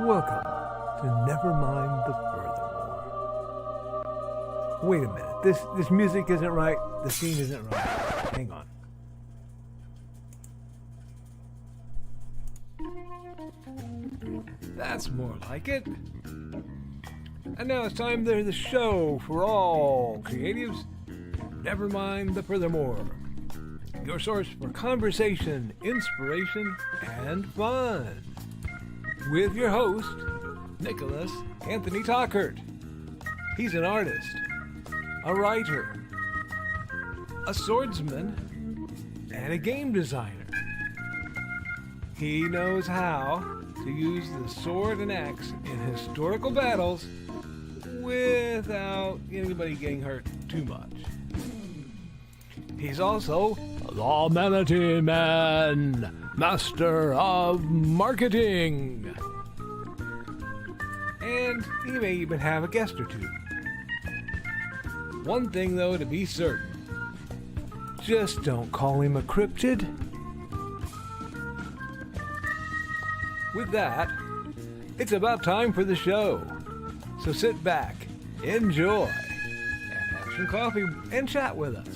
Welcome to Nevermind the Furthermore. Wait a minute, this music isn't right, the scene isn't right. Hang on. That's more like it. And now it's time for the show for all creatives. Nevermind the Furthermore. Your source for conversation, inspiration, and fun. With your host, Nicholas Anthony Tockert. He's an artist, a writer, a swordsman, and a game designer. He knows how to use the sword and axe in historical battles without anybody getting hurt too much. He's also the Manatee Man, Master of Marketing. And he may even have a guest or two. One thing, though, to be certain. Just don't call him a cryptid. With that, it's about time for the show. So sit back, enjoy, and have some coffee and chat with us.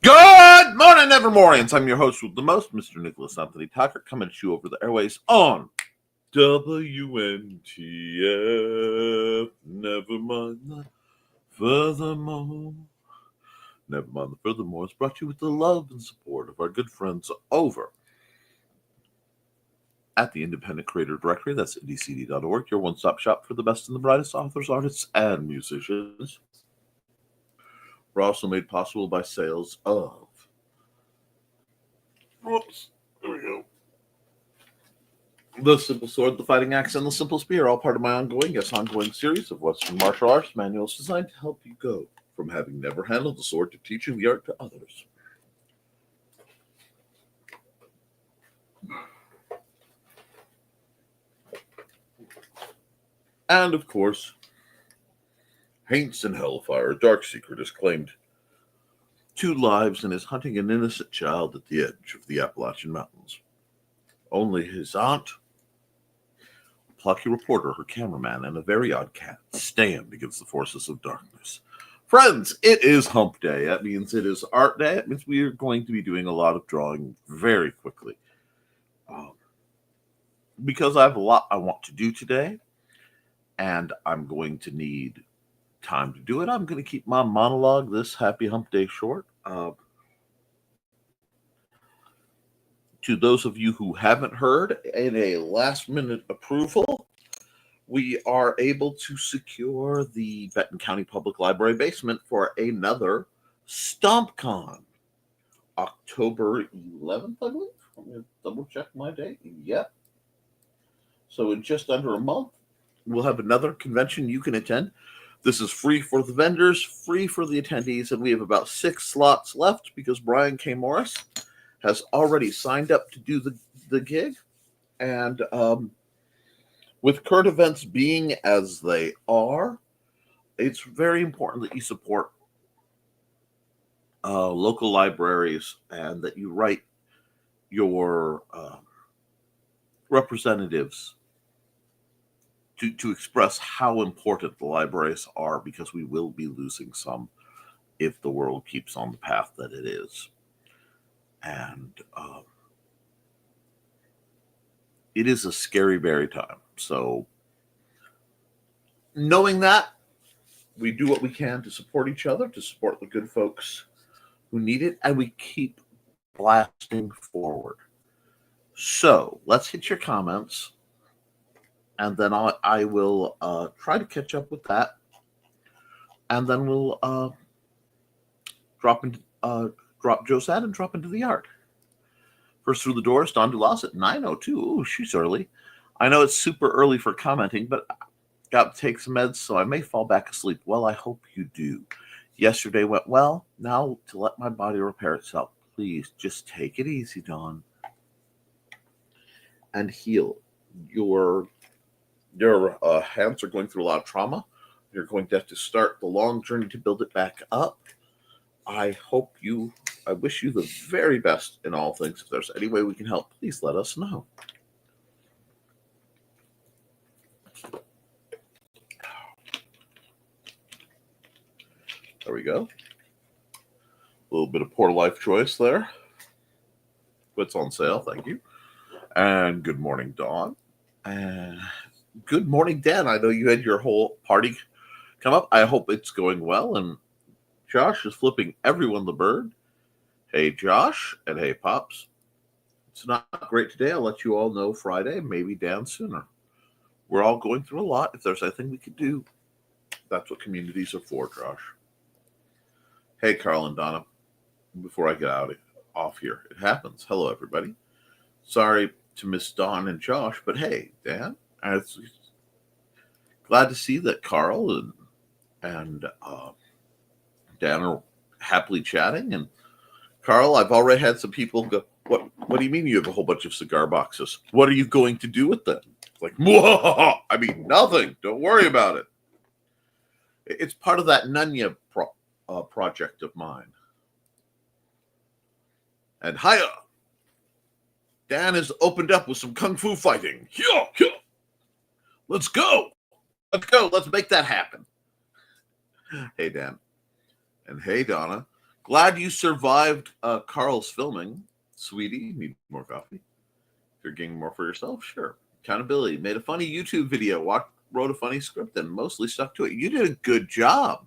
Good morning, Nevermorians. I'm your host with the most, Mr. Nicholas Anthony Tockert, coming at you over the airways on WNTF. Nevermind the Furthermore. Nevermind the Furthermore is brought to you with the love and support of our good friends over at the Independent Creator Directory. That's indecd.org, your one-stop shop for the best and the brightest authors, artists, and musicians. We're also made possible by sales of there we go. The Simple Sword, the Fighting Axe, and the Simple Spear, all part of my ongoing series of Western martial arts manuals designed to help you go from having never handled the sword to teaching the art to others. And of course, Haints and Hellfire, a dark secret, has claimed 2 lives and is hunting an innocent child at the edge of the Appalachian Mountains. Only his aunt, a plucky reporter, her cameraman, and a very odd cat stand against the forces of darkness. Friends, it is hump day. That means it is art day. It means we are going to be doing a lot of drawing very quickly. Because I have a lot I want to do today, and I'm going to need time to do it, I'm going to keep my monologue this happy hump day short. To those of you who haven't heard, in a last minute approval, we are able to secure the Benton County Public Library basement for another StompCon. October 11th, I believe. Let me double check my date. Yep. So in just under a month, we'll have another convention you can attend. This is free for the vendors, free for the attendees, and we have about 6 slots left because Brian K. Morris has already signed up to do the gig. And with current events being as they are, it's very important that you support local libraries and that you write your representatives to express how important the libraries are, because we will be losing some if the world keeps on the path that it is. And it is a scary, very time. So knowing that, we do what we can to support each other, to support the good folks who need it, and we keep blasting forward. So let's hit your comments, and then I will try to catch up with that, and then we'll drop Josette and drop into the yard. First through the door is Don Dulas at 9:02. Ooh, she's early. I know it's super early for commenting, but I got to take some meds, so I may fall back asleep. Well, I hope you do. Yesterday went well. Now to let my body repair itself. Please just take it easy, Dawn, and heal. Your hands are going through a lot of trauma. You're going to have to start the long journey to build it back up. I wish you the very best in all things. If there's any way we can help, please let us know. There we go. A little bit of poor life choice there. It's on sale, thank you. And good morning, Dawn. And good morning, Dan. I know you had your whole party come up. I hope it's going well. And Josh is flipping everyone the bird. Hey, Josh, and hey, Pops. It's not great today. I'll let you all know Friday, maybe Dan sooner. We're all going through a lot. If there's anything we could do, that's what communities are for, Josh. Hey, Carl and Donna. Before I get off here, it happens. Hello, everybody. Sorry to miss Dawn and Josh, but hey, Dan, I'm glad to see that Carl and Dan are happily chatting. And Carl, I've already had some people go, what do you mean you have a whole bunch of cigar boxes? What are you going to do with them? Like, I mean, nothing. Don't worry about it. It's part of that Nunya project of mine. And hiya! Dan has opened up with some kung fu fighting. Let's go. Let's make that happen. Hey, Dan. And hey, Donna. Glad you survived Carl's filming. Sweetie, need more coffee? If you're getting more for yourself, sure. Accountability. Made a funny YouTube video. Wrote a funny script and mostly stuck to it. You did a good job.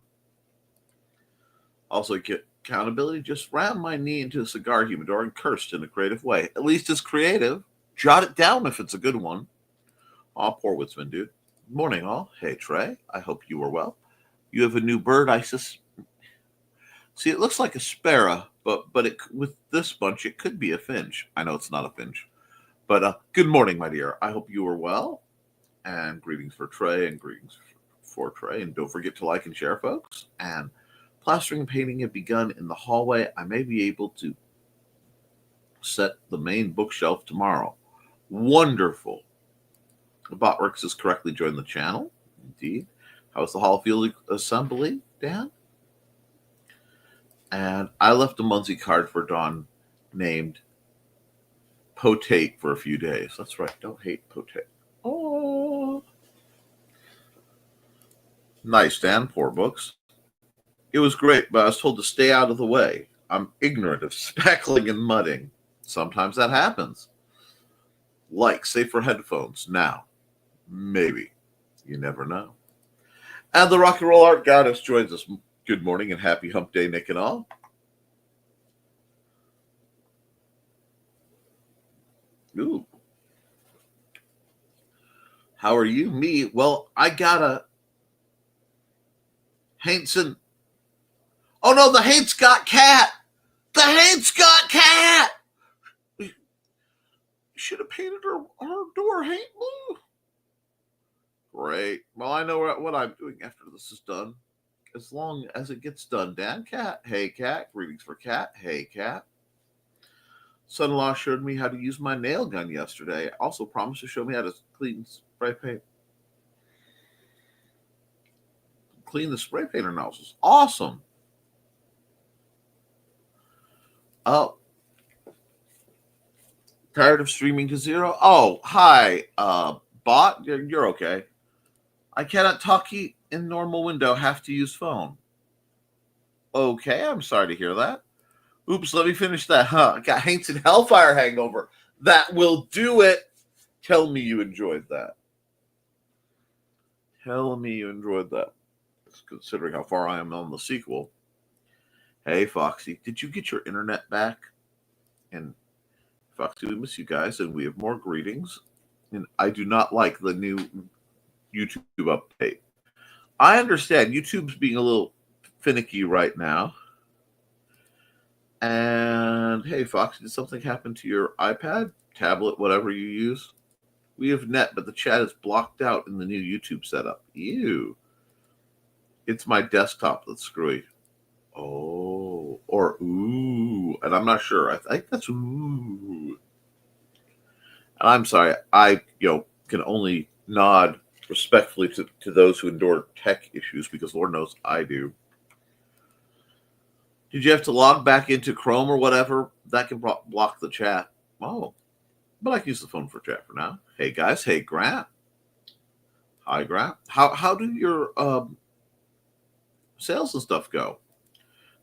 Also, accountability. Just rammed my knee into a cigar humidor and cursed in a creative way. At least it's creative. Jot it down if it's a good one. Aw, poor Woodsman, dude. Morning, all. Hey, Trey. I hope you are well. You have a new bird, Isis. See, it looks like a sparrow, but with this bunch, it could be a finch. I know it's not a finch. But good morning, my dear. I hope you are well. And greetings for Trey and greetings for Trey. And don't forget to like and share, folks. And plastering and painting have begun in the hallway. I may be able to set the main bookshelf tomorrow. Wonderful. Botworks has correctly joined the channel. Indeed. How's the Hallfield Assembly, Dan? And I left a Muncie card for Dawn named Potate for a few days. That's right. Don't hate Potate. Oh. Nice, Dan. Poor books. It was great, but I was told to stay out of the way. I'm ignorant of spackling and mudding. Sometimes that happens. Like, safer headphones now. Maybe. You never know. And the rock and roll art goddess joins us. Good morning and happy hump day, Nick and all. Ooh. How are you? Me? Well, I got a Hainson. Oh no, the Haint's got cat. The Haint's got cat. You should have painted her door Haint blue. Great. Well, I know what I'm doing after this is done. As long as it gets done. Dan, Cat. Hey, Cat. Greetings for Cat. Hey, Cat. Son-in-law showed me how to use my nail gun yesterday. Also promised to show me how to clean spray paint. Clean the spray painter nozzles. Awesome. Oh. Tired of streaming to zero? Oh, hi, bot. You're okay. I cannot talk in normal window. Have to use phone. Okay, I'm sorry to hear that. Oops, let me finish that. I got Haints and Hellfire hangover. That will do it. Tell me you enjoyed that. Tell me you enjoyed that. considering how far I am on the sequel. Hey, Foxy, did you get your internet back? And Foxy, we miss you guys, and we have more greetings. And I do not like the new YouTube update. I understand YouTube's being a little finicky right now. And hey, Foxy, did something happen to your iPad, tablet, whatever you use? We have net, but the chat is blocked out in the new YouTube setup. Ew. It's my desktop that's screwy. Oh, or ooh, and I'm not sure. I think that's ooh. And I'm sorry, I can only nod respectfully to those who endure tech issues, because Lord knows I do. Did you have to log back into Chrome or whatever? That can block the chat. Oh, but I can use the phone for chat for now. Hey guys, hey Grant. Hi Grant. How do your sales and stuff go?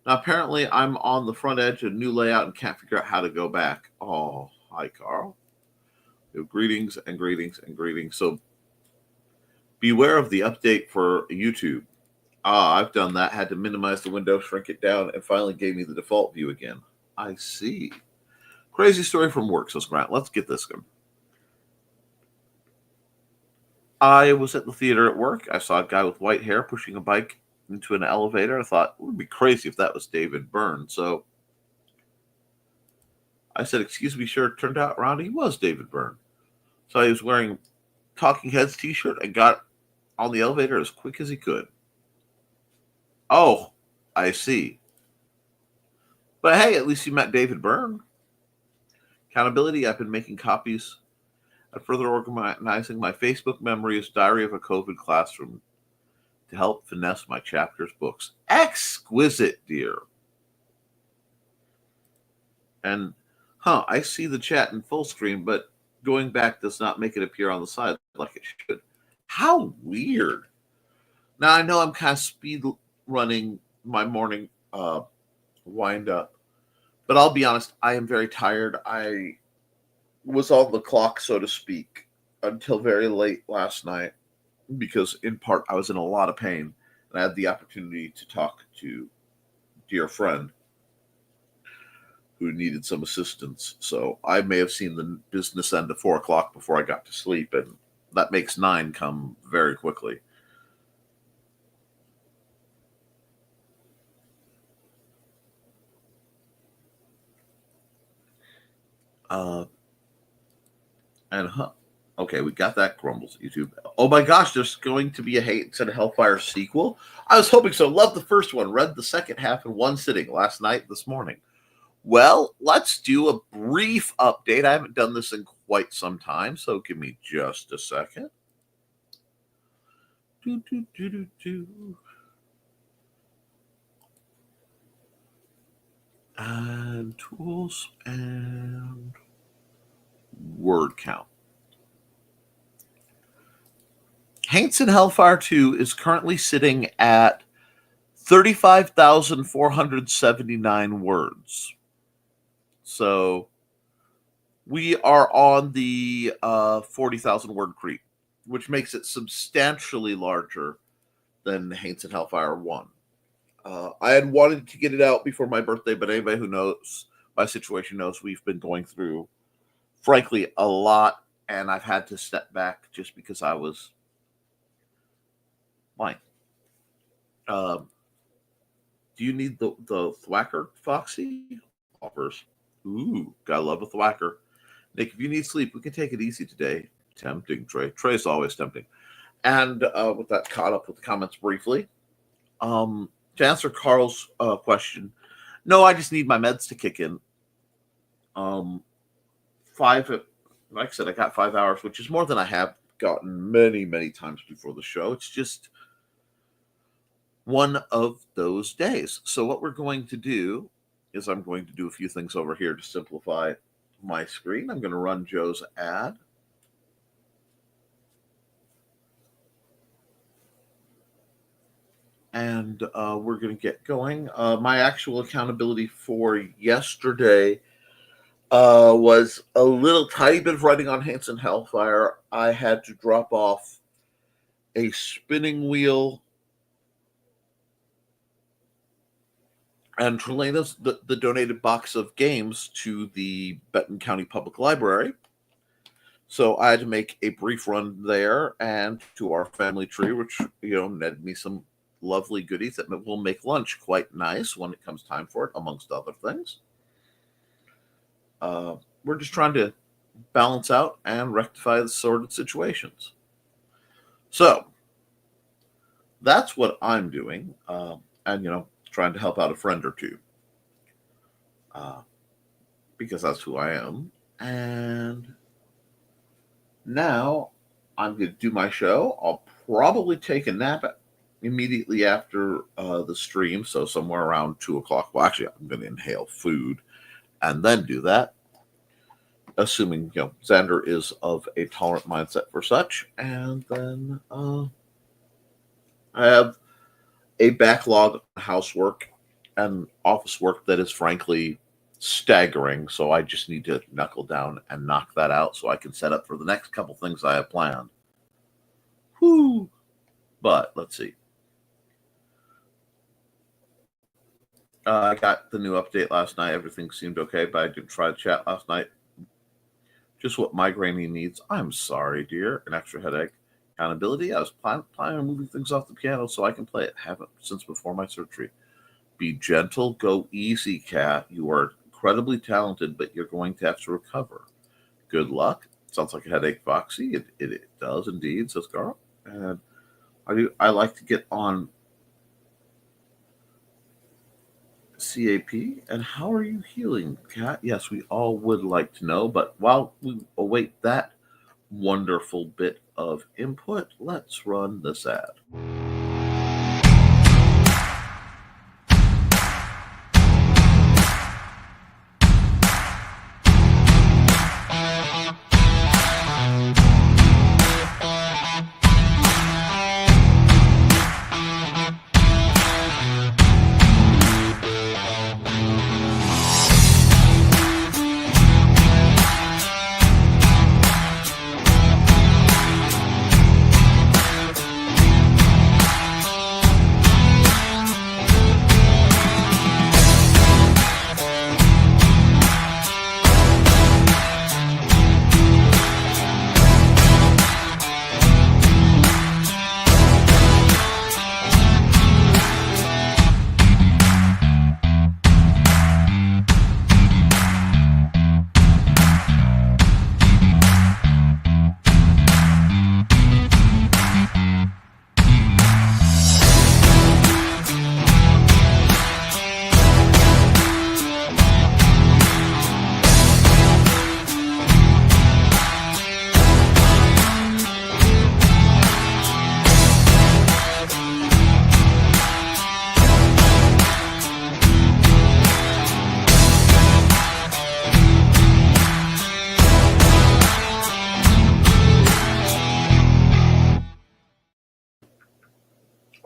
Now apparently I'm on the front edge of a new layout and can't figure out how to go back. Oh, hi Carl. Greetings and greetings and greetings. So beware of the update for YouTube. I've done that. Had to minimize the window, shrink it down, and finally gave me the default view again. I see. Crazy story from work, says Grant. Let's get this going. I was at the theater at work. I saw a guy with white hair pushing a bike into an elevator. I thought it would be crazy if that was David Byrne. So I said, excuse me, sir. It turned out around he was David Byrne. So he was wearing Talking Heads t-shirt and got on the elevator as quick as he could. Oh, I see. But hey, at least you met David Byrne. Accountability, I've been making copies and further organizing my Facebook memories, Diary of a COVID Classroom, to help finesse my chapters books. Exquisite, dear. And, I see the chat in full screen, but going back does not make it appear on the side like it should. How weird. Now, I know I'm kind of speed running my morning wind up, but I'll be honest, I am very tired. I was on the clock, so to speak, until very late last night because, in part, I was in a lot of pain, and I had the opportunity to talk to a dear friend who needed some assistance. So I may have seen the business end at 4 o'clock before I got to sleep, and that makes 9 come very quickly. Okay, we got that. Grumbles YouTube. Oh my gosh, there's going to be a Hate and Hellfire sequel. I was hoping so. Loved the first one. Read the second half in one sitting last night, this morning. Well, let's do a brief update. I haven't done this in quite some time, so give me just a second. And tools and word count. Haints and Hellfire 2 is currently sitting at 35,479 words. So we are on the 40,000 word creep, which makes it substantially larger than Haints and Hellfire 1. I had wanted to get it out before my birthday, but anybody who knows my situation knows we've been going through, frankly, a lot, and I've had to step back just because I was fine. Do you need the thwacker, Foxy? Offers. Ooh, gotta love a thwacker. Nick, if you need sleep, we can take it easy today. Tempting, Trey. Trey's always tempting. And with that, caught up with the comments briefly. To answer Carl's question, no, I just need my meds to kick in. Like I said, I got 5 hours, which is more than I have gotten many, many times before the show. It's just one of those days. So what we're going to do is I'm going to do a few things over here to simplify my screen. I'm going to run Joe's ad. And we're going to get going. My actual accountability for yesterday was a little tiny bit of writing on Haints and Hellfire. I had to drop off a spinning wheel and Trelena's the donated box of games to the Benton County Public Library. So I had to make a brief run there and to our family tree, which netted me some lovely goodies that will make lunch quite nice when it comes time for it, amongst other things. We're just trying to balance out and rectify the sordid situations. So that's what I'm doing, and trying to help out a friend or two, uh, because that's who I am. And now I'm going to do my show. I'll probably take a nap immediately after the stream, so somewhere around 2 o'clock. Well, actually, I'm going to inhale food and then do that, assuming Xander is of a tolerant mindset for such. And then I have a backlog of housework and office work that is frankly staggering. So I just need to knuckle down and knock that out so I can set up for the next couple things I have planned. Whew. But let's see. I got the new update last night. Everything seemed okay, but I didn't try to chat last night. Just what migraine needs. I'm sorry, dear. An extra headache. Accountability. I was planning on moving things off the piano so I can play it. Haven't since before my surgery. Be gentle. Go easy, cat. You are incredibly talented, but you're going to have to recover. Good luck. Sounds like a headache, Foxy. It does indeed, says Carl. And I like to get on CAP. And how are you healing, Cat? Yes, we all would like to know. But while we await that wonderful bit of input, let's run this ad.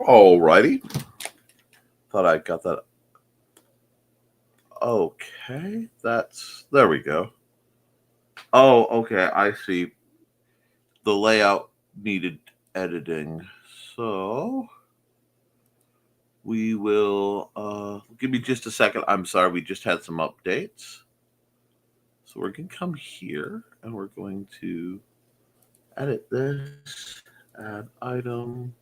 Alrighty. Thought I got that. Okay, there we go. Oh, okay, I see. The layout needed editing. So we will give me just a second. I'm sorry, we just had some updates. So we're going to come here and we're going to edit this, add item.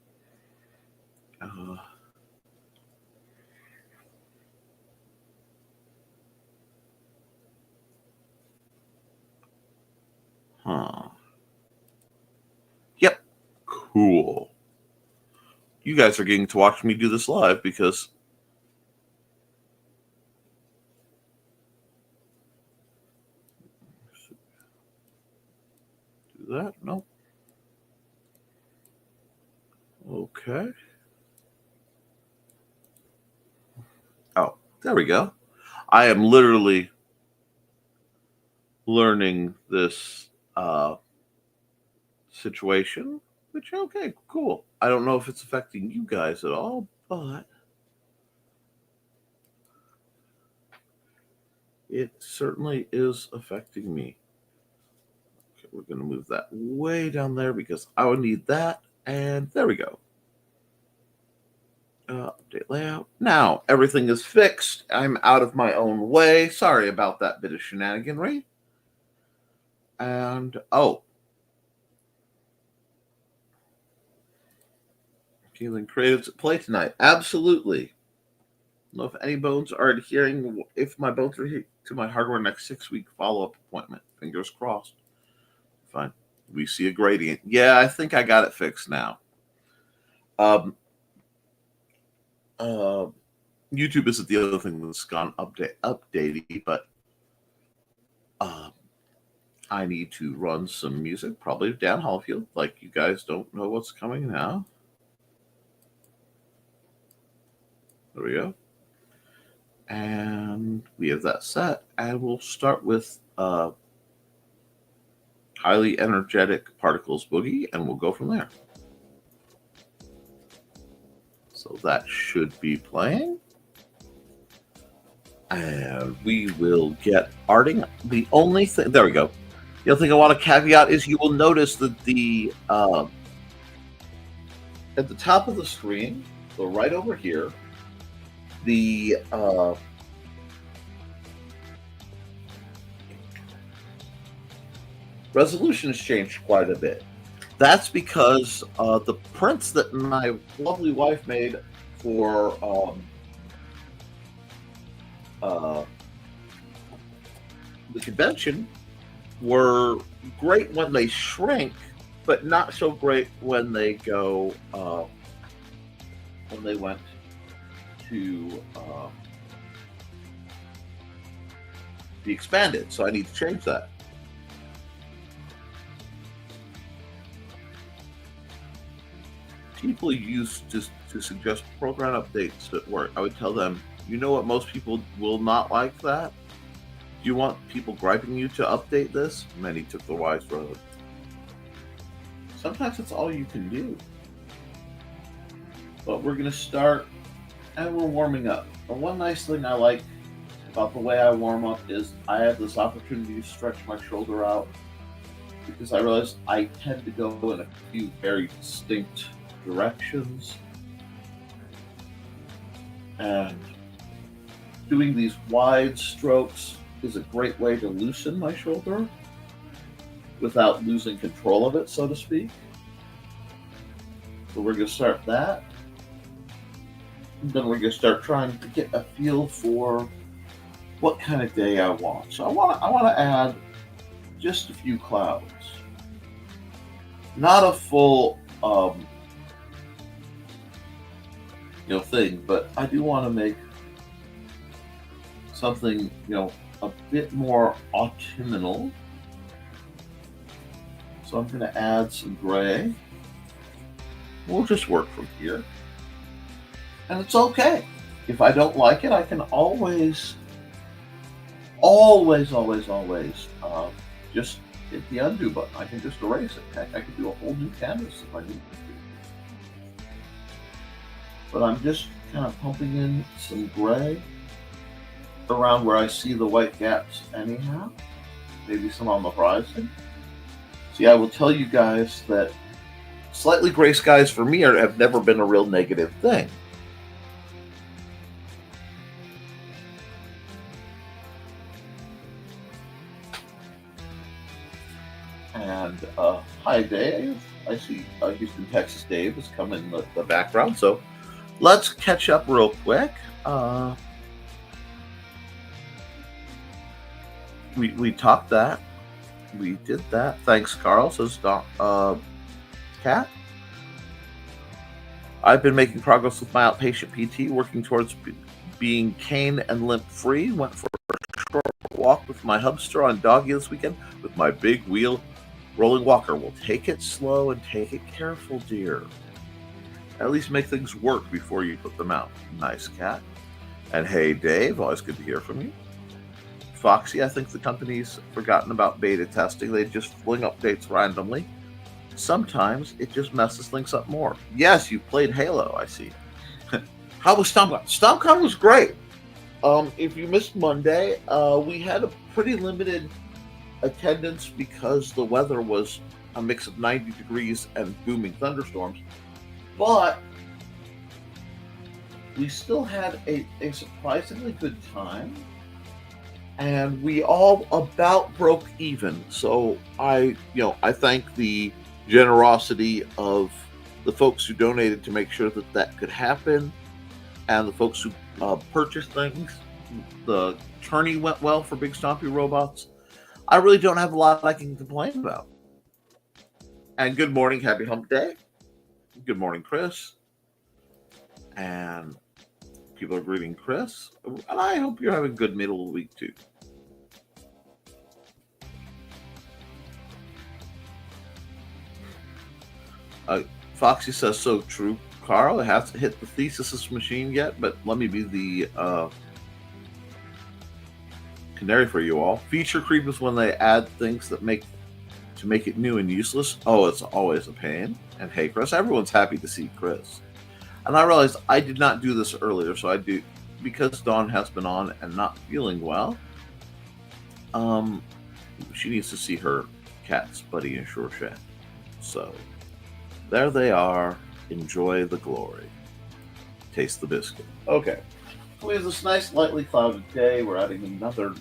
Yep. Cool. You guys are getting to watch me do this live because do that? No. Okay. Oh, there we go. I am literally learning this situation, which, okay, cool. I don't know if it's affecting you guys at all, but it certainly is affecting me. Okay, we're going to move that way down there because I would need that. And there we go. Update layout. Now everything is fixed. I'm out of my own way. Sorry about that bit of shenaniganry. And feeling creatives at play tonight. Absolutely. I don't know if any bones are adhering. If my bones are adhering to my hardware next 6-week follow-up appointment. Fingers crossed. Fine. We see a gradient. Yeah, I think I got it fixed now. YouTube isn't the other thing that's gone updated, but I need to run some music, probably Dan Hallfield. Like, you guys don't know what's coming now. There we go. And we have that set. And we'll start with Highly Energetic Particles Boogie, and we'll go from there. So that should be playing. And we will get arting. The only thing, there we go. The other thing I want to caveat is you will notice that the at the top of the screen, so right over here, the resolution has changed quite a bit. That's because the prints that my lovely wife made for the convention were great when they shrink, but not so great when they go when they went to be expanded. So I need to change that. People used to suggest program updates at work. I would tell them, you know what, most people will not like that. Do you want people griping you to update this? Many took the wise road. Sometimes it's all you can do. But we're going to start, and we're warming up. And one nice thing I like about the way I warm up is I have this opportunity to stretch my shoulder out, because I realize I tend to go in a few very distinct directions, and doing these wide strokes is a great way to loosen my shoulder without losing control of it, so to speak. So we're going to start that, and then we're going to start trying to get a feel for what kind of day I want. So I want to add just a few clouds, not a full thing, but I do want to make something, a bit more autumnal. So I'm going to add some gray. We'll just work from here. And it's okay. If I don't like it, I can always just hit the undo button. I can just erase it. Heck, I can do a whole new canvas if I need to. But I'm just kind of pumping in some gray around where I see the white gaps anyhow. Maybe some on the horizon. See, I will tell you guys that slightly gray skies for me have never been a real negative thing. And hi, Dave. I see Houston, Texas Dave has come in the background. So let's catch up real quick. We talked that. We did that. Thanks, Carl, says Kat. I've been making progress with my outpatient PT, working towards being cane and limp free. Went for a short walk with my hubster on doggy this weekend with my big wheel rolling walker. We'll take it slow and take it careful, dear. At least make things work before you put them out. Nice, Cat. And hey, Dave, always good to hear from you. Foxy, I think the company's forgotten about beta testing. They just fling updates randomly. Sometimes it just messes things up more. Yes, you played Halo, I see. How was StompCon? StompCon was great. If you missed Monday, we had a pretty limited attendance because the weather was a mix of 90 degrees and booming thunderstorms. But we still had a surprisingly good time, and we all about broke even. So I thank the generosity of the folks who donated to make sure that that could happen, and the folks who purchased things. The tourney went well for Big Stompy Robots. I really don't have a lot I can complain about. And good morning, happy hump day. Good morning, Chris. And people are greeting Chris. And I hope you're having a good middle of the week, too. Foxy says, so true, Carl. It hasn't hit the thesis machine yet, but let me be the canary for you all. Feature creep is when they add things that make it new and useless. Oh, it's always a pain. And hey, Chris, everyone's happy to see Chris. And I realized I did not do this earlier, so I do, because Dawn has been on and not feeling well. She needs to see her cats, Buddy and Sure Shed. So there they are. Enjoy the glory. Taste the biscuit. Okay. We have this nice lightly clouded day. We're adding another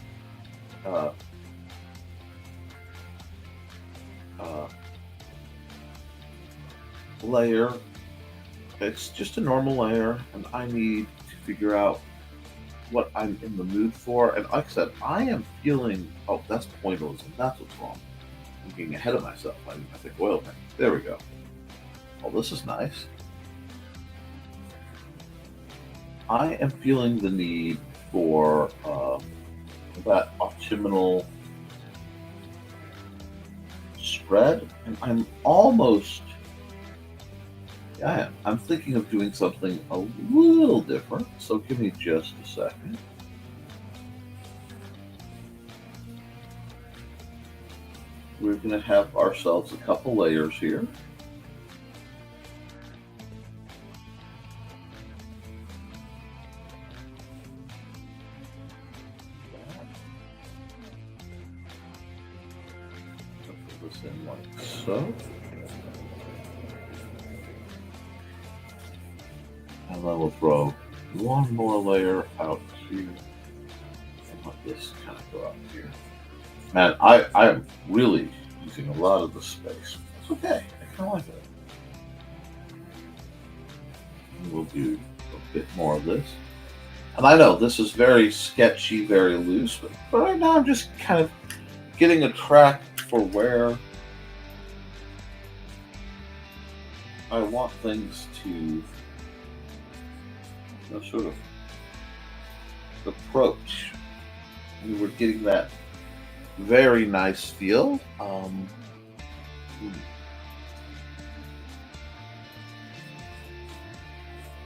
layer. It's just a normal layer, and I need to figure out what I'm in the mood for. And like I said, I am feeling, oh, that's pointillism. That's what's wrong. I'm getting ahead of myself. I think oil paint. There we go. Oh, this is nice. I am feeling the need for that autumnal spread, and I'm almost, I'm thinking of doing something a little different, so give me just a second. We're going to have ourselves a couple layers here. Put this in like so. And then we'll throw one more layer out here. And let this kind of go out here. Man, I am really using a lot of the space. It's okay. I kind of like it. And we'll do a bit more of this. And I know this is very sketchy, very loose, but right now I'm just kind of getting a track for where I want things to sort of approach. We were getting that very nice feel.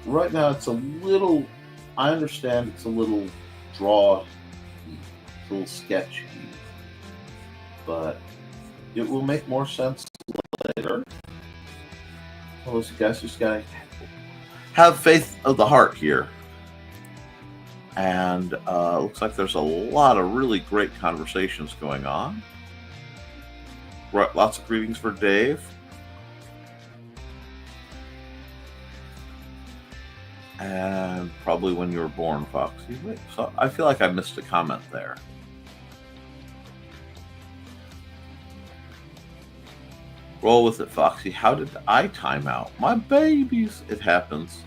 Right now it's a little, I understand it's a little draw, a little sketchy, but it will make more sense later. Well, those guys just gotta have faith of the heart here. And looks like there's a lot of really great conversations going on. Right, lots of greetings for Dave. And probably when you were born, Foxy. Wait, so I feel like I missed a comment there. Roll with it, Foxy. How did I time out? My babies. It happens.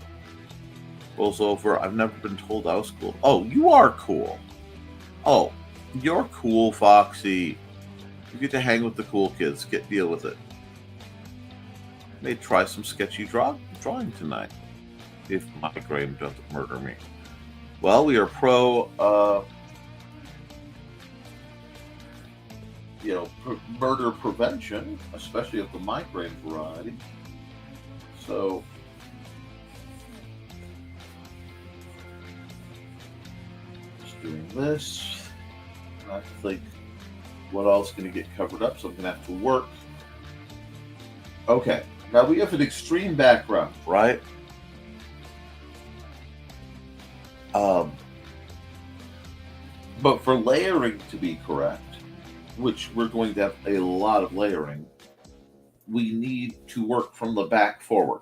Rolls over. I've never been told I was cool. Oh, you are cool. Oh, you're cool, Foxy. You get to hang with the cool kids. Deal with it. May try some sketchy drawing tonight. If migraine doesn't murder me. Well, we are pro, murder prevention, especially of the migraine variety. So, just doing this. And I think what else is going to get covered up, so I'm going to have to work. Okay, now we have an extreme background, right? But for layering to be correct, which we're going to have a lot of layering, we need to work from the back forward.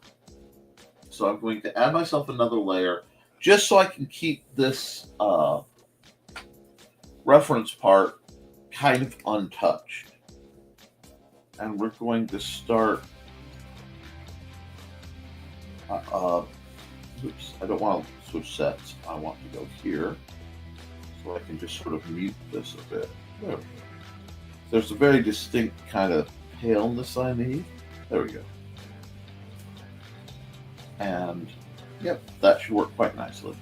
So I'm going to add myself another layer just so I can keep this reference part kind of untouched. And we're going to start. Oops, I don't want to switch sets. I want to go here, so I can just sort of mute this a bit. There we go. There's a very distinct kind of paleness I need. There we go. And yep, that should work quite nicely.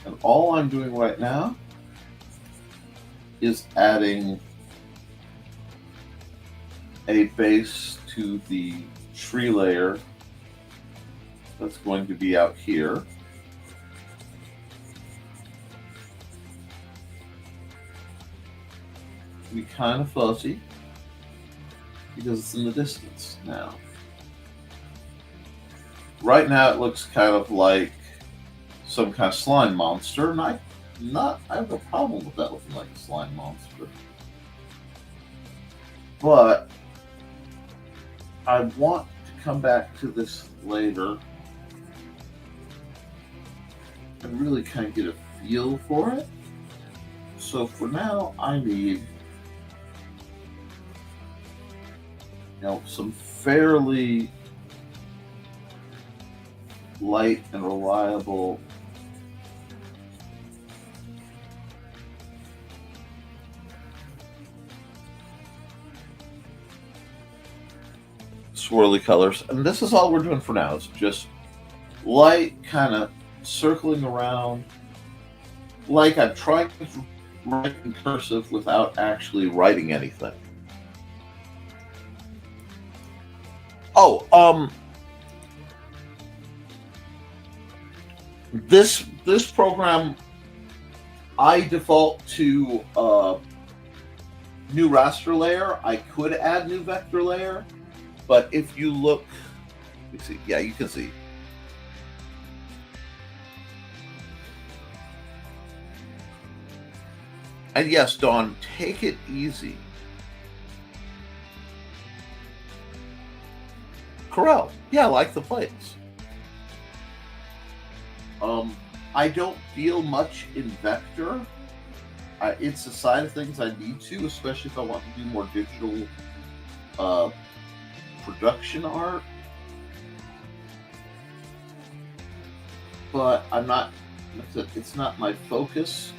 And all I'm doing right now is adding a base to the tree layer that's going to be out here. Be kind of fuzzy because it's in the distance now. Right now it looks kind of like some kind of slime monster, and I have no problem with that looking like a slime monster. But I want to come back to this later and really kind of get a feel for it. So for now, I need, some fairly light and reliable swirly colors. And this is all we're doing for now. It's just light kind of circling around, like I'm trying to write in cursive without actually writing anything. Oh, this program, I default to new raster layer. I could add new vector layer, but if you look, you see, yeah, you can see. And yes, Dawn, take it easy. Corel, yeah, I like the plates. I don't feel much in vector. It's a side of things I need to, especially if I want to do more digital production art. But I'm not, it's not my focus.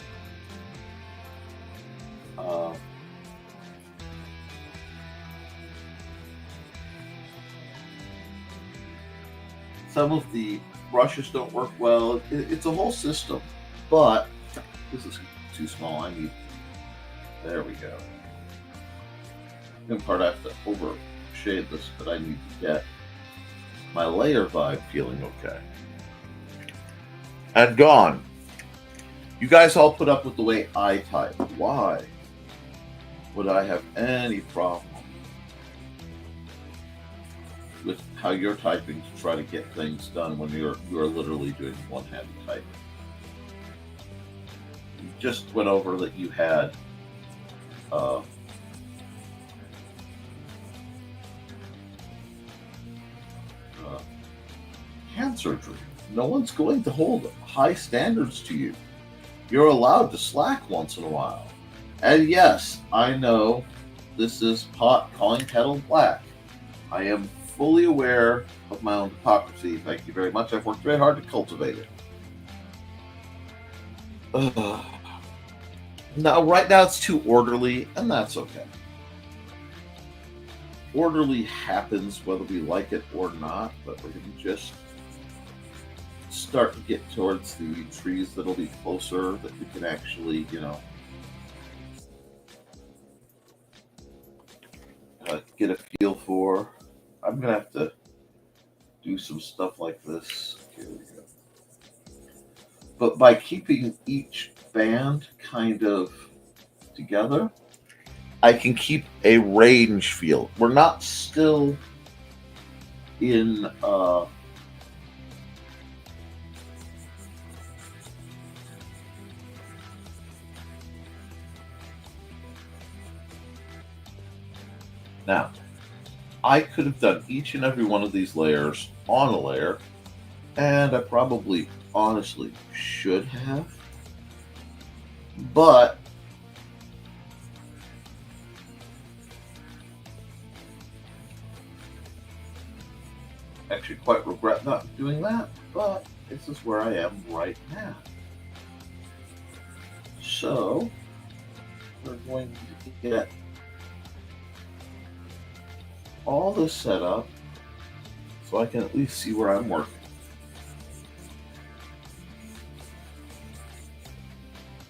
Some of the brushes don't work well. It's a whole system, but this is too small. I need, there we go. In part, I have to overshade this, but I need to get my layer vibe feeling okay. And gone. You guys all put up with the way I type. Why would I have any problem with how you're typing to try to get things done when you're literally doing one-handed typing? You just went over that you had hand surgery. No one's going to hold high standards to you. You're allowed to slack once in a while. And yes, I know this is pot calling kettle black. I am fully aware of my own hypocrisy. Thank you very much. I've worked very hard to cultivate it. Now, right now it's too orderly, and that's okay. Orderly happens whether we like it or not, but we're going to just start to get towards the trees that'll be closer, that we can actually, get a feel for. I'm going to have to do some stuff like this. Here we go. But by keeping each band kind of together, I can keep a range feel. We're not still in now, I could have done each and every one of these layers on a layer, and I probably honestly should have, but actually quite regret not doing that, but this is where I am right now. So we're going to get all this set up so I can at least see where I'm working.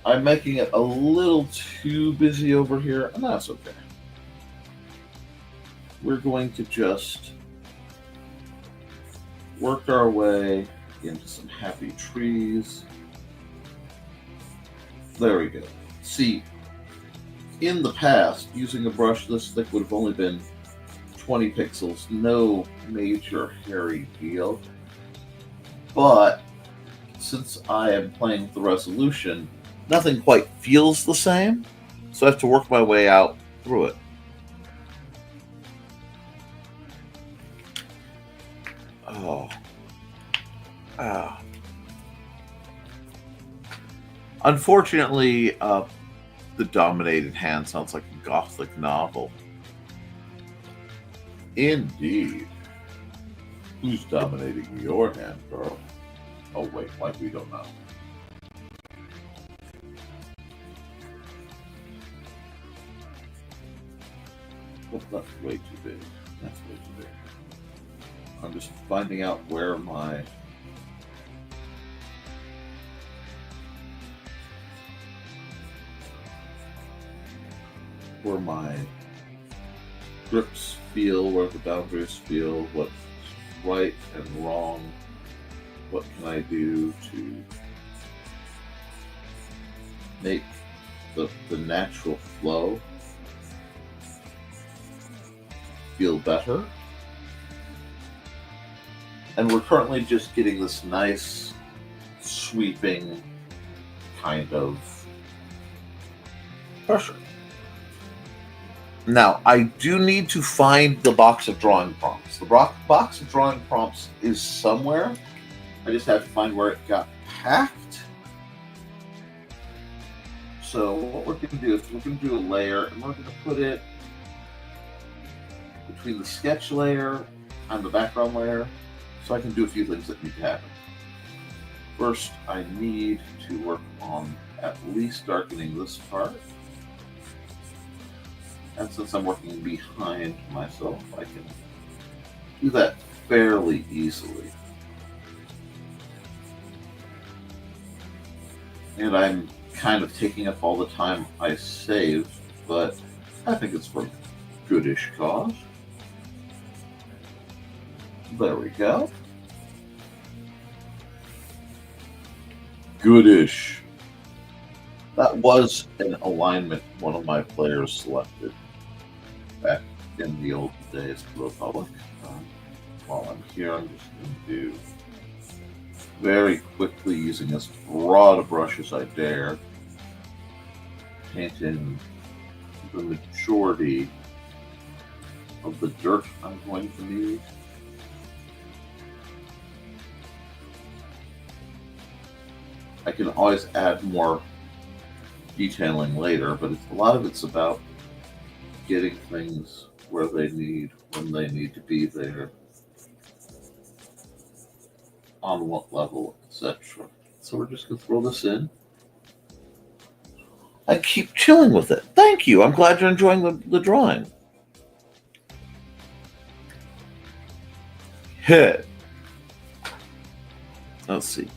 I'm making it a little too busy over here, and that's okay. We're going to just work our way into some happy trees. There we go. See, in the past, using a brush this thick would have only been 20 pixels, no major hairy deal. But since I am playing with the resolution, nothing quite feels the same, so I have to work my way out through it. Oh. Ah. Unfortunately, the dominated hand sounds like a gothic novel. Indeed. Who's dominating your hand, girl? Oh wait, like we don't know. Well, that's way too big. That's way too big. I'm just finding out where my grips feel, where the boundaries feel, what's right and wrong, what can I do to make the natural flow feel better. And we're currently just getting this nice sweeping kind of pressure. Now, I do need to find the box of drawing prompts. The box of drawing prompts is somewhere. I just have to find where it got packed. So what we're going to do is we're going to do a layer, and we're going to put it between the sketch layer and the background layer, so I can do a few things that need to happen. First, I need to work on at least darkening this part. And since I'm working behind myself, I can do that fairly easily. And I'm kind of taking up all the time I saved, but I think it's for a goodish cause. There we go. Goodish. That was an alignment one of my players selected back in the old days of the Republic. While I'm here, I'm just going to do very quickly, using as broad a brush as I dare, paint in the majority of the dirt I'm going to need. I can always add more detailing later, but a lot of it's about getting things where they need, when they need to be there, on what level, etc. So we're just going to throw this in and keep chilling with it. Thank you. I'm glad you're enjoying the drawing. Hit. Let's see.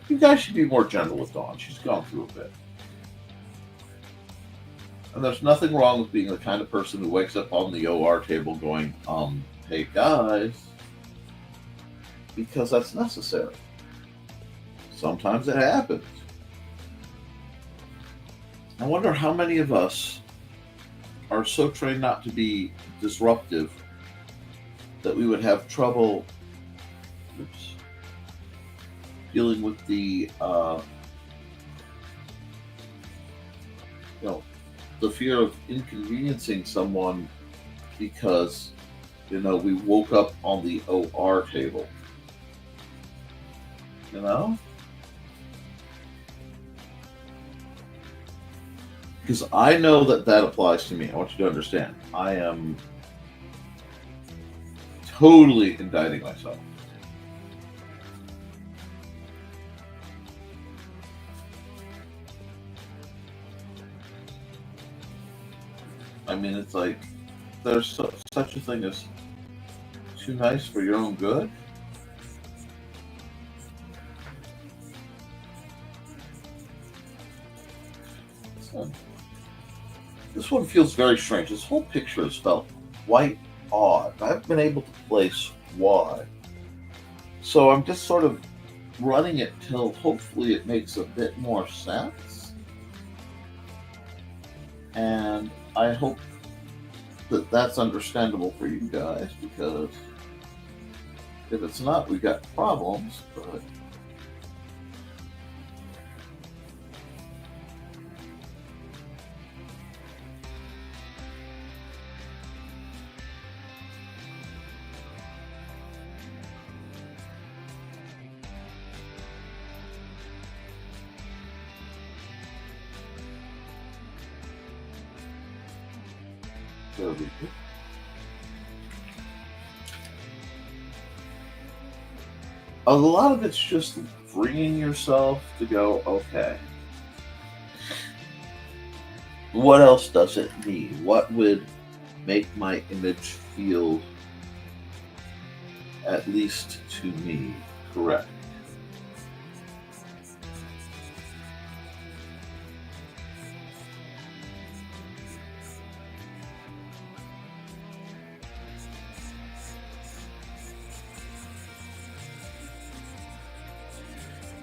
You guys should be more gentle with Dawn. She's gone through a bit. And there's nothing wrong with being the kind of person who wakes up on the OR table going, hey guys, because that's necessary. Sometimes it happens. I wonder how many of us are so trained not to be disruptive that we would have trouble dealing with the the fear of inconveniencing someone because we woke up on the OR table. Because I know that applies to me. I want you to understand. I am totally indicting myself. I mean, it's like there's such a thing as too nice for your own good. This one feels very strange. This whole picture has felt quite odd. I haven't been able to place why. So I'm just sort of running it till hopefully it makes a bit more sense. And I hope that that's understandable for you guys, because if it's not, we've got problems. But there we go. A lot of it's just freeing yourself to go, okay, what else does it need? What would make my image feel, at least to me, correct?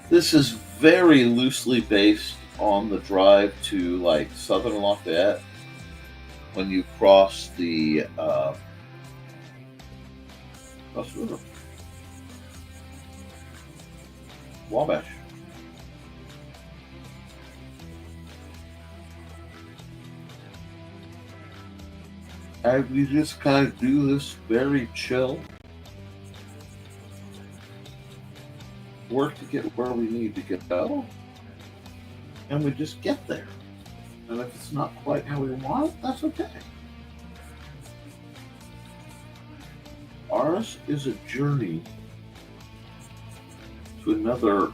This is very loosely based on the drive to like Southern Lafayette when you cross the river. Wabash. And we just kind of do this very chill work to get where we need to go, and we just get there. And if it's not quite how we want it, that's okay. Ours is a journey to another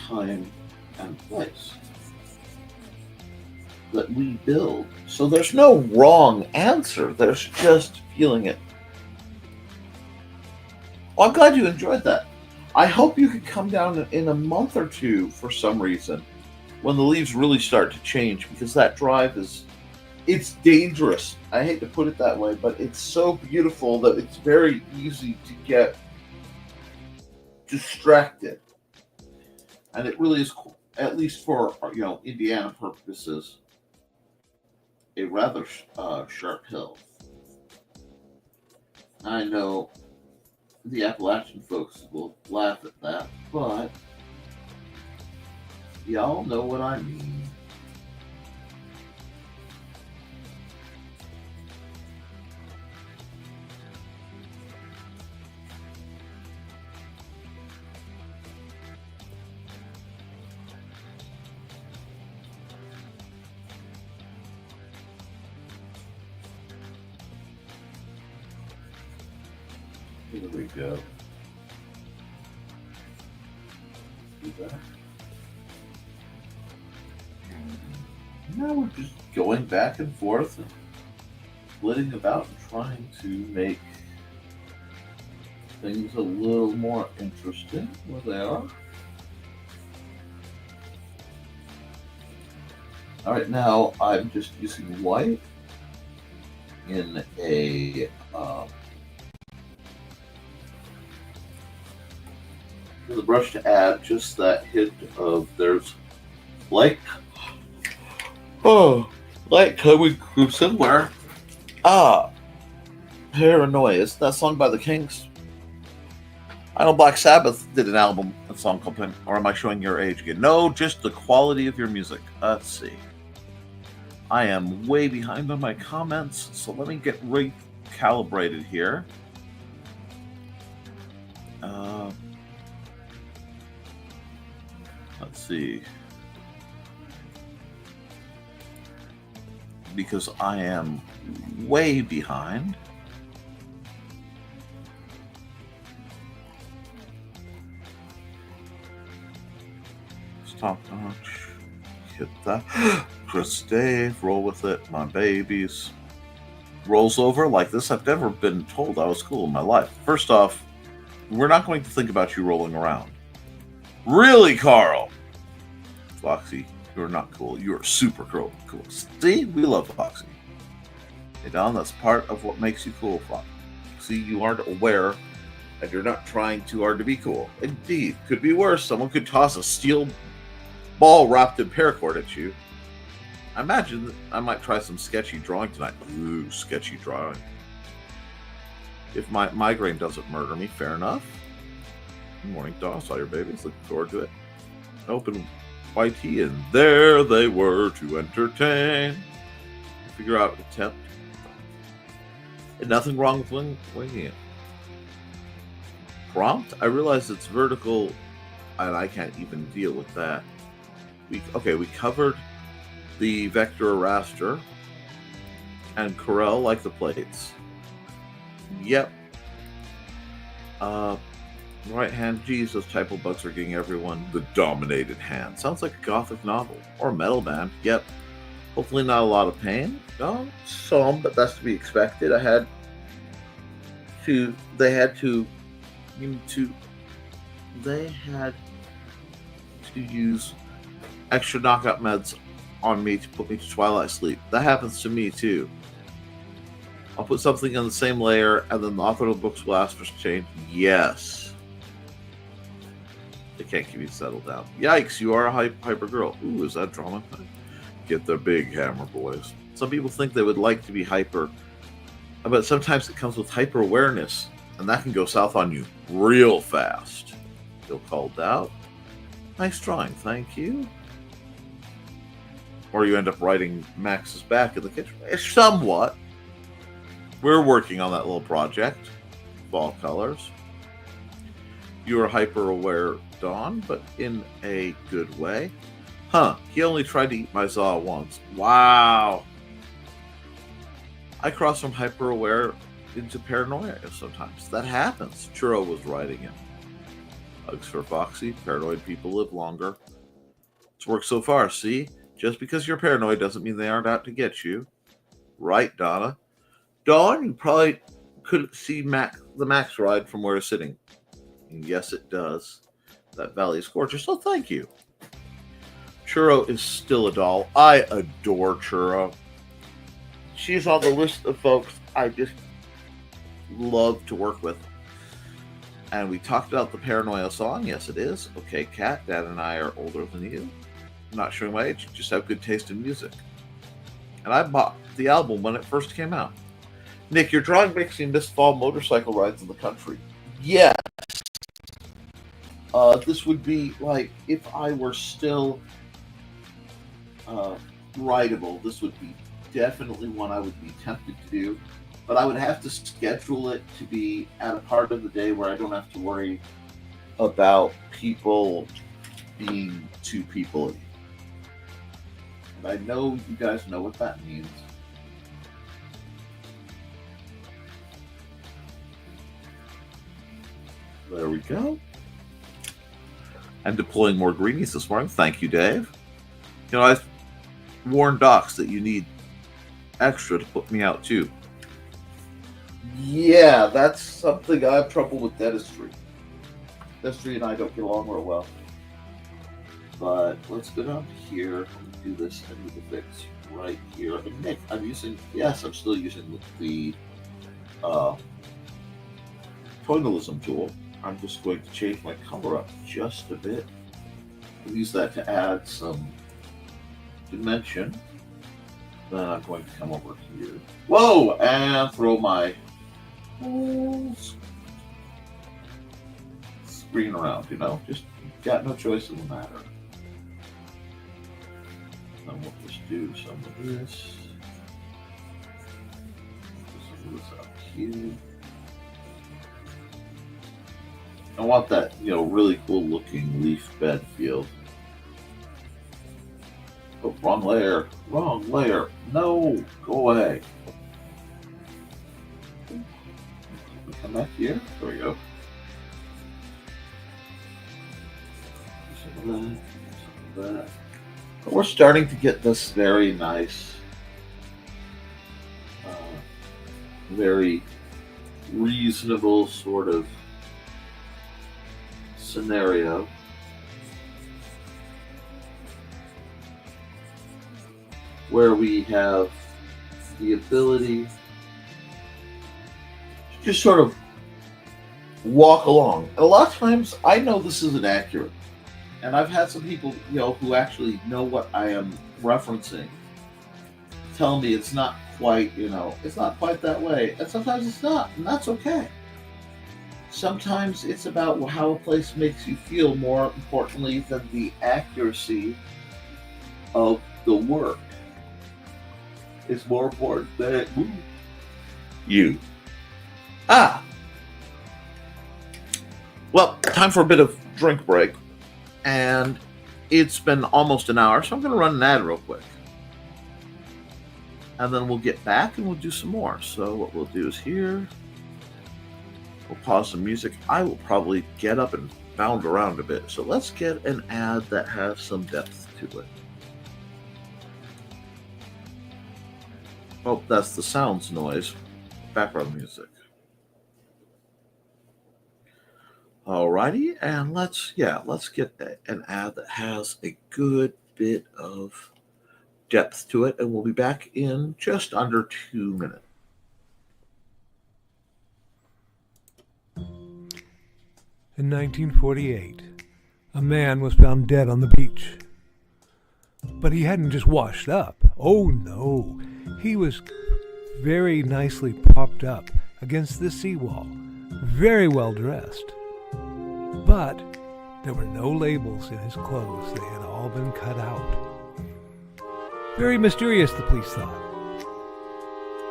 time and place that we build. So there's no wrong answer. There's just feeling it. Well, I'm glad you enjoyed that. I hope you could come down in a month or two for some reason when the leaves really start to change, because that drive it's dangerous. I hate to put it that way, but it's so beautiful that it's very easy to get distracted. And it really is, at least for Indiana purposes, a rather sharp hill. I know the Appalachian folks will laugh at that, but y'all know what I mean. Here we go. Do that. Now we're just going back and forth and flitting about and trying to make things a little more interesting where they are. All right, now I'm just using white in a the brush to add just that hint of there's light coming from somewhere. Paranoia. Is that song by the Kings? I know Black Sabbath did an album, a song called Pen, or am I showing your age again? No, just the quality of your music. Let's see. I am way behind on my comments, so let me get recalibrated here. Let's see. Because I am way behind. Stop touch. Hit that. Chris Dave, roll with it. My babies. Rolls over like this. I've never been told I was cool in my life. First off, we're not going to think about you rolling around. Really, Carl? Foxy, you're not cool. You're super cool. See, we love Foxy. Hey, Don, that's part of what makes you cool, Foxy. You aren't aware, and you're not trying too hard to be cool. Indeed, could be worse. Someone could toss a steel ball wrapped in paracord at you. I imagine I might try some sketchy drawing tonight. Ooh, sketchy drawing. If my migraine doesn't murder me, fair enough. Good morning, Dawn. Saw your babies. Looking forward to it. Open YT, and there they were to entertain. Figure out attempt. And nothing wrong with winging it. Prompt? I realize it's vertical, and I can't even deal with that. We covered the vector raster, and Corel like the plates. Yep. Right hand, geez, those typo bugs are getting everyone. The dominated hand. Sounds like a gothic novel. Or a metal band. Yep. Hopefully not a lot of pain. No, some, but that's to be expected. They had to use extra knockout meds on me to put me to twilight sleep. That happens to me too. I'll put something on the same layer, and then the author of the books will ask for change. Yes. They can't keep you settled down. Yikes, you are a hyper girl. Ooh, is that drama? Get the big hammer, boys. Some people think they would like to be hyper, but sometimes it comes with hyper awareness, and that can go south on you real fast. Feel called out. Nice drawing, thank you. Or you end up writing Max's back in the kitchen. Somewhat. We're working on that little project. Fall colors. You are hyper aware, Dawn, but in a good way. Huh, he only tried to eat my Zaw once. Wow. I cross from hyper aware into paranoia sometimes. That happens. Churro was writing it. Hugs for Foxy. Paranoid people live longer. It's worked so far, see? Just because you're paranoid doesn't mean they aren't out to get you. Right, Donna? Dawn, you probably couldn't see the Max ride from where you're sitting. And yes, it does. That valley is gorgeous, so thank you. Churro is still a doll. I adore Churro. She's on the list of folks I just love to work with. And we talked about the Paranoia song. Yes, it is. Okay, Kat, Dad and I are older than you. I'm not showing my age, just have good taste in music. And I bought the album when it first came out. Nick, your drawing makes me miss fall motorcycle rides in the country. Yes. This would be like if I were still rideable. This would be definitely one I would be tempted to do. But I would have to schedule it to be at a part of the day where I don't have to worry about people being too people-y. And I know you guys know what that means. There we go. I'm deploying more greenies this morning. Thank you, Dave. You know, I've warned Docs that you need extra to put me out, too. Yeah, that's something I have trouble with dentistry. Dentistry and I don't get along real well. But let's go down here and do this. I need to fix right here. And Nick, I'm still using the tonalism tool. I'm just going to change my color up just a bit. I'll use that to add some dimension. Then I'm going to come over here. Whoa! And throw my holes. screen around, just got no choice in the matter. Then we'll just do some of this. Some of this up here. I want that, really cool looking leaf bed feel. Oh, wrong layer. Wrong layer. No, go away. Come back here. There we go. Some of that. Some of that. But we're starting to get this very nice, very reasonable sort of scenario. Where we have the ability to just sort of walk along. And a lot of times I know this isn't accurate. And I've had some people, who actually know what I am referencing tell me it's not quite, it's not quite that way. And sometimes it's not, and that's okay. Sometimes it's about how a place makes you feel more importantly than the accuracy of the work. Is more important than you. Well, time for a bit of drink break. And it's been almost an hour, so I'm going to run an ad real quick. And then we'll get back and we'll do some more. So what we'll do is here, we'll pause the music. I will probably get up and bound around a bit. So let's get an ad that has some depth to it. Oh, that's the sounds noise. Background music. Alrighty, and let's get an ad that has a good bit of depth to it, and we'll be back in just under 2 minutes. In 1948, a man was found dead on the beach. But he hadn't just washed up. Oh no, he was very nicely propped up against the seawall, very well dressed. But there were no labels in his clothes. They had all been cut out. Very mysterious, the police thought.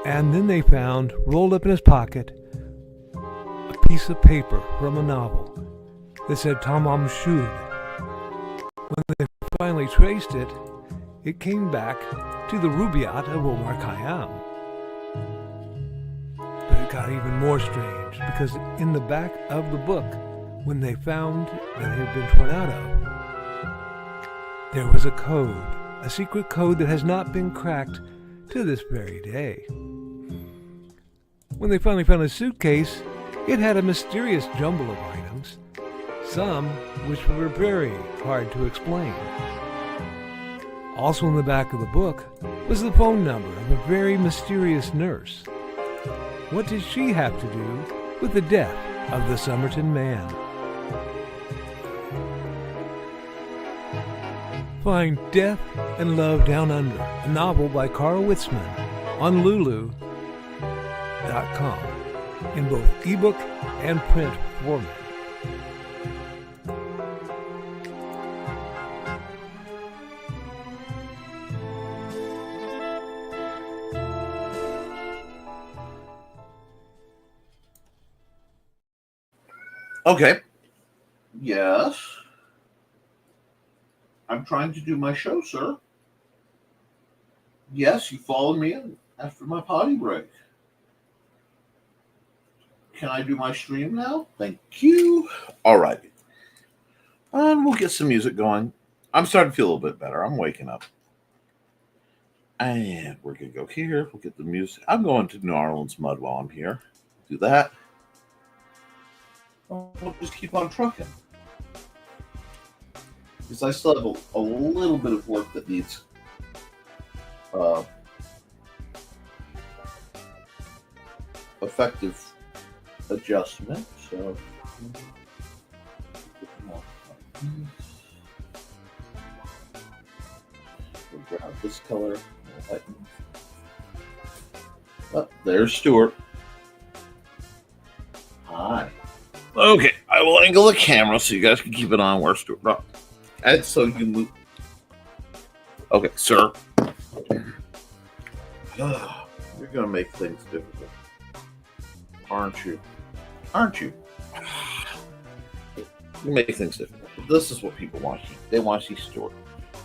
And then they found, rolled up in his pocket, a piece of paper from a novel that said Tamam Shud. When they finally traced it, it came back to the Rubaiyat of Omar Khayyam. But it got even more strange, because in the back of the book, when they found that it had been torn out of, there was a code, a secret code that has not been cracked to this very day. When they finally found a suitcase, it had a mysterious jumble of items, some which were very hard to explain. Also in the back of the book was the phone number of a very mysterious nurse. What did she have to do with the death of the Somerton man? Find Death and Love Down Under, a novel by Carl Witzman, on Lulu.com in both ebook and print format. Okay. Yes. I'm trying to do my show, sir. Yes, you followed me in after my potty break. Can I do my stream now? Thank you. All right. And we'll get some music going. I'm starting to feel a little bit better. I'm waking up. And we're going to go here. We'll get the music. I'm going to New Orleans Mud while I'm here. Do that. We'll just keep on trucking. Because I still have a little bit of work that needs effective adjustment. So we'll grab this color. Oh, there's Stuart. Hi. Okay, I will angle the camera so you guys can keep an eye on where Stuart. No. And so you move. Okay, sir. You're gonna make things difficult, aren't you? Aren't you? You make things difficult. This is what people want to see. They want to see Stuart.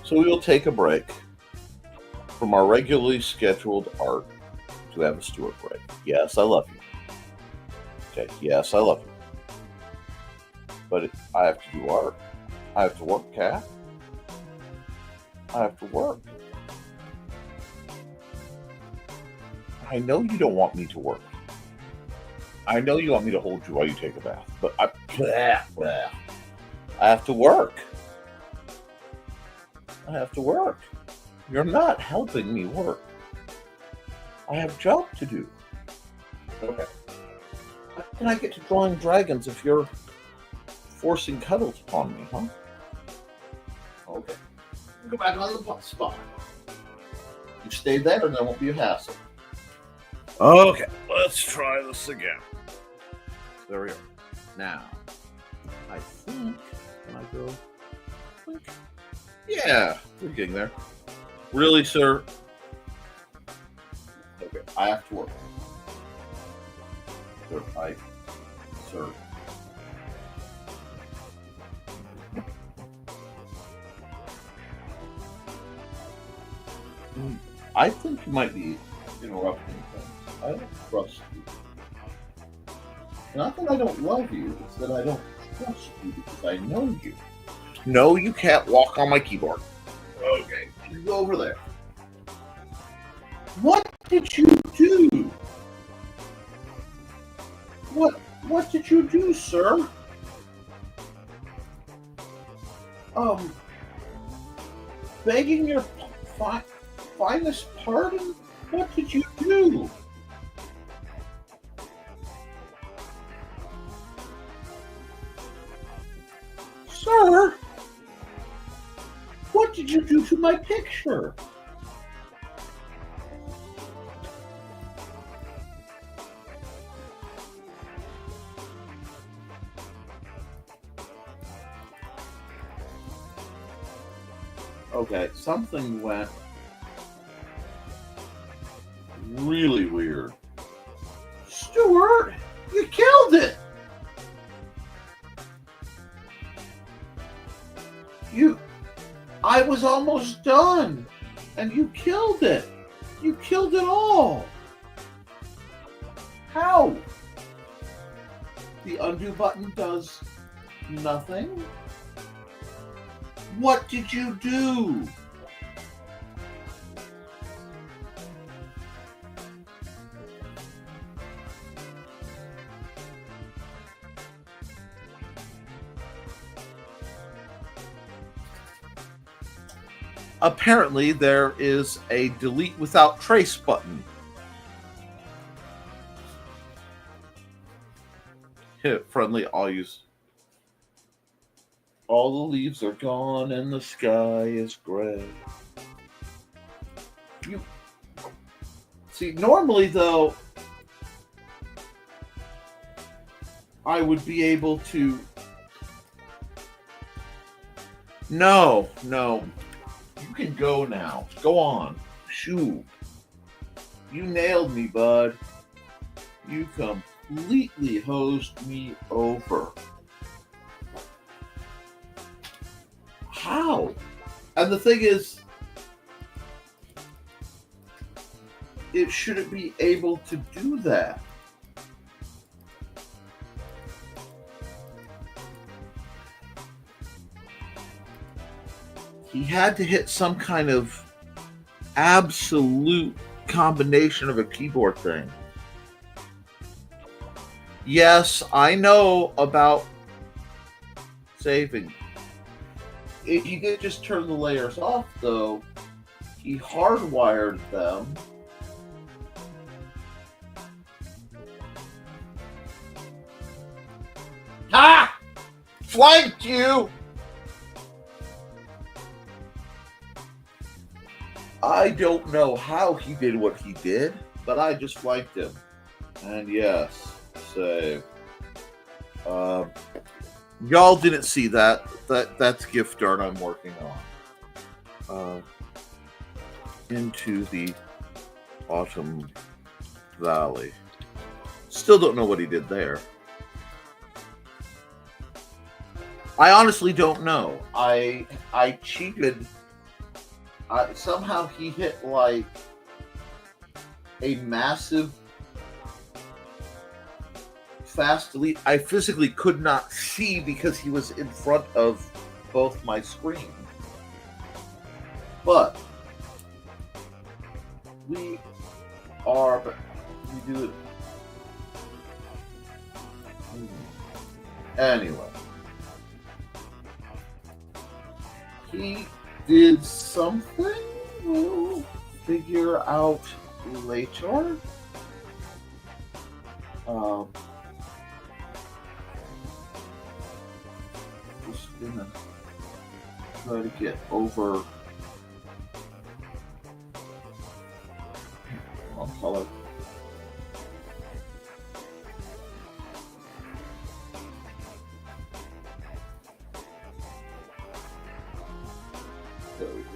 So we will take a break from our regularly scheduled art to have a Stuart break. Yes, I love you. Okay, yes, I love you. But I have to do art. I have to work, Cat. I have to work. I know you don't want me to work. I know you want me to hold you while you take a bath, but I have to work. I have to work. You're not helping me work. I have a job to do. Okay. How can I get to drawing dragons if you're forcing cuddles upon me, huh? Okay. Go back on the spot. You stay there and there won't be a hassle. Okay, let's try this again. There we go. Now, I think, can I go? Yeah, we're getting there. Really, sir? Okay, I have to work. Sir. I think you might be interrupting things. I don't trust you. Not that I don't love you, it's that I don't trust you because I know you. No, you can't walk on my keyboard. Okay, you go over there. What did you do? What did you do, sir? Begging your finest pardon? What did you do? Sir, what did you do to my picture? Okay, something went really weird. Stuart, you killed it! I was almost done, and you killed it. You killed it all. How? The undo button does nothing? What did you do? Apparently, there is a delete without trace button. Hit friendly, I'll use. All the leaves are gone and the sky is gray. You see, normally though, I would be able to. No. You can go now. Go on. Shoo. You nailed me, bud. You completely hosed me over. How? And the thing is, it shouldn't be able to do that. He had to hit some kind of absolute combination of a keyboard thing. Yes, I know about saving. If you could just turn the layers off, though, he hardwired them. Ha! Flanked you! I don't know how he did what he did, but I just flanked him. And yes, save. Y'all didn't see that. That's gift art I'm working on. Into the Autumn Valley. Still don't know what he did there. I honestly don't know. I cheated. Somehow he hit like a massive fast delete. I physically could not see because he was in front of both my screens. But we do it anyway. He did something we'll figure out later. Just gonna try to get over wrong color. There we go.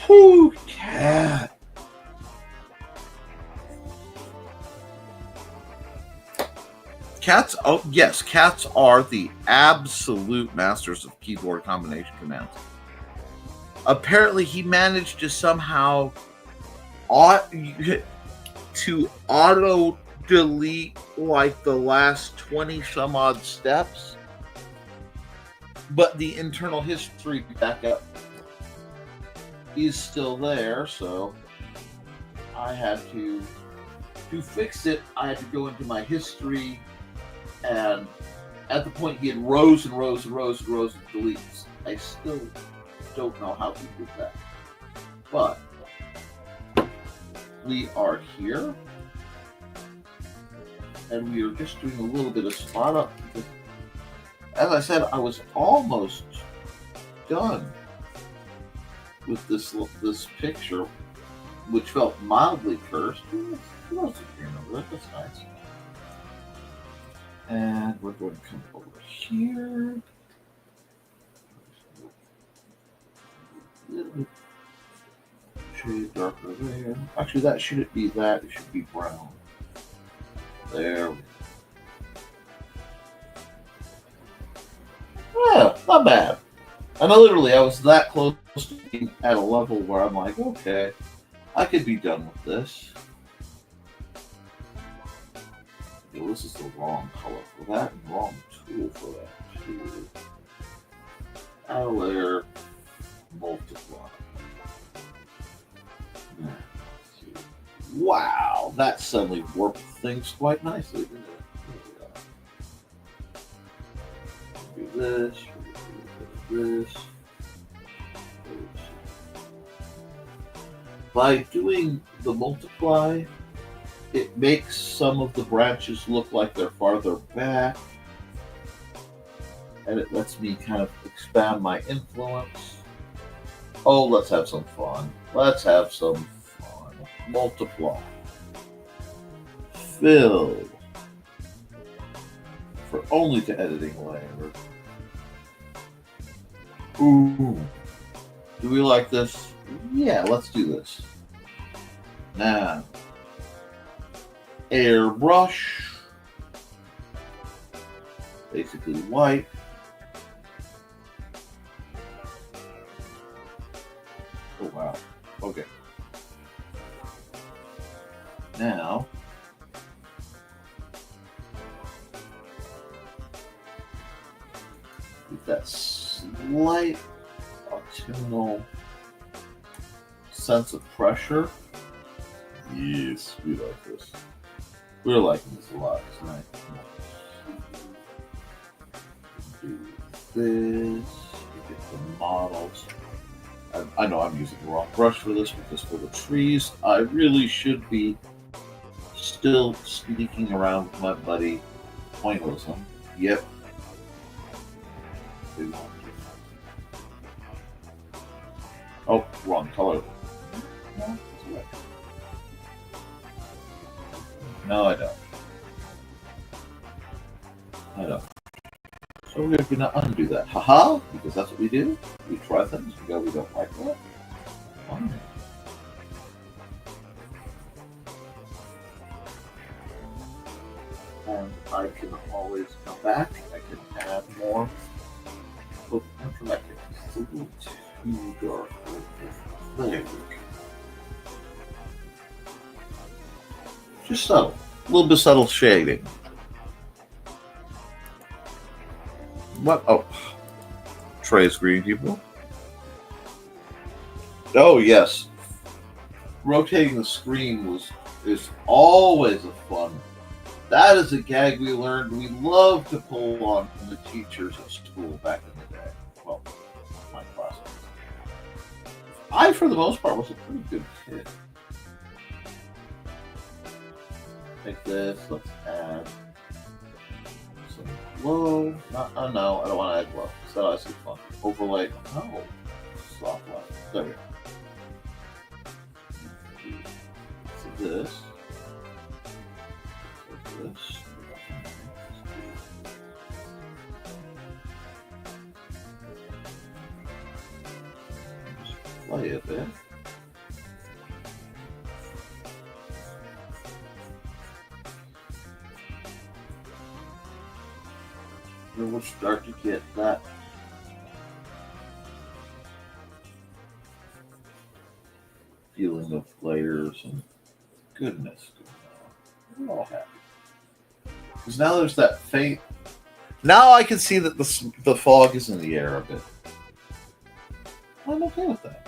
Whew, cat. Cats, oh yes, cats are the absolute masters of keyboard combination commands. Apparently, he managed to somehow to auto delete like the last 20 some odd steps, but the internal history backup is still there. So I had to fix it. I had to go into my history. And at the point he had rows and rows and rows and rows of deletes. I still don't know how he did that. But we are here. And we are just doing a little bit of spot up. As I said, I was almost done with this picture, which felt mildly cursed. Who knows if you remember that? That's nice. And we're going to come over here. A little bit shade darker there. Actually, that shouldn't be that. It should be brown. There we go. Yeah, not bad. And I was that close to being at a level where I'm like, okay, I could be done with this. Well, this is the wrong color for that and wrong tool for that too. Add a layer, multiply. Wow, that suddenly warped things quite nicely, didn't it? Do this, do this. By doing the multiply, it makes some of the branches look like they're farther back, and it lets me kind of expand my influence. Oh, let's have some fun. Let's have some fun. Multiply. Fill. For only to editing layer. Ooh. Do we like this? Yeah, let's do this. Now. Airbrush, basically white. Oh wow, okay. Now, with that slight autumnal sense of pressure. Yes, we like this. We're liking this a lot tonight. Do this. Get the models. I know I'm using the wrong brush for this because for the trees, I really should be still sneaking around with my buddy Pointillism. Yep. Oh, wrong color. No, I don't. I know. So we're going to undo that. Haha, because that's what we do. We try things, we go, we don't like that. Fine. And I can always come back. I can add more. But information is a little too dark. There we go. Just subtle. A little bit subtle shading. What? Oh. Trey's green people. Oh, yes. Rotating the screen is always a fun. That is a gag we learned. We loved to pull on the teachers at school back in the day. Well, my class. I, for the most part, was a pretty good kid. Take this. Let's add some glow. No, I don't want to add glow. So I see fun. Overlay. No. Soft light. There we go. So this. This. Just play a bit. Then we'll start to get that feeling of layers and goodness. We're all happy. Because now there's that faint. Now I can see that the fog is in the air a bit. I'm okay with that.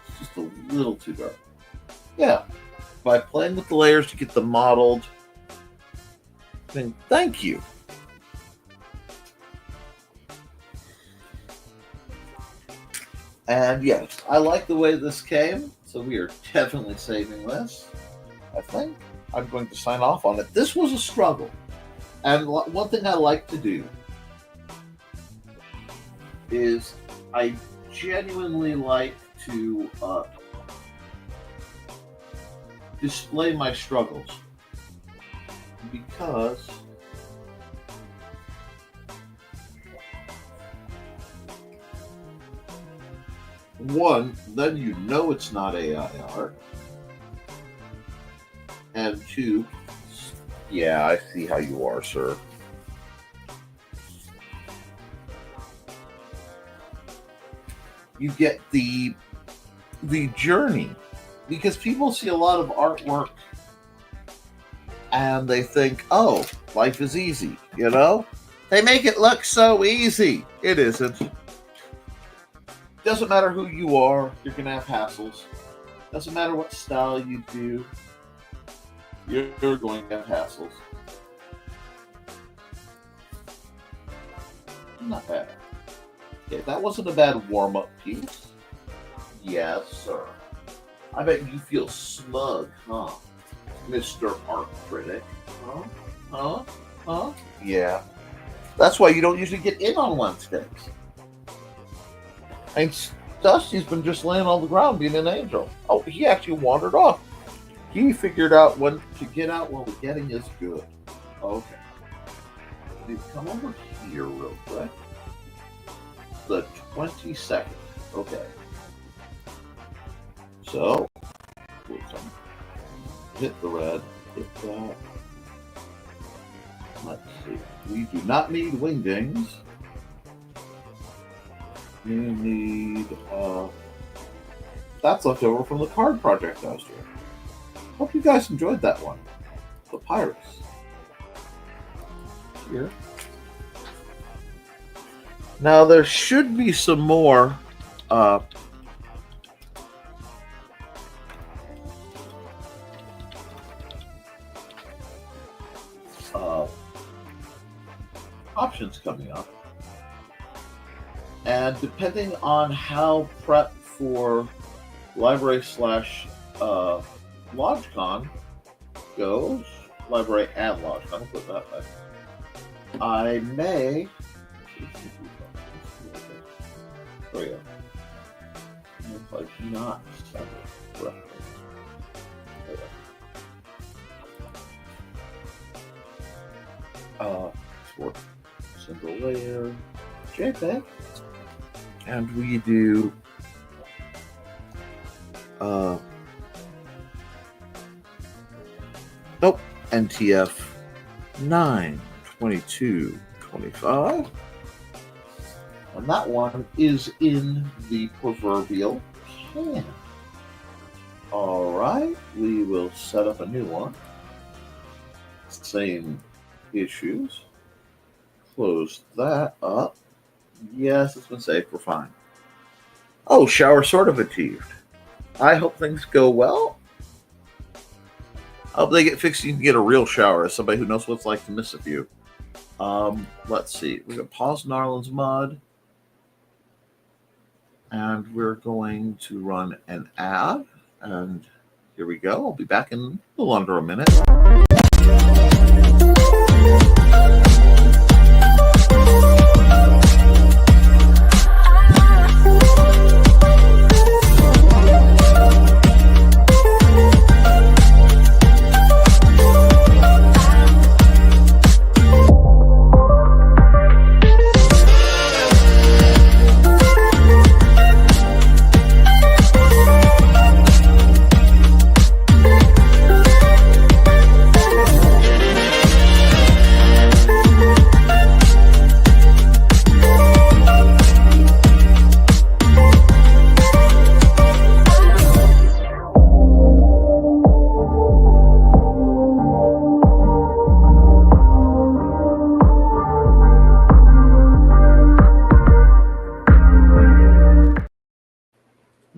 It's just a little too dark. Yeah. By playing with the layers to get them modeled. Then thank you. And yes, I like the way this came, so we are definitely saving this. I think I'm going to sign off on it. This was a struggle. And one thing I like to do is I genuinely like to display my struggles. Because one, then you know it's not AI art. And two, yeah, I see how you are, sir. You get the journey. Because people see a lot of artwork and they think, oh, life is easy, you know? They make it look so easy. It isn't. Doesn't matter who you are, you're going to have hassles. Doesn't matter what style you do, you're going to have hassles. Not bad. Okay, that wasn't a bad warm-up piece. Yes, sir. I bet you feel smug, huh? Mr. Art Critic. Huh? Yeah. That's why you don't usually get in on Wednesdays. And Dusty's been just laying on the ground being an angel. Oh, he actually wandered off. He figured out when to get out while the getting is good. Okay. You come over here real quick. The 22nd. Okay. So, we'll come. Hit the red. Hit that. Let's see. We do not need wingdings. We need, that's left over from the card project I was doing. Hope you guys enjoyed that one. Papyrus. Here. Now there should be some more, options coming up. And depending on how prep for library / LodgeCon goes, library and LodgeCon, I'll put that way, I may Oh yeah. If I do not send it correctly. For single layer JPEG, and we do NTF 9/22/25, and that one is in the proverbial can. All right, we will set up a new one. Same issues. Close that up. Yes, it's been saved. We're fine. Oh, shower sort of achieved. I hope things go well. I hope they get fixed. You can get a real shower as somebody who knows what it's like to miss a few. Let's see. We're going to pause Narland's Mud. And we're going to run an ad. And here we go. I'll be back in a little under a minute.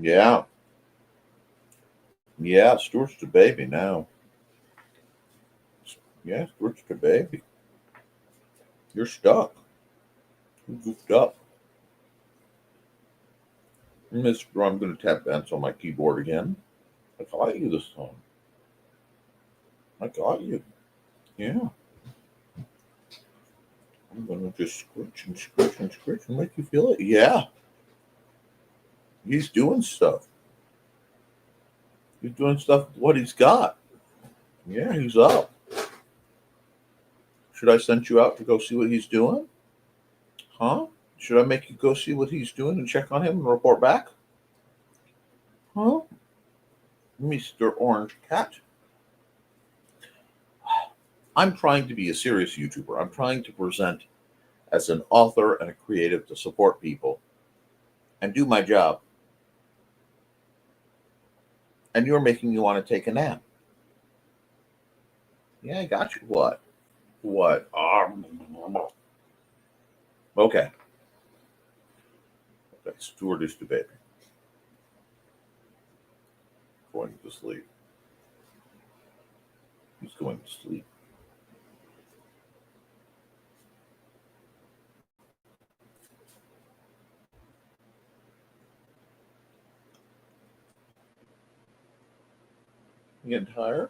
Yeah. Yeah, Stuart's the baby now. Yeah, Stuart's the baby. You're stuck. You goofed up. Mr. I'm going to tap dance on my keyboard again. I got you this time. I got you. Yeah. I'm going to just scritch and scritch and scritch and make you feel it. Yeah. He's doing stuff. He's doing stuff with what he's got. Yeah, he's up. Should I send you out to go see what he's doing? Huh? Should I make you go see what he's doing and check on him and report back? Huh? Mr. Orange Cat. I'm trying to be a serious YouTuber. I'm trying to present as an author and a creative to support people and do my job. And you're making me want to take a nap. Yeah, I got you. What? What? Okay. Okay, Stuart is the baby. Going to sleep. He's going to sleep. You getting tired?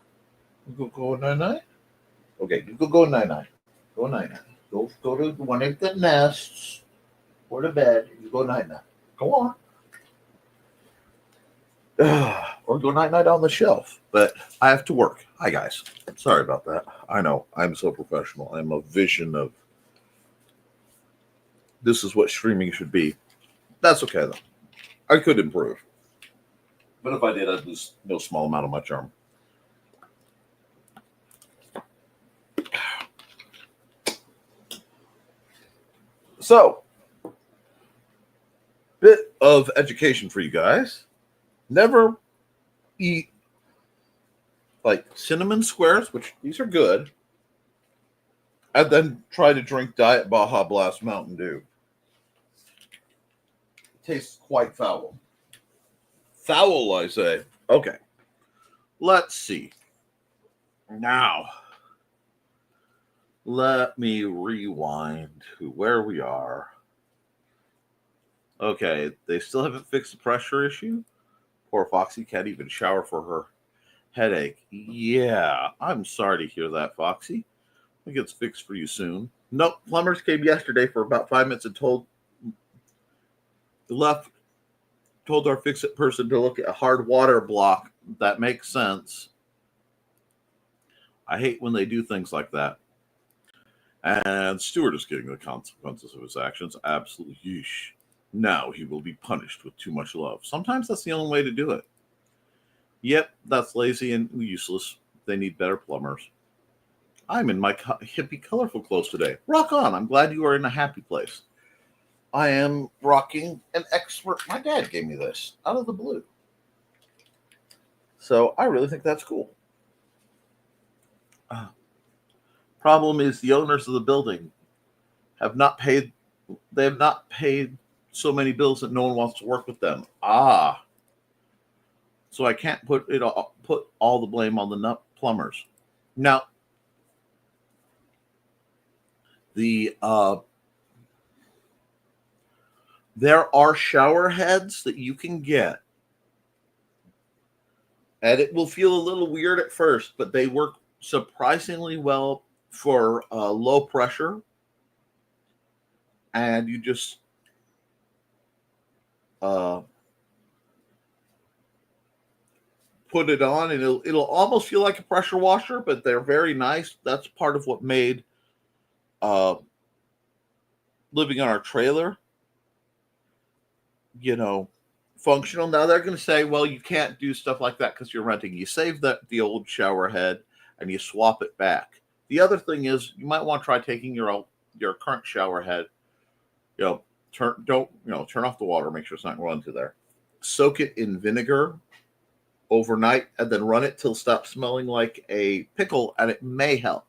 You go night-night? Okay, you go night-night. Go night-night. Go to one of the nests or the bed. You go night-night. Go on. Or go night-night on the shelf. But I have to work. Hi, guys. Sorry about that. I know. I'm so professional. I'm a vision of this is what streaming should be. That's okay, though. I could improve. But if I did, I'd lose no small amount of my charm. So, bit of education for you guys. Never eat like cinnamon squares, which these are good, and then try to drink Diet Baja Blast Mountain Dew. It tastes quite foul. Foul, I say. Okay. Let's see. Now, let me rewind to where we are. Okay, they still haven't fixed the pressure issue. Poor Foxy can't even shower for her headache. Yeah, I'm sorry to hear that, Foxy. It gets fixed for you soon. Nope, plumbers came yesterday for about 5 minutes and told our fix-it person to look at a hard water block. That makes sense. I hate when they do things like that. And Stewart is getting the consequences of his actions. Absolutely. Yeesh. Now he will be punished with too much love. Sometimes that's the only way to do it. Yep, that's lazy and useless. They need better plumbers. I'm in my hippie, colorful clothes today. Rock on. I'm glad you are in a happy place. I am rocking an expert. My dad gave me this out of the blue. So I really think that's cool. Problem is the owners of the building have not paid. They have not paid so many bills that no one wants to work with them. So I can't put all the blame on the plumbers. Now, there are shower heads that you can get, and it will feel a little weird at first, but they work surprisingly well for low pressure, and you just put it on, and it'll almost feel like a pressure washer, but they're very nice. That's part of what made living on our trailer, functional. Now they're going to say, well, you can't do stuff like that because you're renting. You save the old shower head and you swap it back. The other thing is you might want to try taking your current shower head, turn off the water, make sure it's not going to run through there. Soak it in vinegar overnight and then run it till it stops smelling like a pickle, and it may help.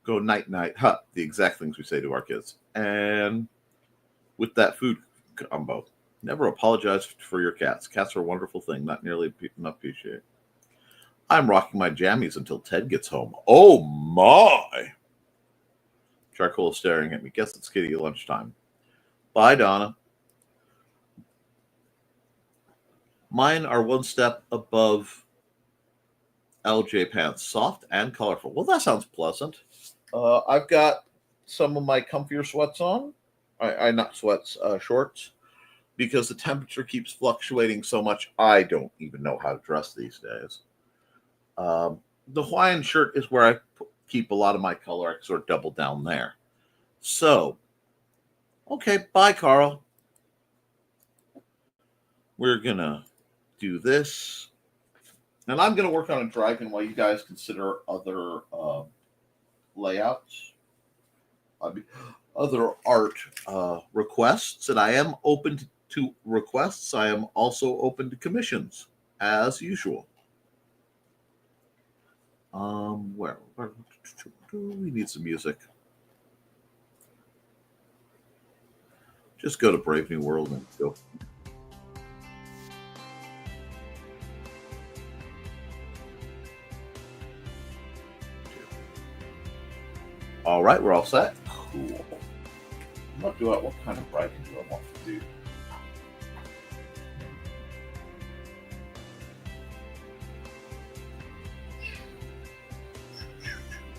Go night night. The exact things we say to our kids. And with that food combo, never apologize for your cats. Cats are a wonderful thing, not nearly enough appreciated. I'm rocking my jammies until Ted gets home. Oh my! Charcoal is staring at me. Guess it's kitty lunchtime. Bye, Donna. Mine are one step above LJ pants, soft and colorful. Well, that sounds pleasant. I've got some of my comfier sweats on. Not sweats, shorts, because the temperature keeps fluctuating so much. I don't even know how to dress these days. The Hawaiian shirt is where I keep a lot of my color. I sort of double down there. So, okay, bye, Carl. We're going to do this. And I'm going to work on a dragon while you guys consider other layouts, other art requests. And I am open to requests. I am also open to commissions, as usual. Where we need some music. Just go to Brave New World and go. All right, we're all set. Cool. What kind of writing do I want to do?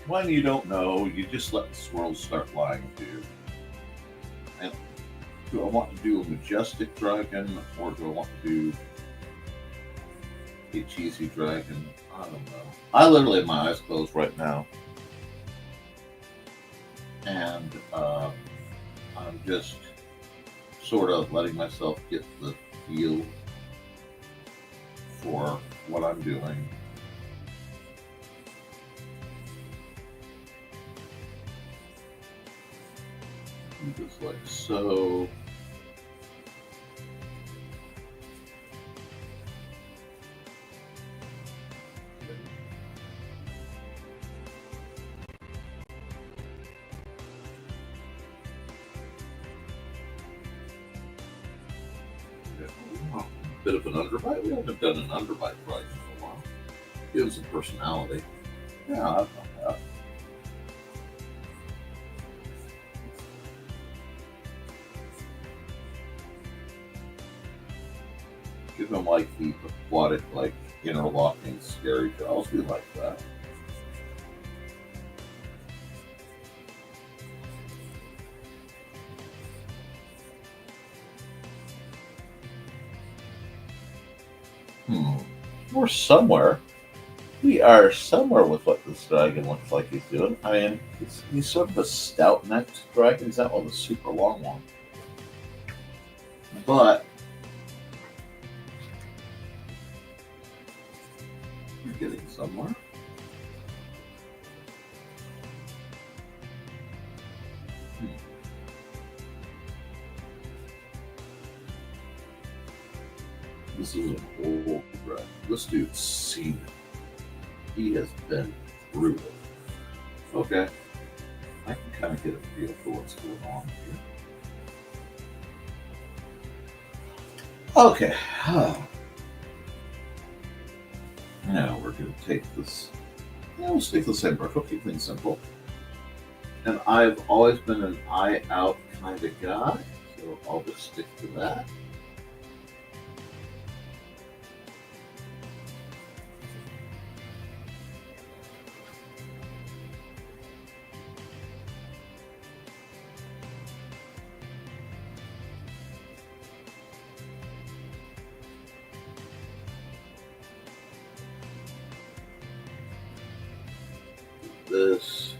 When you don't know, you just let the swirls start lying to you. And do I want to do a majestic dragon, or do I want to do a cheesy dragon? I don't know. I literally have my eyes closed right now. And I'm just sort of letting myself get the feel for what I'm doing. Do this like so. Bit of an underbite. We haven't done an underbite right in a while. Give him some personality. Yeah, I thought that. Give him like the aquatic, like interlocking scary jaws. We like that. We're somewhere. We are somewhere with what this dragon looks like he's doing. I mean, he's sort of a stout-necked dragon. He's not one of the super long one. But we're getting somewhere. This is an old dragon. This dude's seen it. He has been through it. Okay. I can kind of get a feel for what's going on here. Okay. Now we're going to take this. Yeah, let's take the same brush. We'll keep things simple. And I've always been an eye out kind of guy, so I'll just stick to that. This.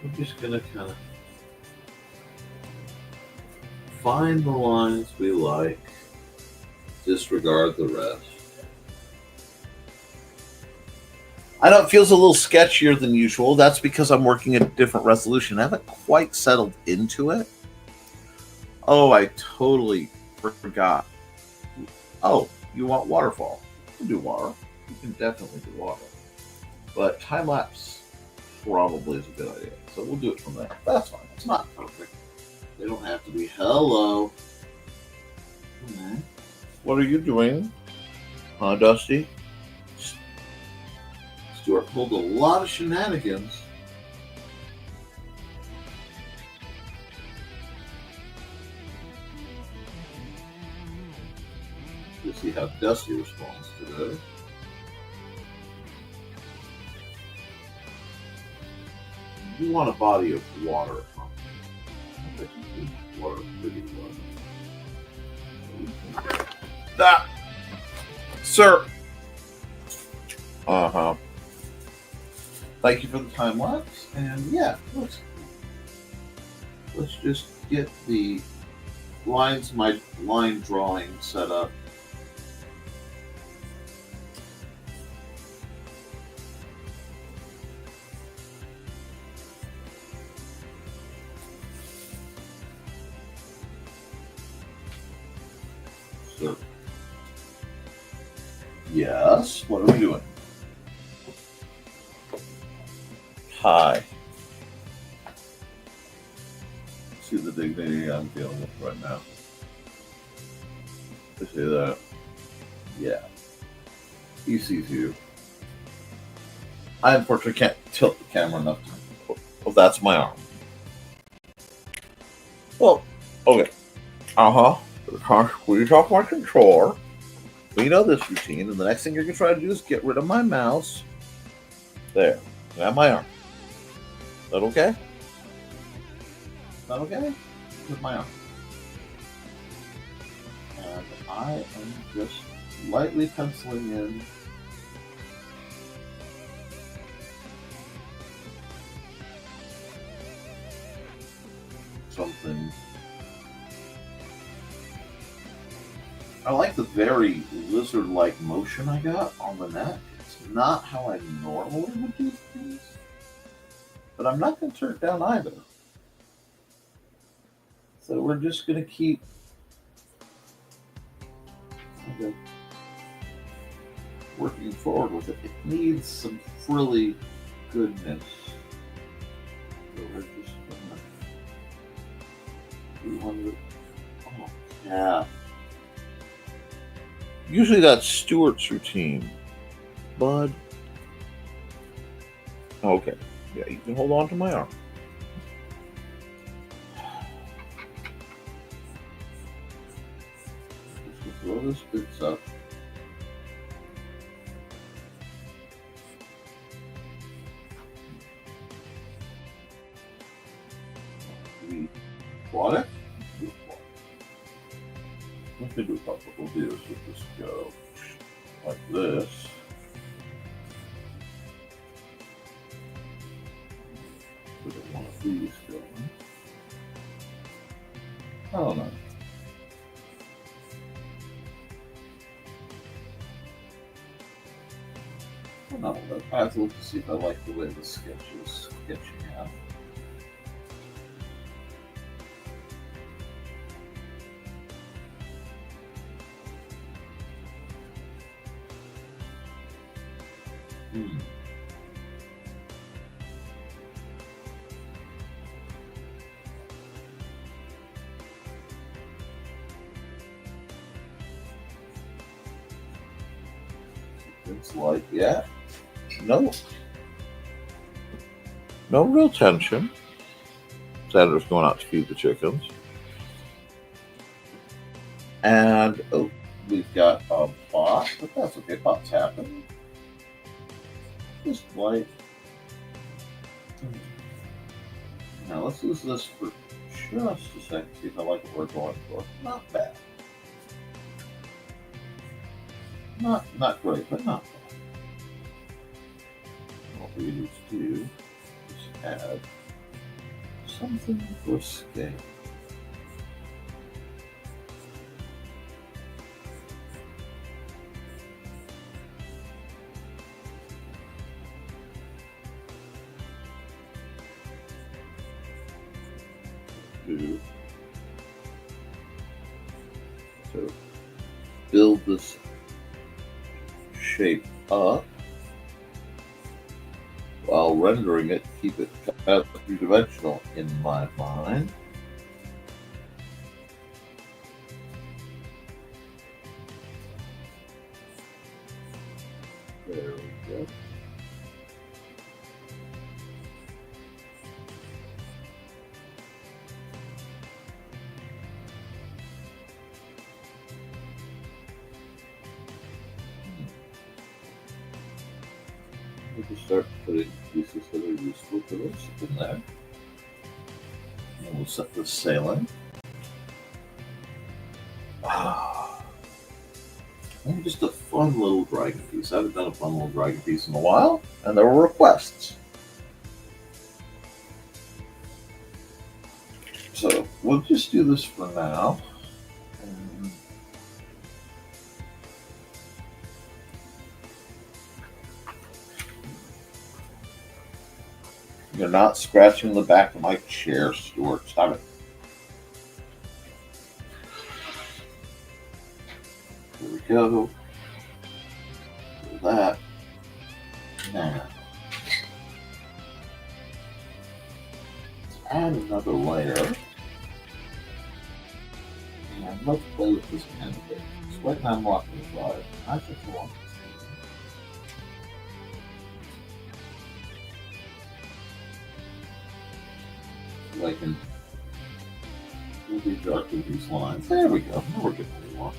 I'm just going to kind of find the lines we like, disregard the rest. I know it feels a little sketchier than usual. That's because I'm working at a different resolution. I haven't quite settled into it. Oh, I totally forgot. Oh, you want waterfall? You can do water. You can definitely do water. But time-lapse probably is a good idea. So we'll do it from there. That's fine. It's not perfect. They don't have to be. Hello. What are you doing? Huh, Dusty? Stuart pulled a lot of shenanigans. We'll see how Dusty responds to this. You want a body of water. I bet you can water pretty well. That, sir. Thank you for the time lapse, and yeah, let's just get the lines, my line drawing set up. So, yes, what are we doing? Hi. See the dignity I'm dealing with right now. You see that? Yeah. He sees you. I unfortunately can't tilt the camera enough to. Well, that's my arm. Well, okay. We off my controller. We know this routine, and the next thing you're gonna try to do is get rid of my mouse. There. Now my arm. Is that okay? Is that okay? With my arm. And I am just lightly penciling in something. I like the very lizard-like motion I got on the neck. It's not how I normally would do things. But I'm not going to turn it down either. So we're just going to keep working forward with it. It needs some frilly goodness. So we're just going to do one with, oh, yeah. Usually that's Stuart's routine, bud. Okay. Yeah, you can hold on to my arm. Just throw this bits up. We bought it. What we'll do is we'll just go like this. Put one of these going. I don't know. I have to look to see if I like the way the sketch is sketching out. It's like, yeah, no real tension. Senator's going out to feed the chickens. And we've got a bot, but that's okay. Bots happen. Just like, now let's use this for just a second. See if I like what we're going for. Not bad. Not great, but not bad. What we need to do is add something for scale. So build this shape up while rendering it. Keep it three-dimensional in my mind. There we go. We can start putting pieces that are useful to us in there. And we'll set the sailing. And just a fun little dragon piece. I haven't done a fun little dragon piece in a while, and there were requests. So we'll just do this for now. You're not scratching the back of my chair, Stuart. Stop it. There we go. Do that. Now, let's add another layer. And let's play with this pen a bit. Sweat and I'm rocking the slide. I think I want I can really darken these lines. There we go. Now we're getting where we want.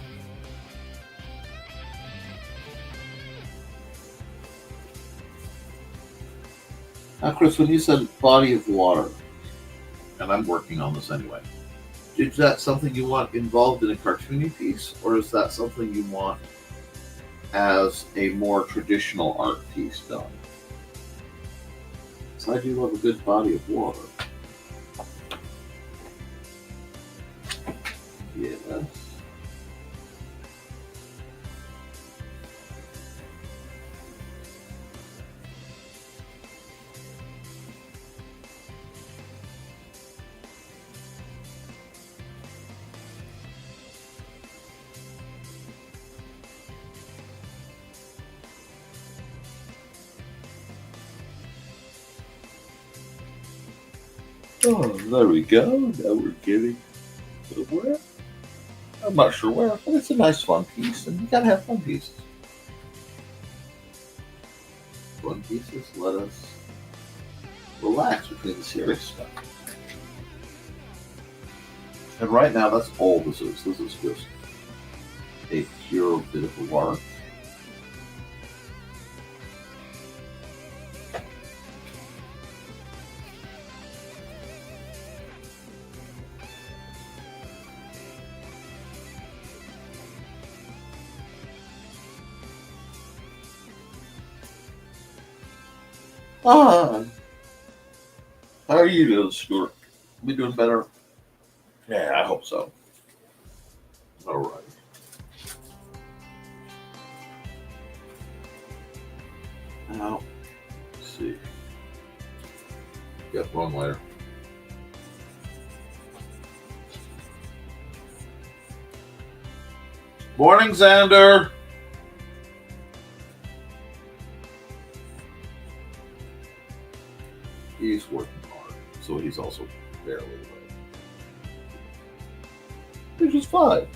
Now, Chris, when you said body of water, and I'm working on this anyway, is that something you want involved in a cartoony piece, or is that something you want as a more traditional art piece done? So I do love a good body of water. Yes. Oh, there we go. Now we're getting to where? I'm not sure where, but it's a nice fun piece, and you gotta have fun pieces. Fun pieces let us relax between the serious stuff. And right now, that's all this is. This is just a pure bit of work. Ah, how are you doing, Stuart? We doing better? Yeah, I hope so. All right. Now, let's see. Got one later. Morning, Xander. He's working hard, so he's also barely late. Which is fine.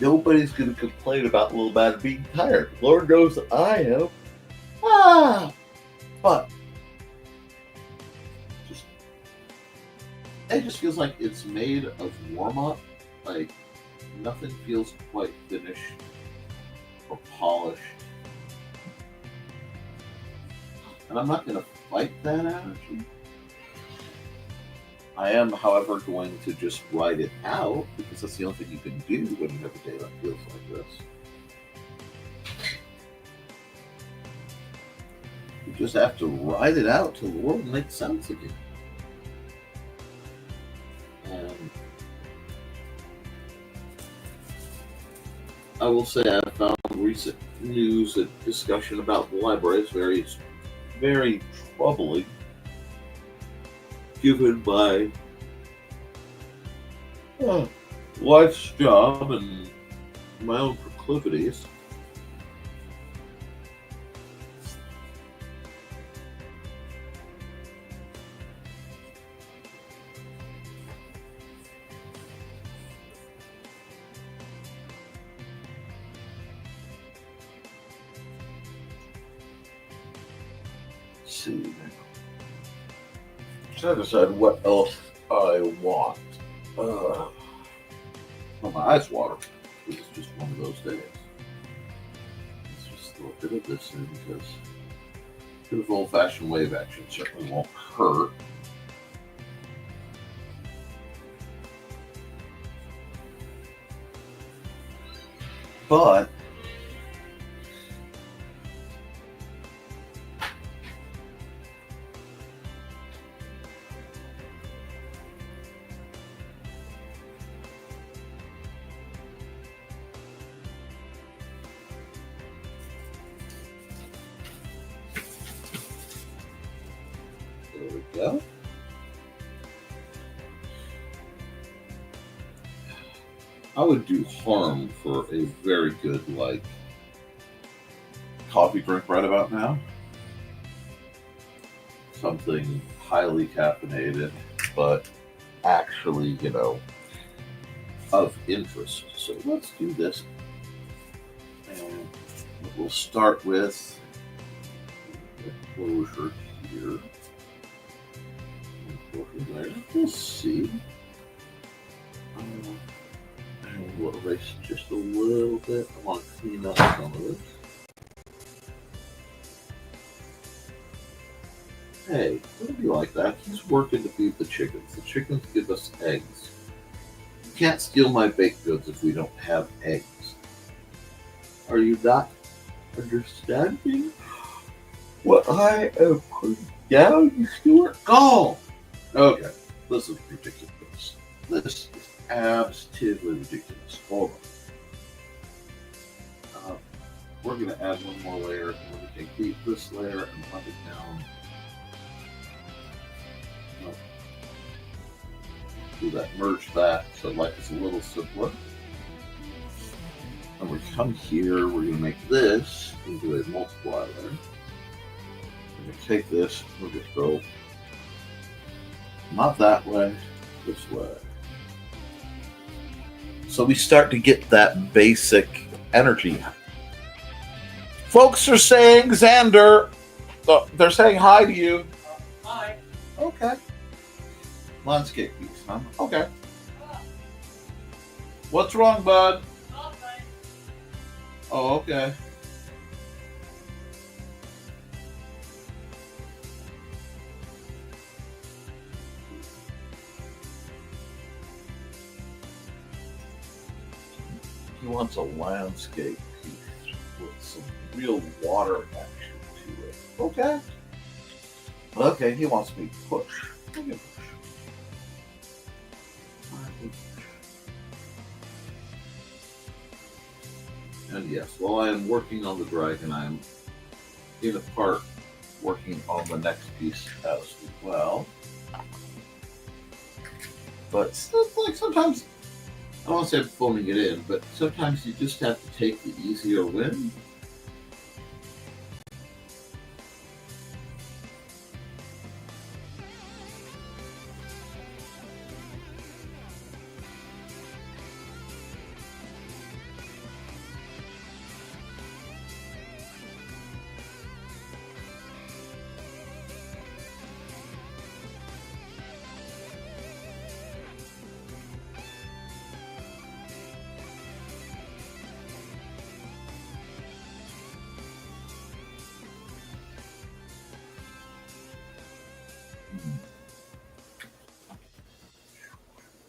Nobody's going to complain about little man being tired. Lord knows that I am. But it just feels like it's made of warm up. Like nothing feels quite finished or polished. And I'm not going to fight that energy. I am, however, going to just write it out because that's the only thing you can do when you have a day that feels like this. You just have to write it out till the world makes sense again. And I will say I found recent news and discussion about the library is very, very troubling, given my wife's job and my own proclivities. Let's see now. So I decide what else I want. Well, my eyes water. It's just one of those days. Let's just throw a bit of this in because a bit of old-fashioned wave action certainly won't hurt. But there we go. I would do harm for a very good, like, coffee drink right about now. Something highly caffeinated, but actually, of interest. So let's do this. And we'll start with the closure here. Let's see. And we'll erase just a little bit. I want to clean up some of this. Hey, don't be like that. He's working to feed the chickens. The chickens give us eggs. You can't steal my baked goods if we don't have eggs. Are you not understanding what I am putting down, you Stuart? Go! Okay, this is ridiculous. This is absolutely ridiculous. Hold on. We're going to add one more layer, and we're going to take this layer and run it down. Do that, merge that, so life is a little simpler. And we come here, we're going to make this into a multiply layer. We're going to take this, we'll just go not that way, this way. So we start to get that basic energy. Folks are saying, Xander, they're saying hi to you. Hi. Okay. Landscape piece, huh? Okay. What's wrong, bud? Nothing. Oh, okay. He wants a landscape piece with some real water action to it. Okay. Okay, he wants me to push. I can push. And yes, while I am working on the dragon, I am in a part working on the next piece as well. But it's like sometimes, I don't want to say I'm phoning it in, but sometimes you just have to take the easier win.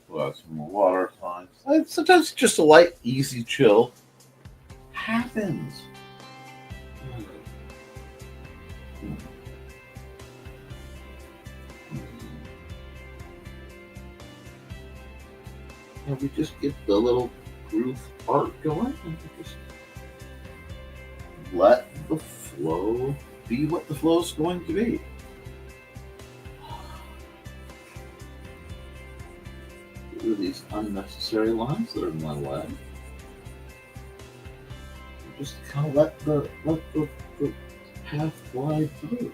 We'll have some more water signs. Sometimes just a light, easy chill happens. And we just get the little groove part going, and we just let the flow be what the flow is going to be. Get rid of these unnecessary lines that are in my way. Just kind of let the path glide through.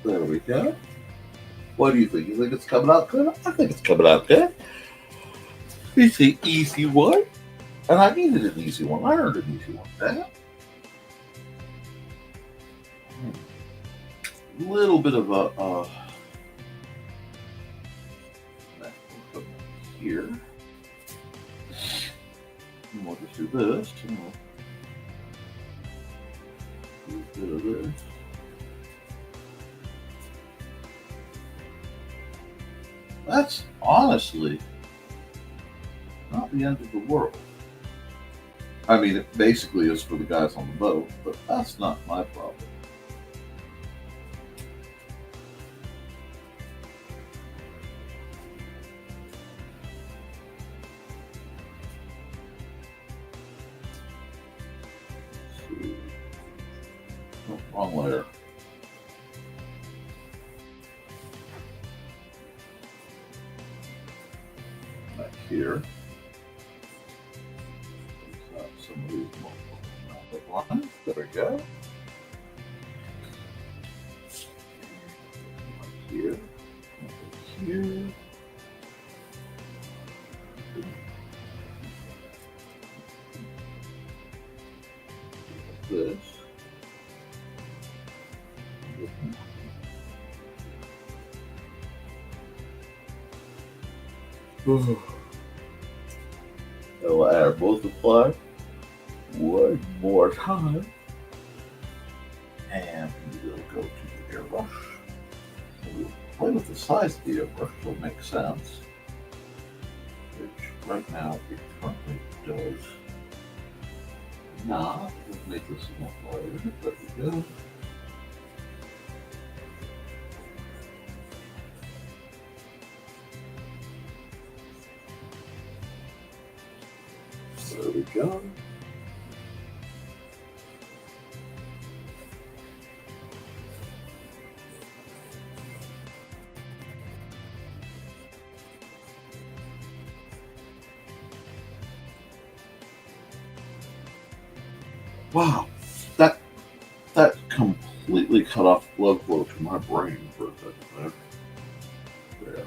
There we go. What do you think? You think it's coming out good? I think it's coming out good. It's an easy one. And I needed an easy one. I earned an easy one. That. Little bit of a here. And we'll just do this. And we'll do a bit of this. That's honestly not the end of the world. I mean, it basically is for the guys on the boat, but that's not my problem. Oh, wrong layer. Back here. Some of these multiple lines. There we go. Here. Here. This. I'll add multiply one more time, and we'll go to the airbrush. We'll play with the size of the airbrush to make sense, which right now it currently does not. We'll make this more later. There we go. There we go. Wow, that completely cut off blood flow to my brain for a second there. There.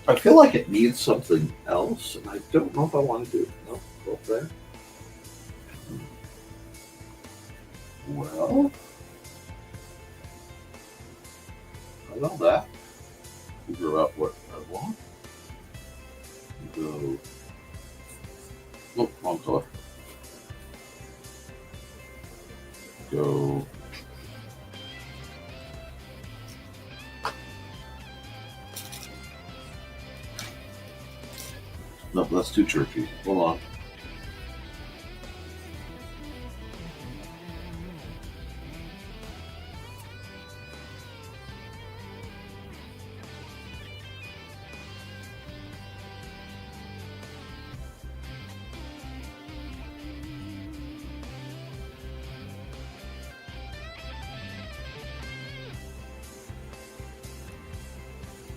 I feel like it needs something else, and I don't know if I want to do it. No, go up there. Well, I know that. Figure out what I want. Go. Nope, wrong color. Go. Nope, that's too tricky. Hold on.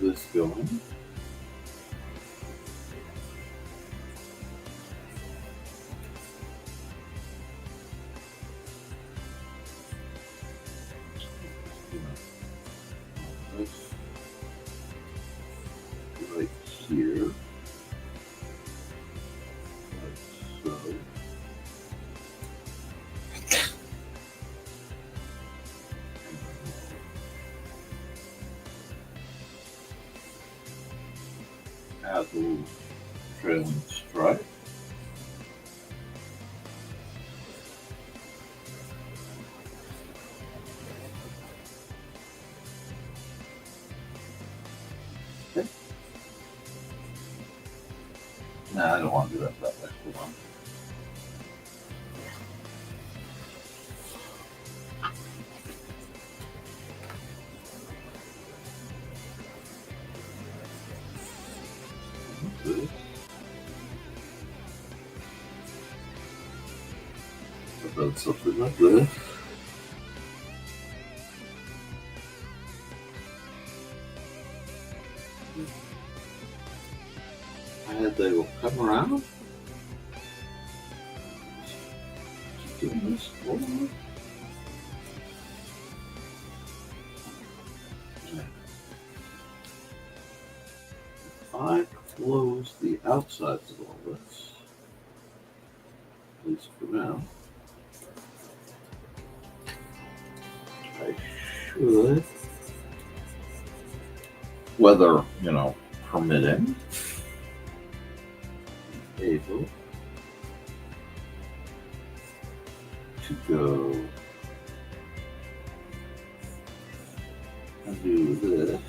This going. This right here, like so. Add a little trailing stripe. Okay. Nah, I don't want to do that way. Hold on. This. I've done something like this. And they will come around. Just doing this. Hold on. I close the outsides of all this, at least for now. I should, weather, permitting, be able to go and do this.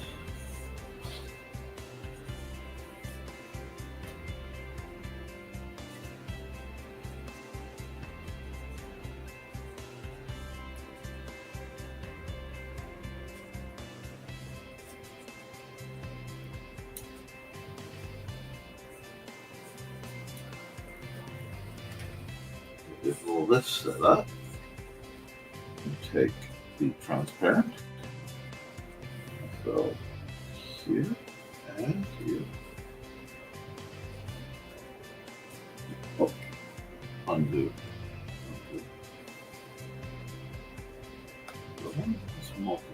Get all this set up and take the transparent. So here and here. Oh, undo. Let's multiply.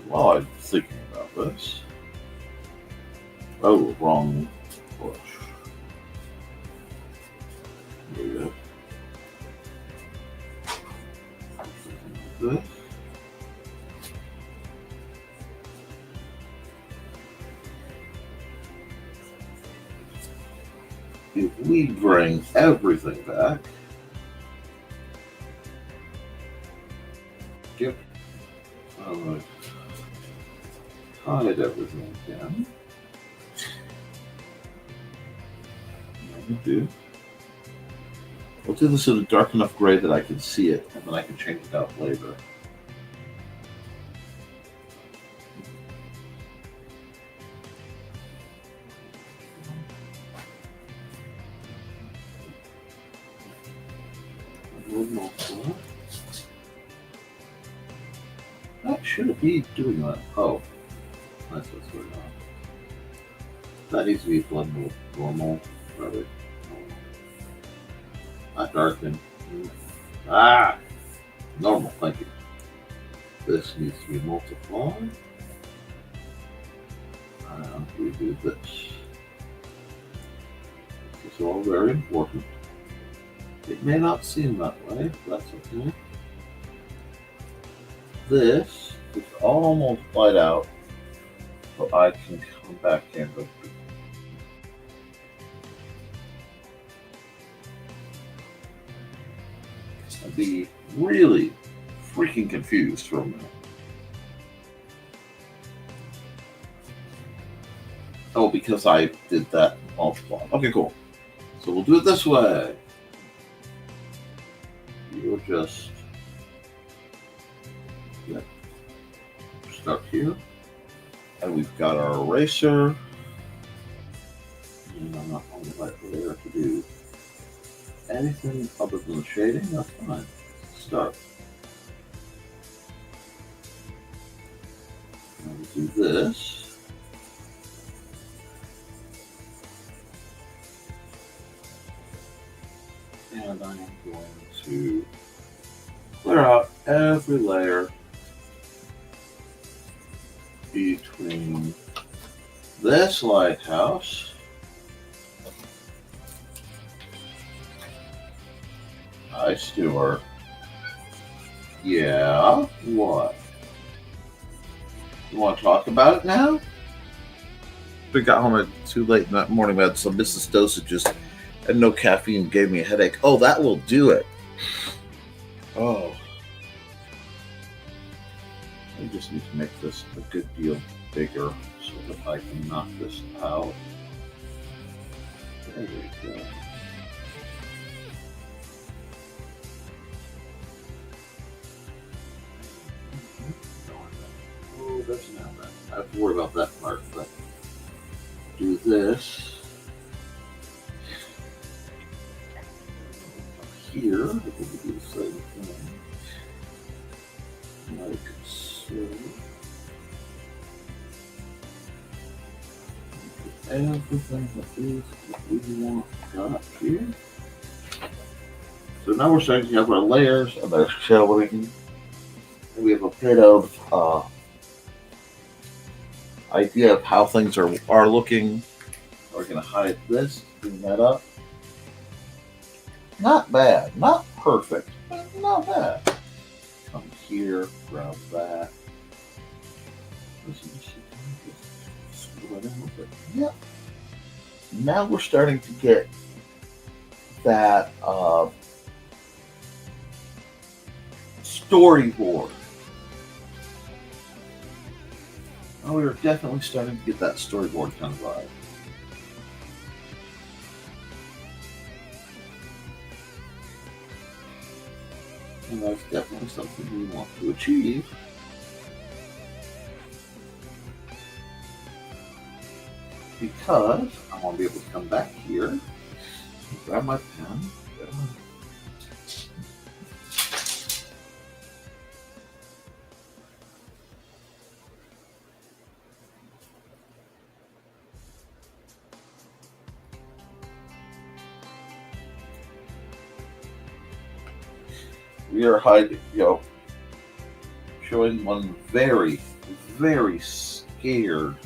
While I'm thinking about this. Oh, wrong push. There we go. This. If we bring everything back, yep, hide everything again. We'll do this in a dark enough gray that I can see it, and then I can change it out later. That shouldn't be doing that. Oh, that's what's going on. That needs to be blended with normal, rather. Not darken. Ah! Normal, thank you. This needs to be multiplied. And we do this. This is all very important. It may not seem that way, but that's okay. This is all multiplied out, so I can come back in and be really freaking confused for a minute. Oh, because I did that multiply. Okay, cool. So we'll do it this way. You'll just start here. And we've got our eraser. And I'm not on the right layer to do anything other than the shading. That's fine. Start. Now we'll do this. And I am going to clear out every layer between this lighthouse Hi, Stuart. Yeah, what? You want to talk about it now? We got home too late in that morning. We had some Mrs. Dosages and no caffeine, gave me a headache. Oh, that will do it. Oh. I just need to make this a good deal bigger so that I can knock this out. There we go. Oh, that's now that. I have to worry about that part, but do this. Here, it will do the same thing. Like so. Everything that is what we want got here. So now we're starting to have our layers and they're showing. And we have a bit of idea of how things are looking. We're going to hide this, clean that up. Not bad, not perfect, but not bad. Come here, grab that. Yep. Now we're starting to get that storyboard. Oh, we're definitely starting to get that storyboard kind of vibe. And that's definitely something we want to achieve. Because I want to be able to come back here, grab my pen, we are hiding, showing one very, very scared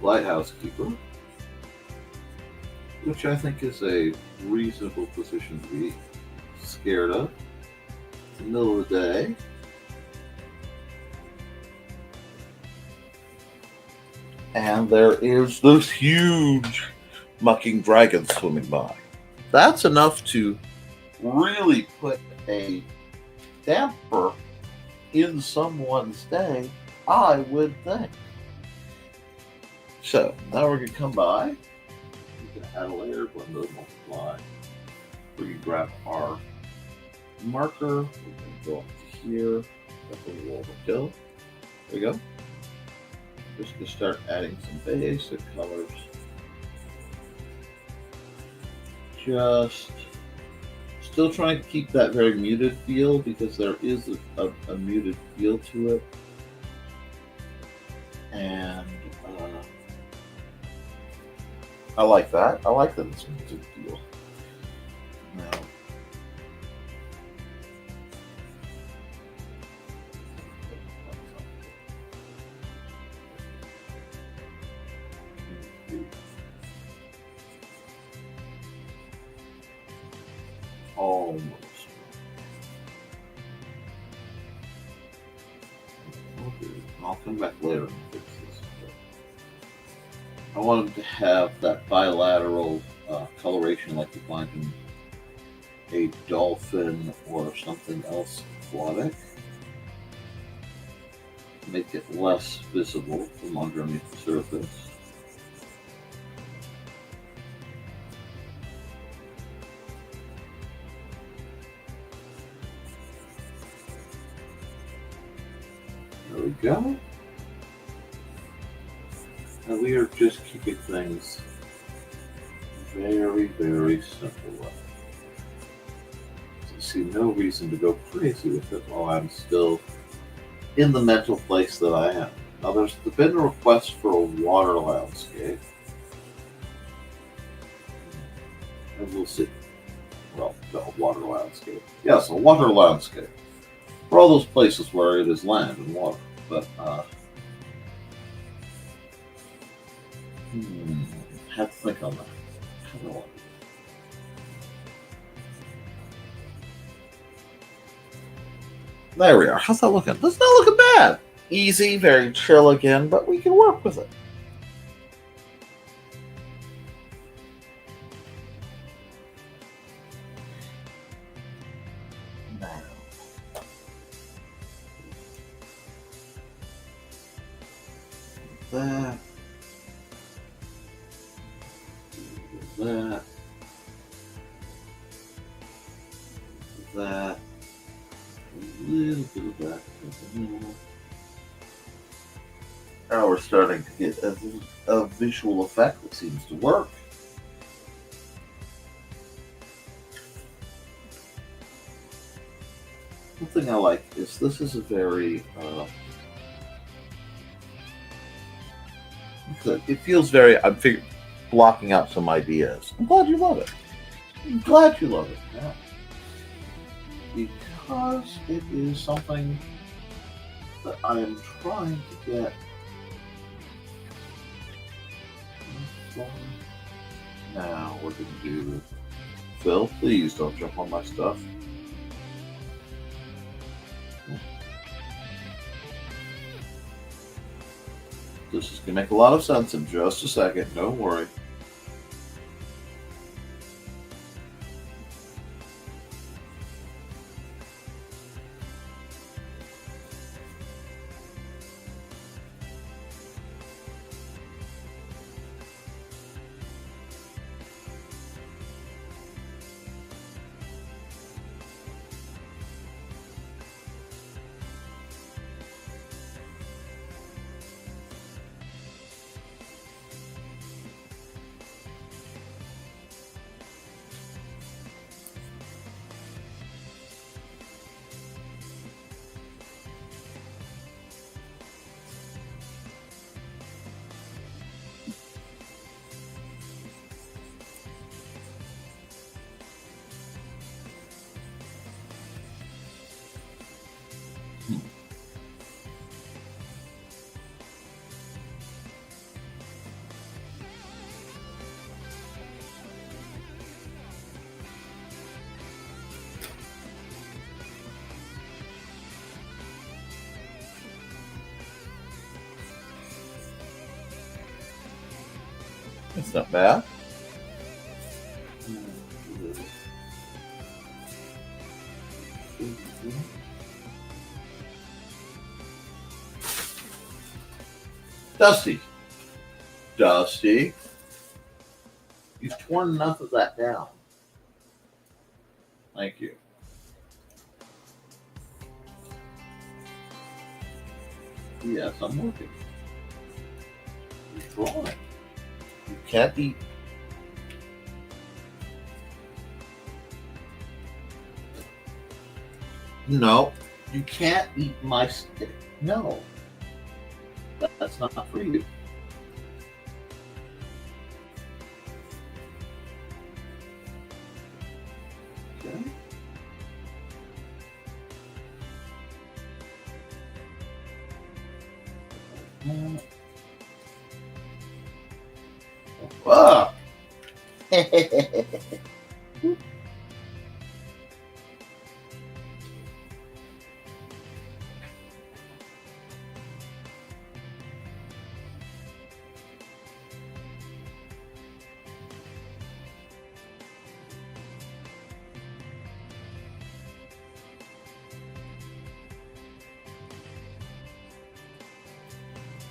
lighthouse keeper, which I think is a reasonable position to be scared of. In the middle of the day. And there is this huge mucking dragon swimming by. That's enough to really put a damper in someone's day, I would think. So now we're going to come by. We can add a layer, blend those, multiply. We can grab our marker. We're going to go up to here. That's a little overkill. There we go. Just going to start adding some basic colors. Just still trying to keep that very muted feel because there is a muted feel to it. And I like that. I like that it's a muted feel. Now, almost. Okay. I'll come back later and fix this. I wanted to have that bilateral coloration like you find in a dolphin or something else aquatic. Make it less visible from underneath the surface. There we go. And we are just keeping things very, very simple. I see no reason to go crazy with it while I'm still in the mental place that I am. Now, there's been a request for a water landscape. And we'll see. Well, no, water landscape. Yes, a water landscape. For all those places where it is land and water. But, have to think on that. I don't know. There we are. How's that looking? That's not looking bad. Easy, very chill again, but we can work with it. Now, that, that, a little bit of that. Now we're starting to get a visual effect that seems to work. One thing I like is this is a very it feels very, I'm blocking out some ideas. I'm glad you love it. I'm glad you love it. Yeah. Because it is something that I am trying to get. Now we're going to do. Phil, please don't jump on my stuff. This is going to make a lot of sense in just a second. Don't worry. It's not bad. Dusty. Dusty. You've torn enough of that down. Thank you. Yes, I'm working. You're drawing. You can't eat. No, you can't eat my stick. No. That's not for you. Okay. Ah.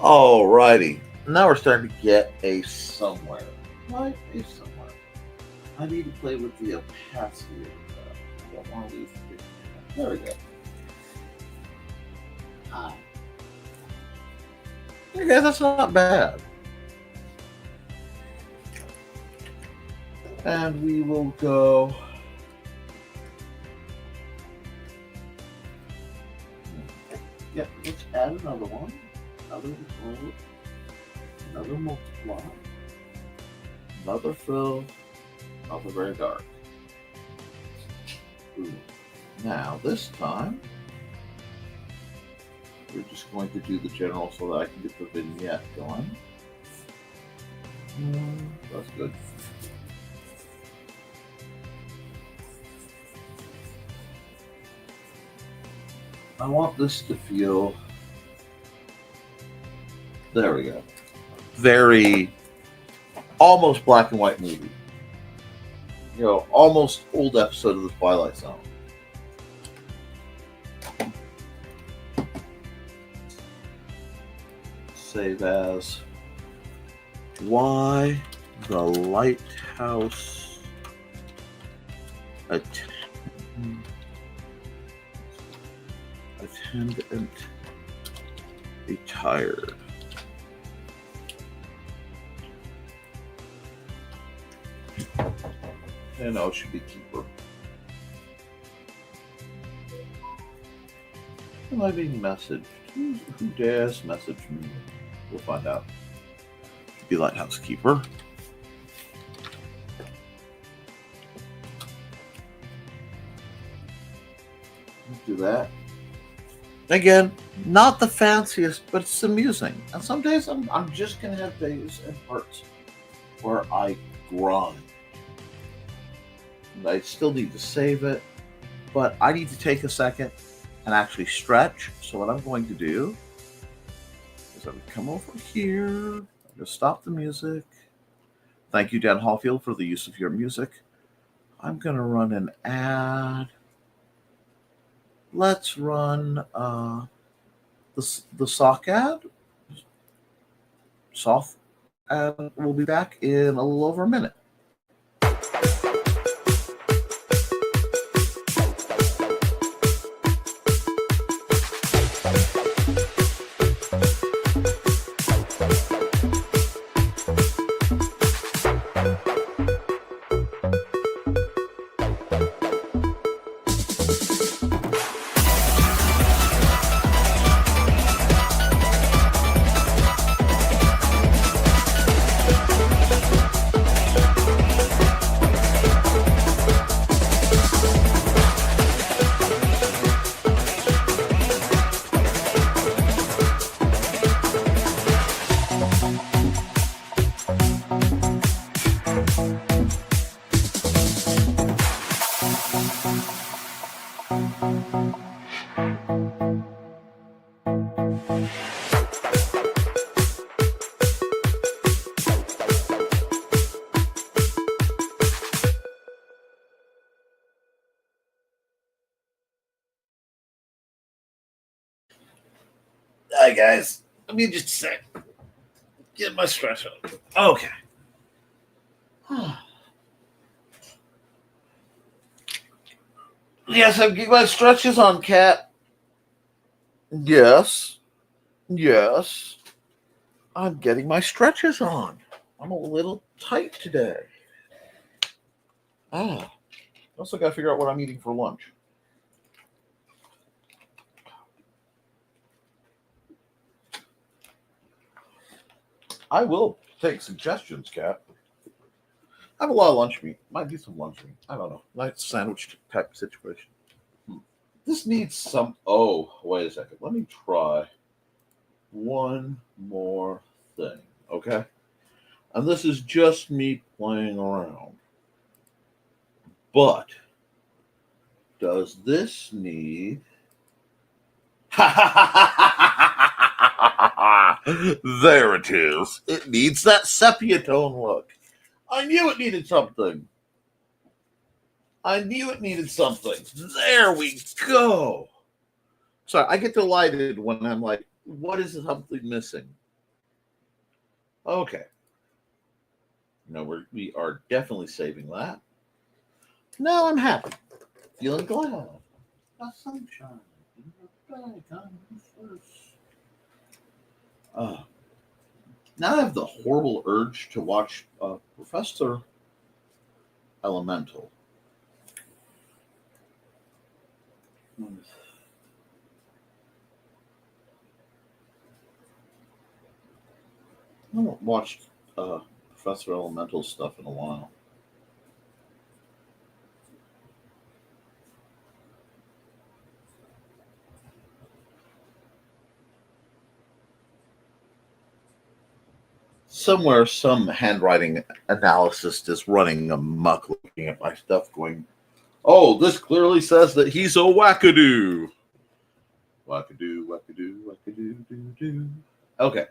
Alrighty. Now we're starting to get a somewhere. Right? A somewhere. I need to play with the opacity of that. I don't want to lose the picture. There we go. Hi. Okay, that's not bad. And we will go. Yeah, let's add another one. Another multiply. Another fill. Another very dark. Ooh. Now this time we're just going to do the general so that I can get the vignette going. That's good. I want this to feel, there we go, very, almost black and white movie. You know, almost old episode of The Twilight Zone. Save as Why the Lighthouse Attendant Retired. And no, it should be keeper. Am I being messaged? Who dares message me? We'll find out. Should be lighthouse keeper. Do that. Again, not the fanciest, but it's amusing. And some days I'm just gonna have days and parts where I grind. I still need to save it, but I need to take a second and actually stretch. So what I'm going to do is I'm going to come over here. I'm going to stop the music. Thank you, Dan Hallfield, for the use of your music. I'm going to run an ad. Let's run the sock ad. Soft ad. We'll be back in a little over a minute. Hi guys, let me just say, get my stretch on. Okay. Yes, I'm getting my stretches on, cat. Yes. I'm getting my stretches on. I'm a little tight today. Also got to figure out what I'm eating for lunch. I will take suggestions, Kat. I have a lot of lunch meat. Might do some lunch meat. I don't know. Nice sandwich type situation. This needs some. Oh, wait a second. Let me try one more thing. Okay? And this is just me playing around. But does this need. There it is. It needs that sepia tone look. I knew it needed something. There we go. Sorry, I get delighted when I'm like, what is something missing? Okay. No, we are definitely saving that. Now I'm happy. Feeling glad. The sunshine. In the bag, I'm first. Uh, Now I have the horrible urge to watch Professor Elemental. I haven't watched Professor Elemental stuff in a while. Somewhere, some handwriting analyst is running amok looking at my stuff going, oh, this clearly says that he's a wackadoo. Wackadoo, wackadoo, wackadoo, doo, doo. Okay.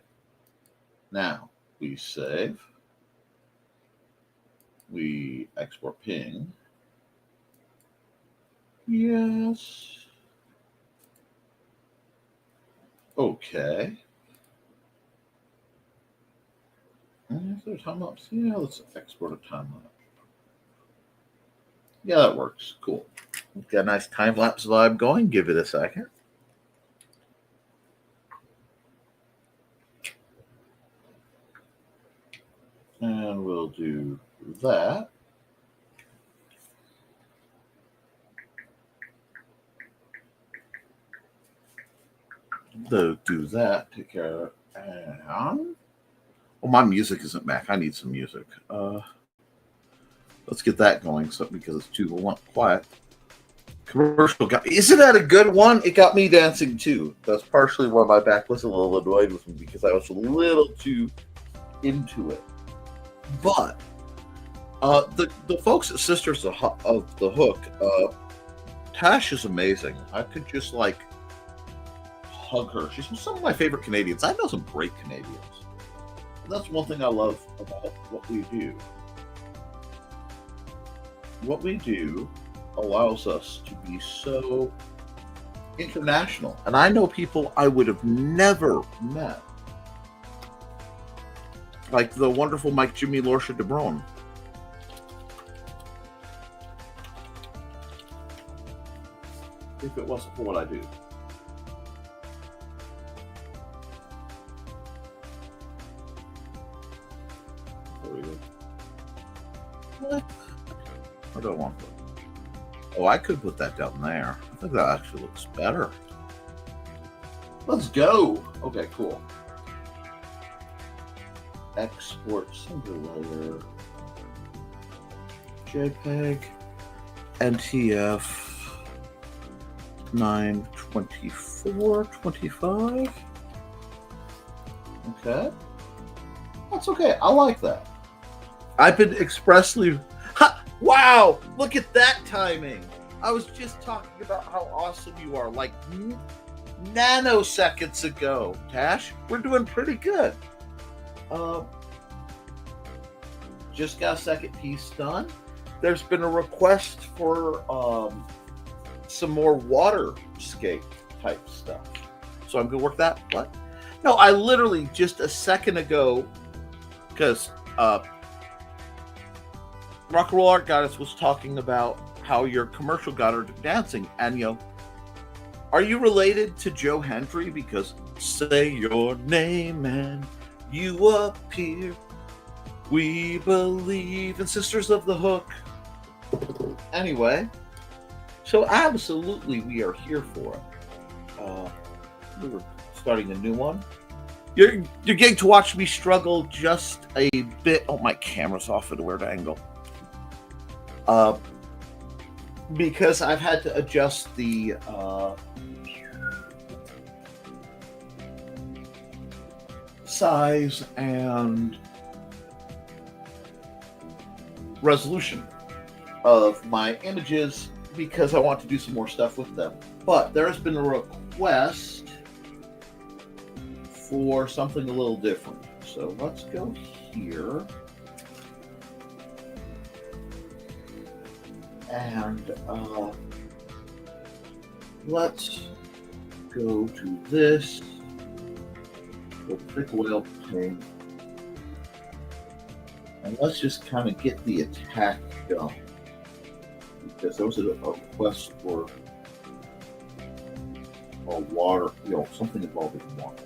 Now, we save. We export ping. Yes. Okay. Is there a time lapse? Yeah, let's export a time lapse. Yeah, that works. Cool. Got a nice time lapse vibe going. Give it a second. And we'll do that. Do that. Take care of it. And well, my music isn't back. I need some music. Let's get that going. So because it's too quiet. Commercial got. Isn't that a good one? It got me dancing too. That's partially why my back was a little annoyed with me because I was a little too into it. But the folks at Sisters of the Hook, Tash is amazing. I could just like hug her. She's some of my favorite Canadians. I know some great Canadians. And that's one thing I love about what we do. What we do allows us to be so international. And I know people I would have never met. Like the wonderful Mike Jimmy Lorsha DeBron. If it wasn't for what I do. There we go. What? I don't want that. Oh, I could put that down there. I think that actually looks better. Let's go. Okay, cool. Export single layer. JPEG. NTF. 924.25. Okay. That's okay. I like that. I've been expressly... Ha! Wow! Look at that timing! I was just talking about how awesome you are, like nanoseconds ago. Tash, we're doing pretty good. Just got a second piece done. There's been a request for some more waterscape type stuff. So I'm gonna work that. What? No, I literally just a second ago, because Rock and Roll Art Goddess was talking about how your commercial got her dancing, and you know, are you related to Joe Hendry? Because say your name and you appear. We believe in Sisters of the Hook. Anyway, so absolutely we are here for it. We were starting a new one. You're getting to watch me struggle just a bit. Oh, my camera's off at a weird angle. Because I've had to adjust the size and resolution of my images because I want to do some more stuff with them. But there has been a request for something a little different. So let's go here. And let's go to this. We'll pick oil paint. And let's just kind of get the attack going. Because there was a request for a water, something involving water.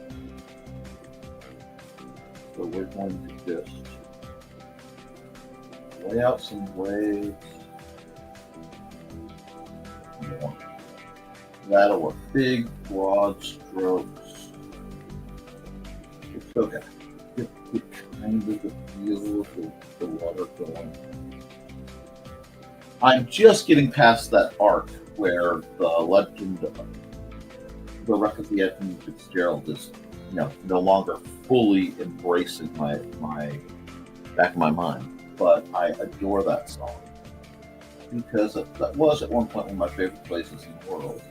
So we're going to just lay out some waves. That'll work. Big, broad strokes. It's okay. Get kind of the feel of the water going. I'm just getting past that arc where the legend, the wreck of the Edmund Fitzgerald is, no longer fully embracing my back of my mind. But I adore that song because that was at one point one of my favorite places in the world.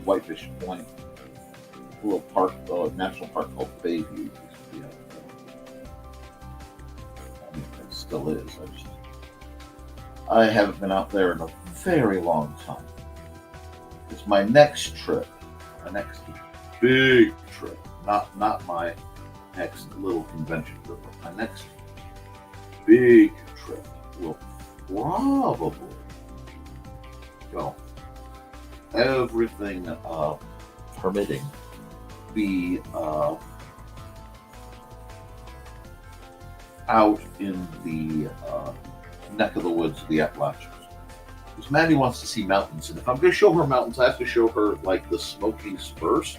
Whitefish Point, a little park, national park called Bayview. It still is. I haven't been out there in a very long time. It's my next trip, my next big trip, not my next little convention trip, but my next big trip will probably go everything permitting be out in the neck of the woods of the Appalachians. Because Maddie wants to see mountains, and if I'm going to show her mountains, I have to show her like the Smokies first,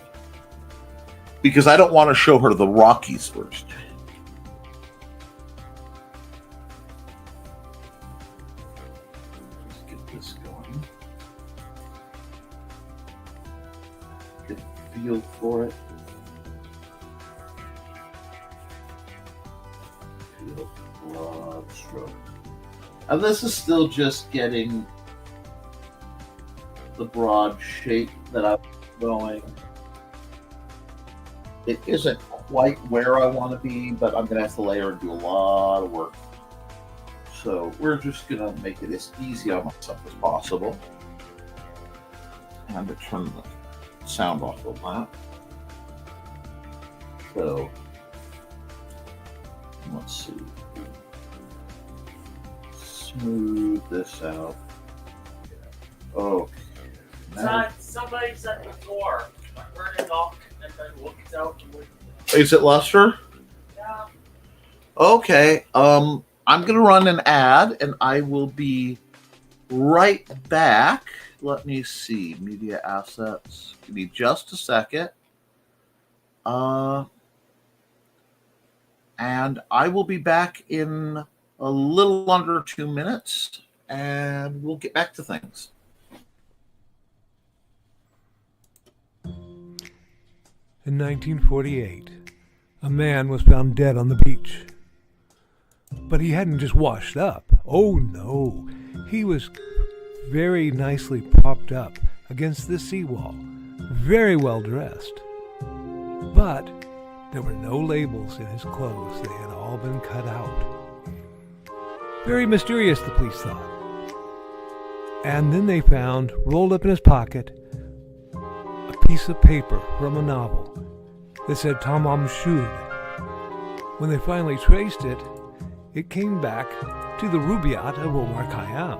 because I don't want to show her the Rockies first. Let's get this going. Get a feel for it. Feel broad stroke. And this is still just getting the broad shape that I'm going. It isn't quite where I want to be, but I'm going to have to layer and do a lot of work. So we're just going to make it as easy on myself as possible. And I'm going to turn the sound off of that. So let's see. Smooth this out. Okay. Somebody's at the door. I heard it knock and then looked out. Is it Lester? Yeah. Okay. I'm gonna run an ad and I will be right back. Let me see. Media assets. Give me just a second. And I will be back in a little under 2 minutes, and we'll get back to things. In 1948, a man was found dead on the beach. But he hadn't just washed up. Oh no, he was very nicely propped up against the seawall, very well dressed. But there were no labels in his clothes. They had all been cut out. Very mysterious, the police thought. And then they found, rolled up in his pocket, a piece of paper from a novel that said Tamam Shud. When they finally traced it, it came back to the Rubaiyat of Omar Khayyam.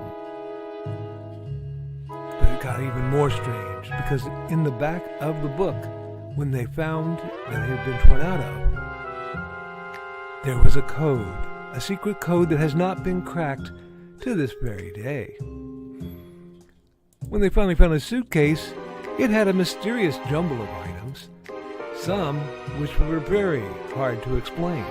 But it got even more strange, because in the back of the book, when they found that it had been torn out of, there was a code, a secret code that has not been cracked to this very day. When they finally found his suitcase, it had a mysterious jumble of items, some which were very hard to explain.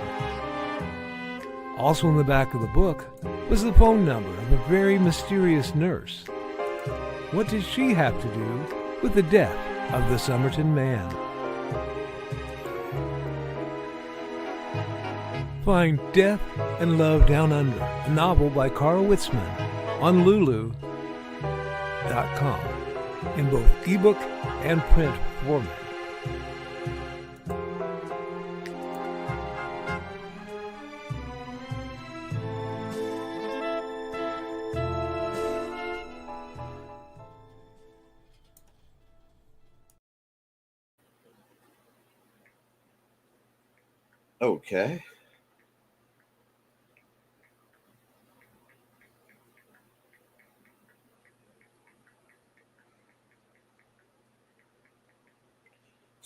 Also in the back of the book was the phone number of a very mysterious nurse. What did she have to do with the death of the Somerton man? Find Death and Love Down Under, a novel by Carl Witzman, on Lulu.com, in both ebook and print format. Okay.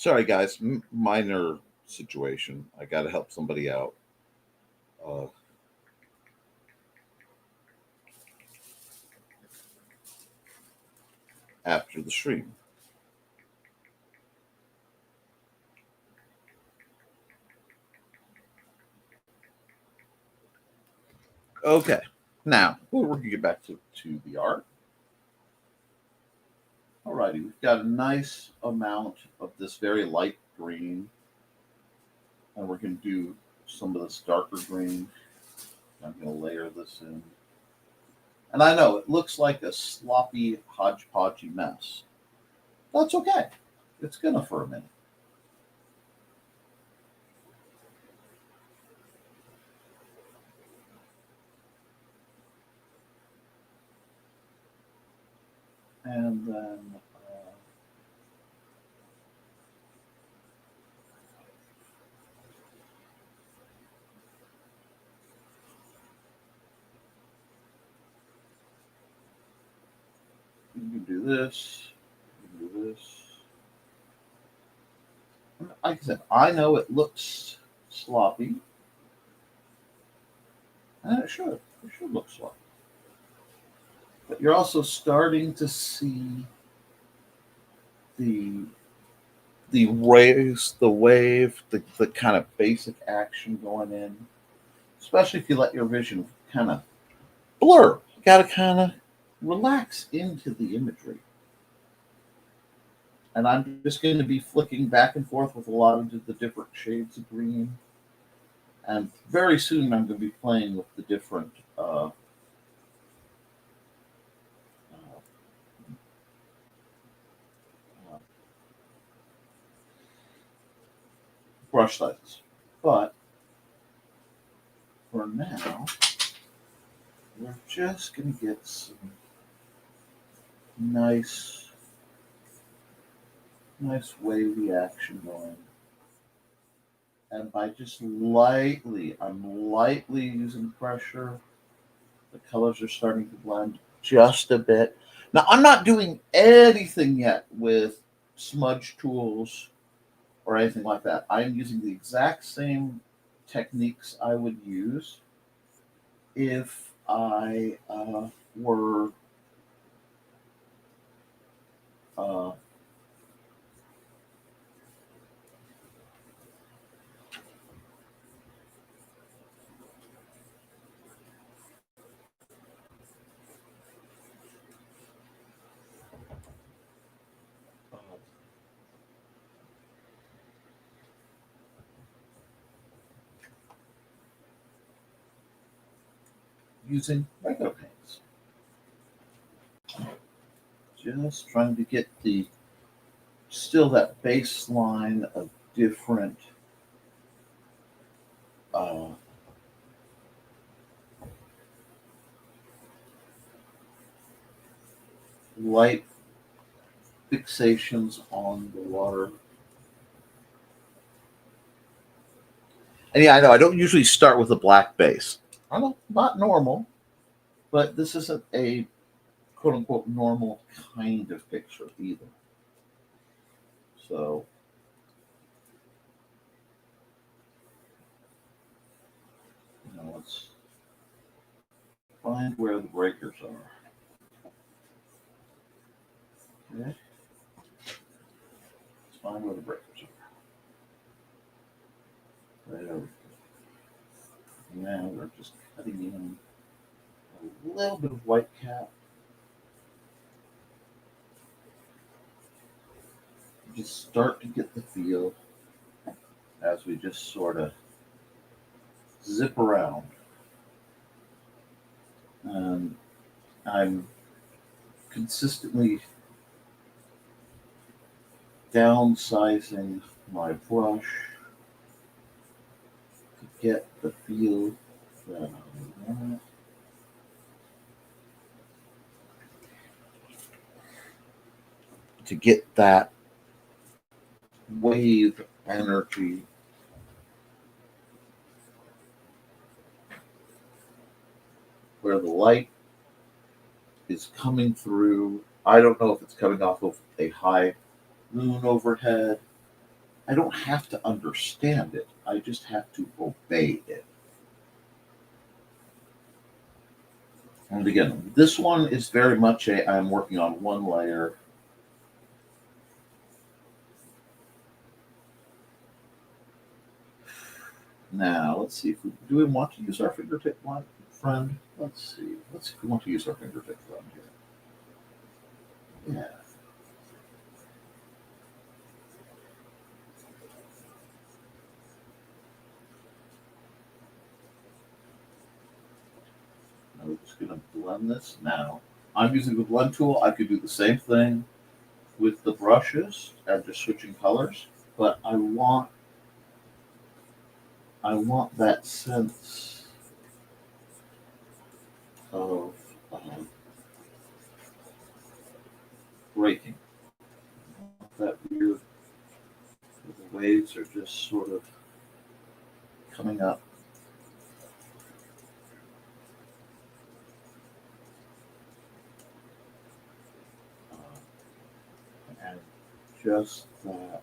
Sorry, guys. Minor situation. I got to help somebody out. Uh, After the stream. Okay. Now, we're going to get back to the art. Alrighty, we've got a nice amount of this very light green. And we're going to do some of this darker green. I'm going to layer this in. And I know it looks like a sloppy, hodgepodgey mess. That's okay. It's going to for a minute. And then you can do this. You can do this. Like I said, I know it looks sloppy. And it should. It should look sloppy. But you're also starting to see the raise, the wave, the kind of basic action going in. Especially if you let your vision kind of blur. You got to kind of relax into the imagery. And I'm just going to be flicking back and forth with a lot of the different shades of green. And very soon I'm going to be playing with the different brush sizes. But for now, we're just going to get some nice wavy action going. And by just I'm lightly using pressure. The colors are starting to blend just a bit. Now, I'm not doing anything yet with smudge tools or anything like that. I'm using the exact same techniques I would use if I were using regular paints. Just trying to get still that baseline of different light fixations on the water. And yeah, I know I don't usually start with a black base. I know, not normal, but this isn't a quote unquote normal kind of picture either. So let's find where the breakers are. Okay. Let's find where the breakers are. Right over here. Now we're just cutting in a little bit of white cap. Just start to get the feel as we just sort of zip around. And I'm consistently downsizing my brush to get the feel that I want. To get that wave energy where the light is coming through. I don't know if it's coming off of a high moon overhead I don't have to understand it. I just have to obey it. And again, this one is very much I'm working on one layer. Now, let's see. Do we want to use our fingertip line, friend? Let's see. Let's see if we want to use our fingertip friend here. Yeah. Now we're just going to blend this. Now, I'm using the blend tool. I could do the same thing with the brushes and just switching colors, but I want that sense of breaking. That weird, the waves are just sort of coming up. And just that.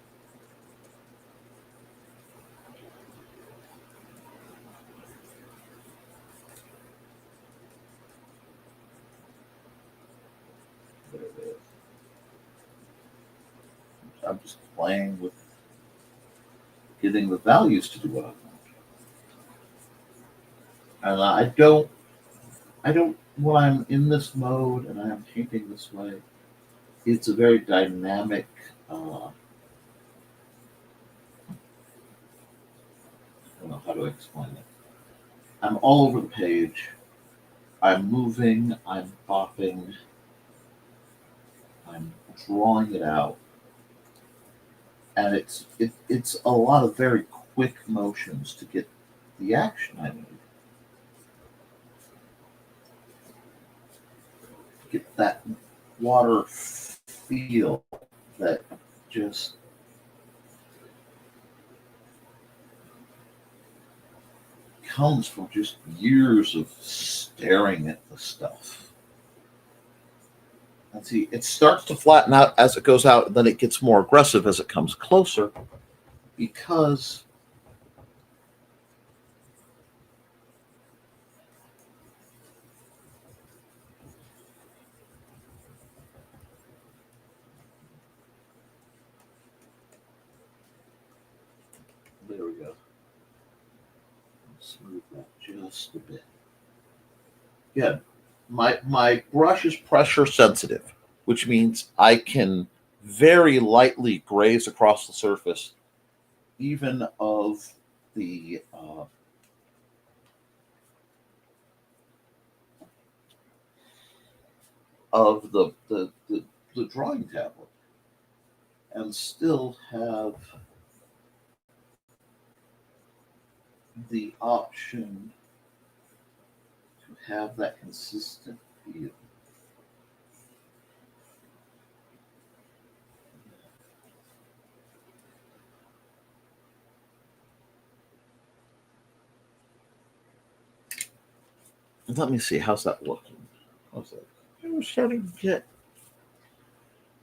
There it is. I'm just playing with getting the values to do what I want. And I don't, when I'm in this mode and I am painting this way, it's a very dynamic, I don't know how to explain it. I'm all over the page. I'm moving, I'm popping, I'm drawing it out. And it's a lot of very quick motions to get the action I need. Get that water feel that just comes from just years of staring at the stuff. And see, it starts to flatten out as it goes out, and then it gets more aggressive as it comes closer because there we go. Smooth that just a bit. Yeah, my brush is pressure sensitive, which means I can very lightly graze across the surface, even of the the drawing tablet, and still have the option to have that consistent feel. Let me see, how's that looking? How's that? We're starting to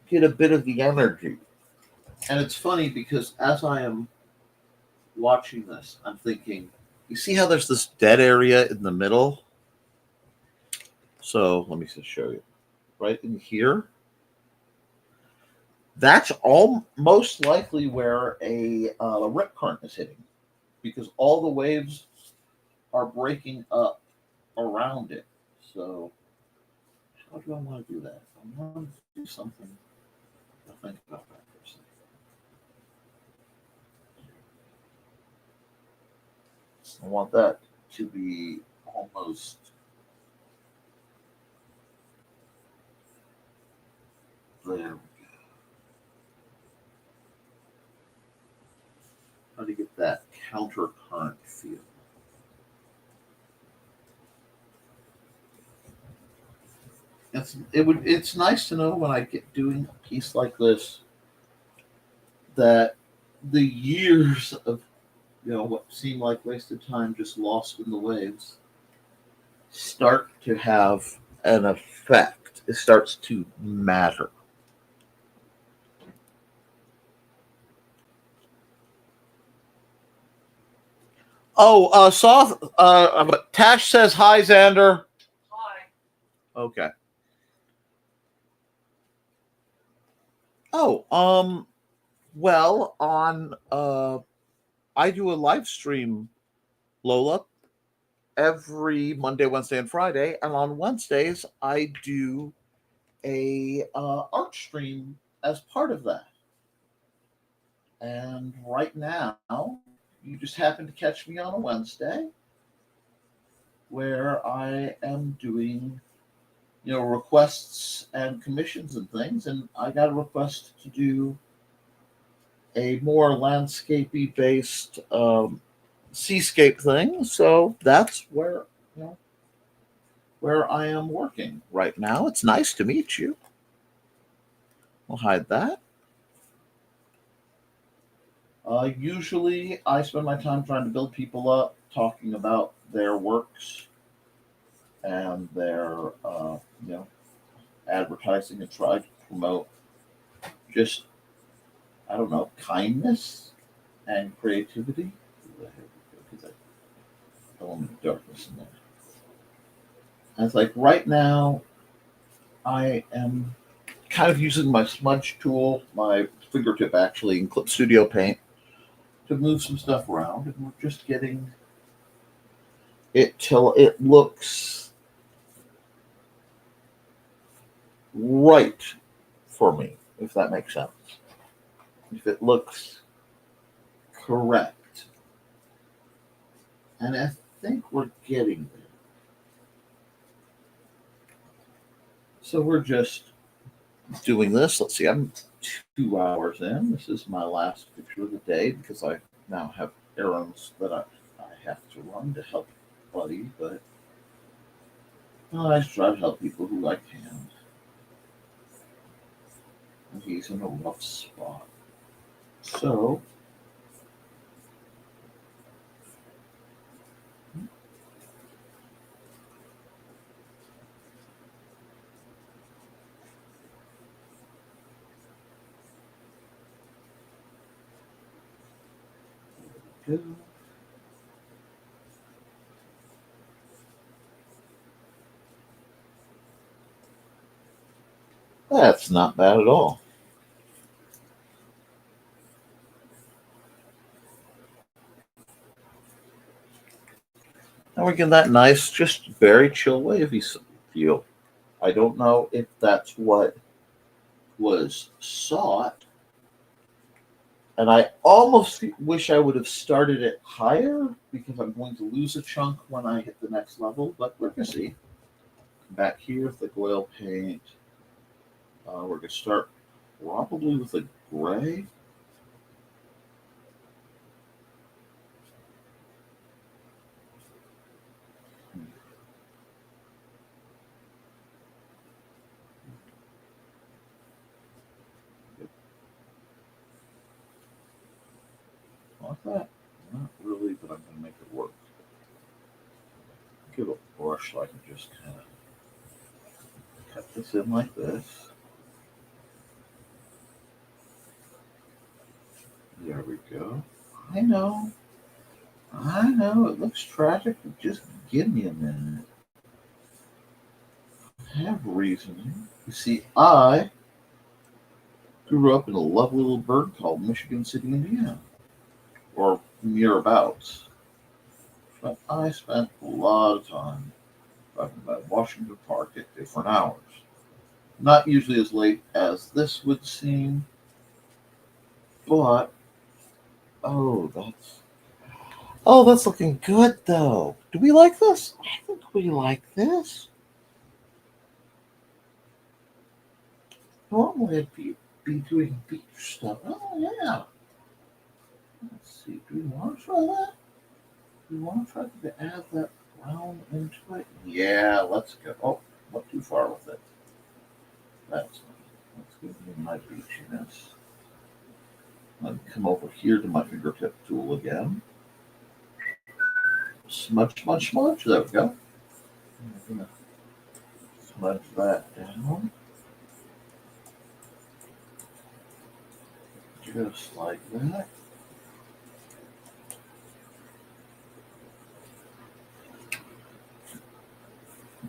get a bit of the energy. And it's funny because as I am watching this, I'm thinking, you see how there's this dead area in the middle? So let me just show you. Right in here. That's all most likely where a rip current is hitting, because all the waves are breaking up around it. So how do I want to do that? I want to do something. I'll think about that for a second. I want that to be almost there. How to get that counter current feel. It's nice to know when I get doing a piece like this that the years of what seemed like wasted time just lost in the waves start to have an effect. It starts to matter. Tash says hi, Xander. Hi. Okay. Oh, well, on I do a live stream, Lola, every Monday, Wednesday, and Friday, and on Wednesdays I do a art stream as part of that. And right now, you just happen to catch me on a Wednesday, where I am doing, requests and commissions and things, and I got a request to do a more landscapey based seascape thing. So that's where I am working right now. It's nice to meet you. We'll hide that. Usually, I spend my time trying to build people up, talking about their works and their, advertising, and try to promote just, I don't know, kindness and creativity. Element of darkness in there. And it's like right now, I am kind of using my smudge tool, my fingertip actually, in Clip Studio Paint to move some stuff around, and we're just getting it till it looks right for me, if that makes sense. If it looks correct. And I think we're getting there. So we're just doing this. Let's see, I'm 2 hours in. This is my last picture of the day because I now have errands that I have to run to help Buddy, but I try to help people who I can. And he's in a rough spot. So, go. That's not bad at all. And we're getting that nice, just very chill wavy feel. I don't know if that's what was sought. And I almost wish I would have started it higher because I'm going to lose a chunk when I hit the next level, but we're going to see. Back here with the oil paint. We're going to start probably with a gray. Like that? Not really, but I'm going to make it work. Give a brush so I can just kind of cut this in like this. There we go. I know. It looks tragic, but just give me a minute. I have reasoning. You see, I grew up in a lovely little burg called Michigan City, Indiana, or near abouts. But I spent a lot of time driving by Washington Park at different hours. Not usually as late as this would seem, but that's looking good though. Do we like this? I think we like this. Normally I'd be doing beach stuff. Oh yeah. Let's see. Do we want to try that? Do we want to try to add that brown into it? Yeah, let's go. Oh, not too far with it. That's give me my beachiness. I'll come over here to my fingertip tool again. Smudge, smudge, smudge. There we go. I'm gonna smudge that down. Just like that.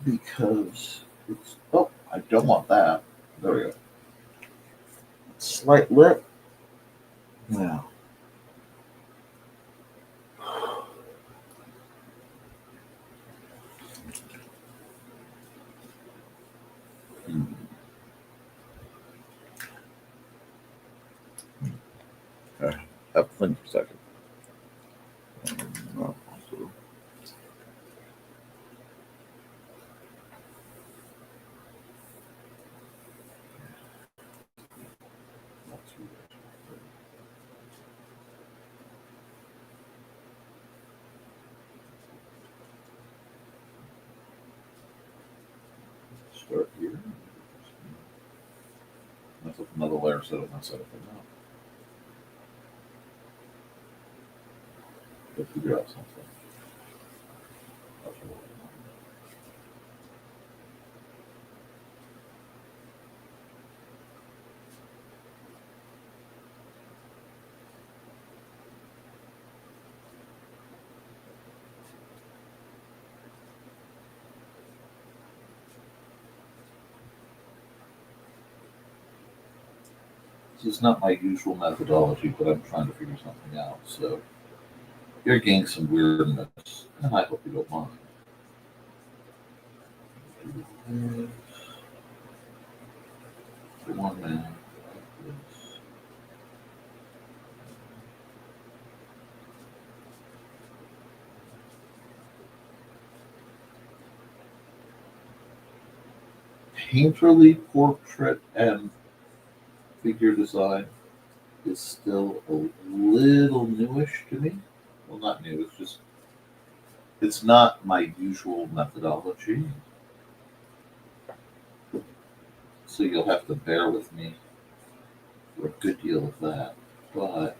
because it's. Oh, I don't want that. There we go. Slight lip. Now. Okay. Have to think for a second. Start here. That's with another layer so I don't mess everything up. Let's figure out something. That's what we're This is not my usual methodology, but I'm trying to figure something out. So you're getting some weirdness, and I hope you don't mind. One man. Painterly portrait and figure design is still a little newish to me. Well, not new, it's just, it's not my usual methodology. So you'll have to bear with me for a good deal of that. But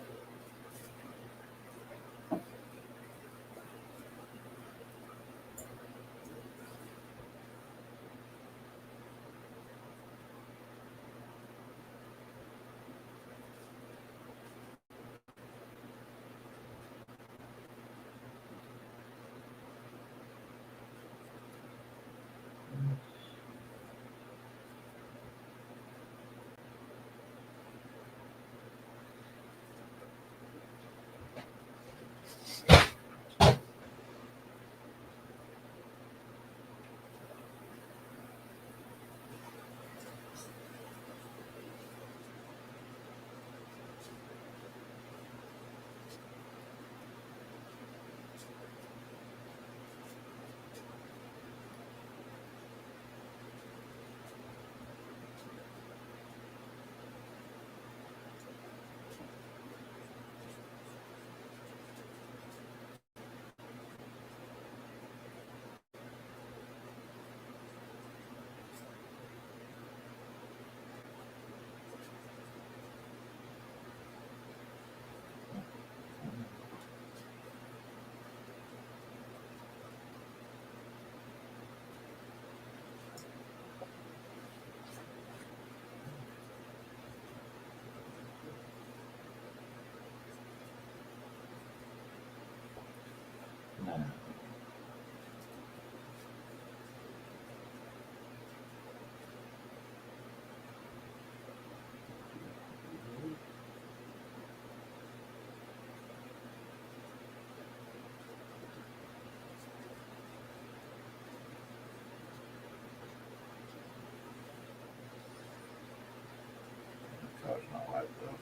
gosh, not right though.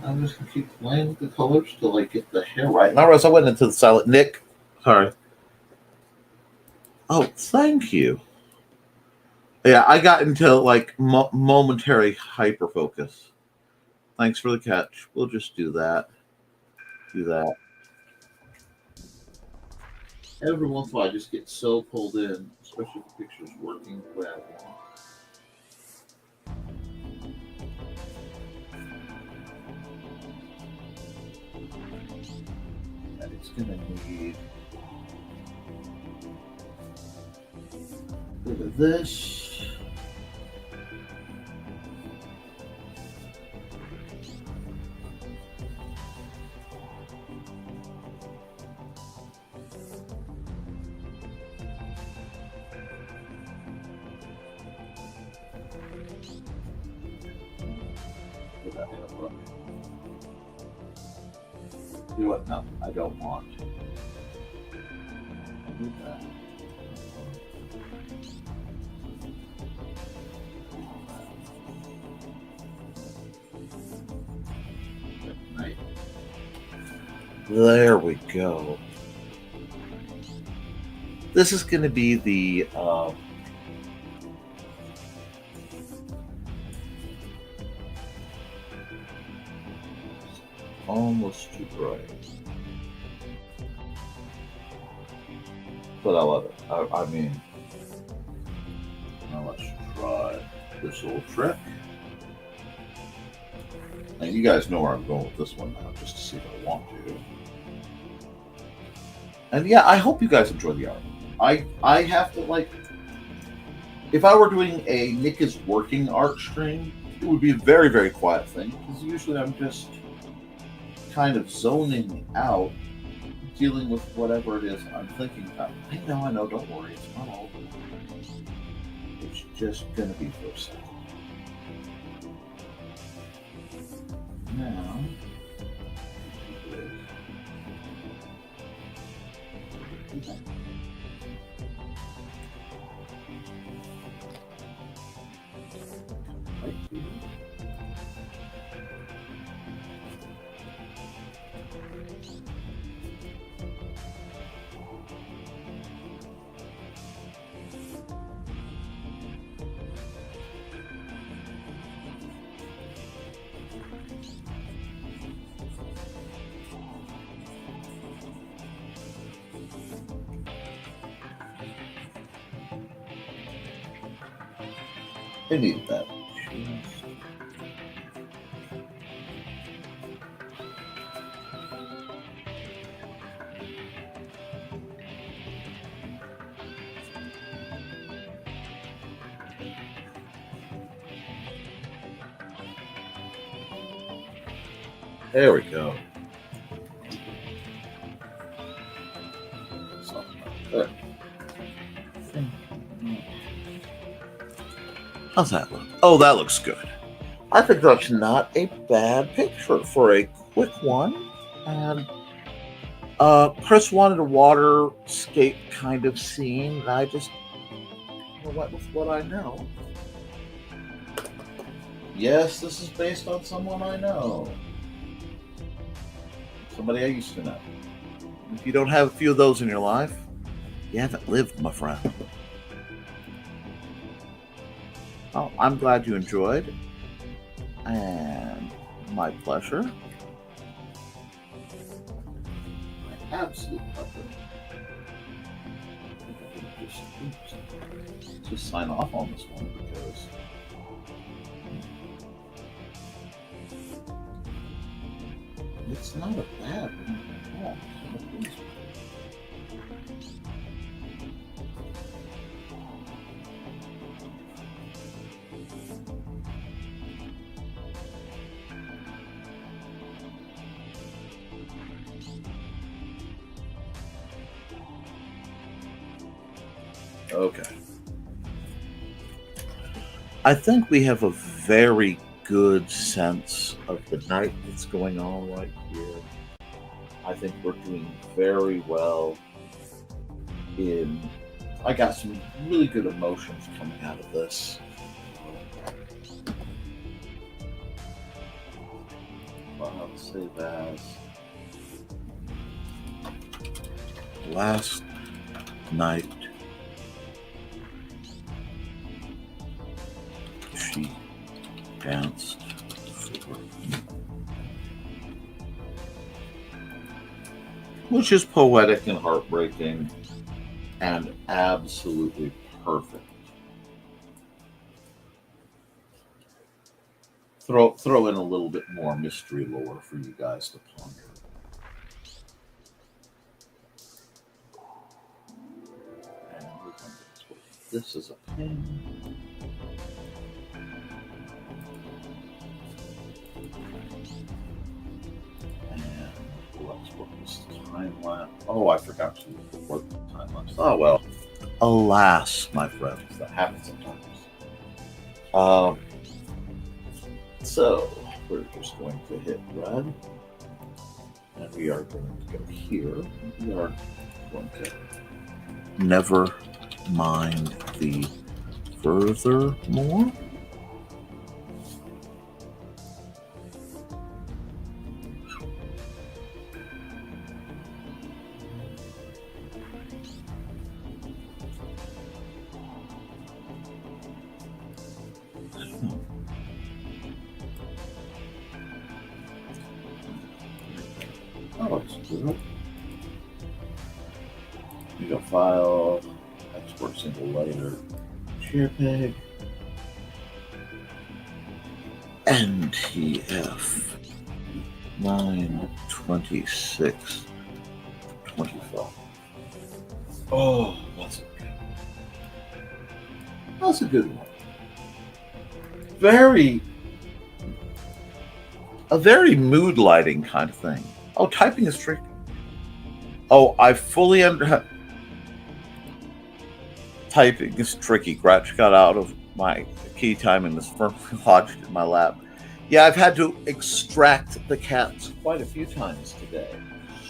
I'm just gonna keep playing with the colors till I get the hair right. Now, Rose, I went into the silent. Nick, sorry. Oh, thank you. Yeah, I got into like momentary hyper focus. Thanks for the catch. We'll just do that. Do that. Every once in a while, I just get so pulled in, especially if the picture's working the way I want. gonna need a bit of this. You know what? No, I don't want. I'll do that. Right. There we go. This is going to be the almost too bright, but I love it. I mean, now let's try this little trick. And you guys know where I'm going with this one now, just to see if I want to. And yeah, I hope you guys enjoy the art. I have to, like, if I were doing a Nick is working art stream, it would be a very, very quiet thing, because usually I'm just kind of zoning out, dealing with whatever it is I'm thinking about. I know, don't worry, it's not all good. It's just gonna be for a second. Now, right here. I need that. There we go. There. How's that look? Oh, that looks good. I think that's not a bad picture for a quick one. And Chris wanted a waterscape kind of scene, and I just went with what I know. Yes, this is based on someone I know. Somebody I used to know. If you don't have a few of those in your life, you haven't lived, my friend. Well, I'm glad you enjoyed, and my pleasure. My absolute pleasure. Just sign off on this one because it's not a bad one at all. Okay. I think we have a very good sense of the night that's going on right here. I think we're doing very well in... I got some really good emotions coming out of this. I'll save as last night she danced for me. Which is poetic and heartbreaking and absolutely perfect. Throw in a little bit more mystery lore for you guys to ponder. this is a pen. And let's work this time lapse. Oh, I forgot to work the time lapse. Oh well. Alas, my friends, that happens sometimes. So we're just going to hit red, and we are going to go here. We are going to never mind the furthermore. Oh, it's good. You go file, export single layer, JPEG, NTF 92625. Oh, that's a good. That's a good one. A very mood lighting kind of thing. Oh, typing is tricky. Oh, I fully under. Typing is tricky. Gretch got out of my key time and is firmly lodged in my lap. Yeah, I've had to extract the cats quite a few times today.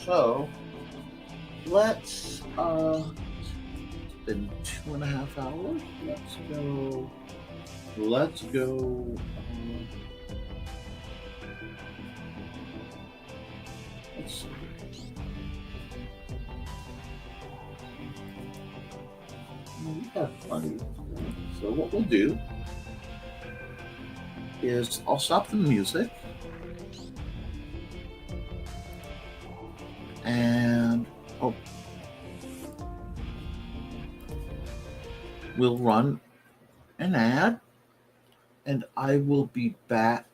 So let's it's been 2.5 hours. Let's go. Let's see. We have plenty. So what we'll do is I'll stop the music and we'll run an ad and I will be back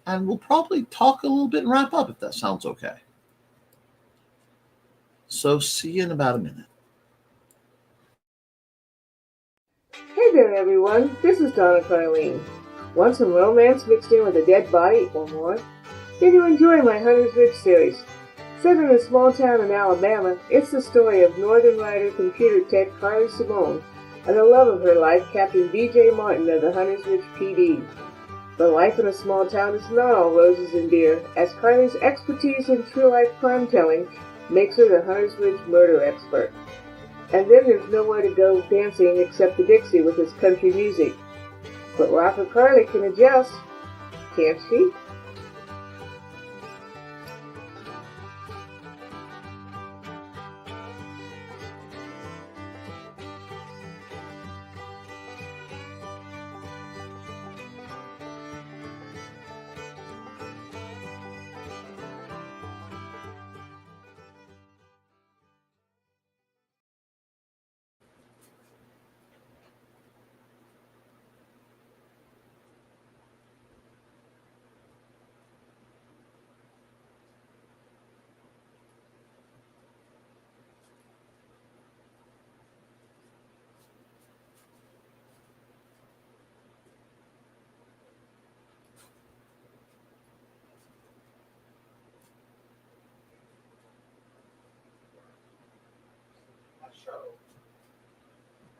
and we'll probably talk a little bit and wrap up if that sounds okay. So see you in about a minute. Hey there, everyone. This is Donna Carlene. Want some romance mixed in with a dead body or more? Did you enjoy my Hunter's Ridge series? Set in a small town in Alabama, it's the story of Northern Rider computer tech Carly Simone and the love of her life, Captain B.J. Martin of the Hunter's Ridge PD. But life in a small town is not all roses and beer, as Carly's expertise in true-life crime-telling makes her the Hunter's Ridge murder expert. And then there's nowhere to go dancing except the Dixie with its country music. But Rocker Carly can adjust, can't she?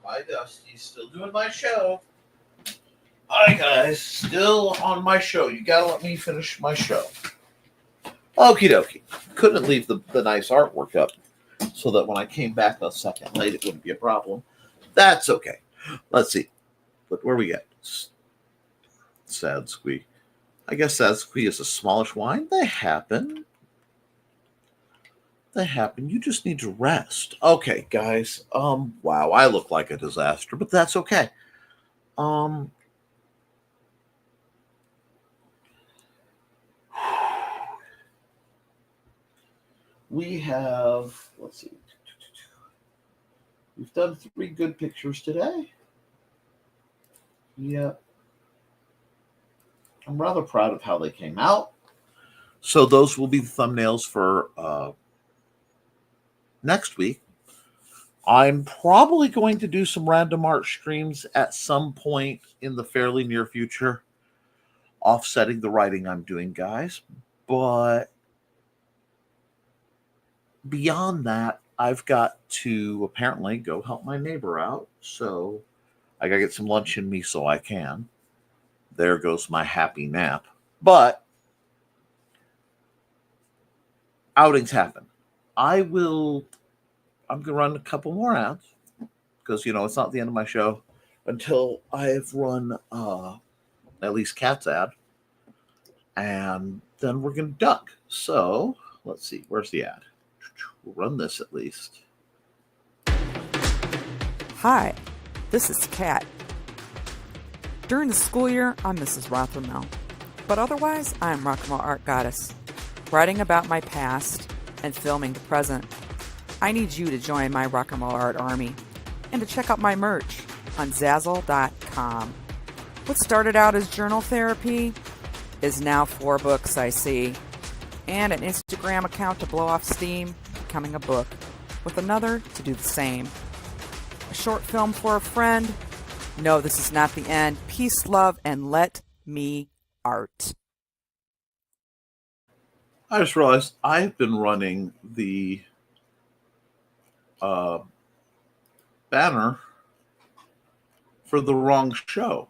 Hi, Dusty. Still doing my show. Hi, guys. Still on my show. You gotta let me finish my show. Okie dokie. Couldn't leave the nice artwork up so that when I came back a second late, it wouldn't be a problem. That's okay. Let's see. But where we get? Sad Squee. I guess Sad Squee is a smallish wine. They happen. You just need to rest. Okay, guys. Wow, I look like a disaster, but that's okay. We have, let's see. We've done 3 good pictures today. Yeah. I'm rather proud of how they came out. So those will be the thumbnails for next week. I'm probably going to do some random art streams at some point in the fairly near future, offsetting the writing I'm doing, guys. But beyond that, I've got to apparently go help my neighbor out. So I got to get some lunch in me so I can. There goes my happy nap. But outings happen. I'm going to run a couple more ads because, it's not the end of my show until I've run at least Cat's ad. And then we're going to duck. So let's see. Where's the ad? We'll run this at least. Hi, this is Kat. During the school year, I'm Mrs. Rothermel. But otherwise, I'm Rock and Roll Art Goddess, writing about my past and filming the present. I need you to join my Rock and Roll Art army and to check out my merch on Zazzle.com. What started out as journal therapy is now 4 books, I see, and an Instagram account to blow off steam, becoming a book, with another to do the same. A short film for a friend. No, this is not the end. Peace, love, and let me art. I just realized I've been running the banner for the wrong show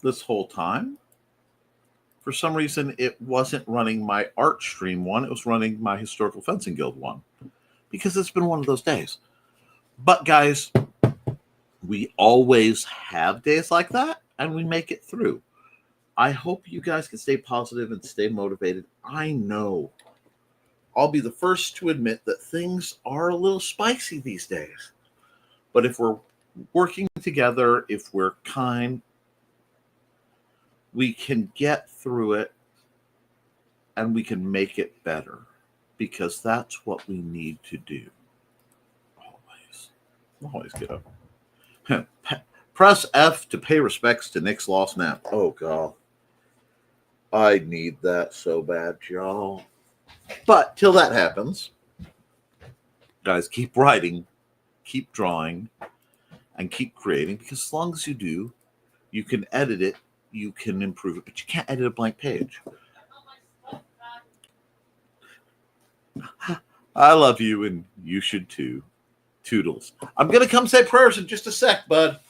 this whole time. For some reason, it wasn't running my art stream one. It was running my Historical Fencing Guild one because it's been one of those days. But guys, we always have days like that and we make it through. I hope you guys can stay positive and stay motivated. I know I'll be the first to admit that things are a little spicy these days. But if we're working together, if we're kind, we can get through it and we can make it better because that's what we need to do. Always get up. Press F to pay respects to Nick's lost nap. Oh, God. I need that so bad, y'all. But till that happens, guys, keep writing, keep drawing, and keep creating because as long as you do, you can edit it, you can improve it, but you can't edit a blank page. I love you, and you should too. Toodles. I'm going to come say prayers in just a sec, bud.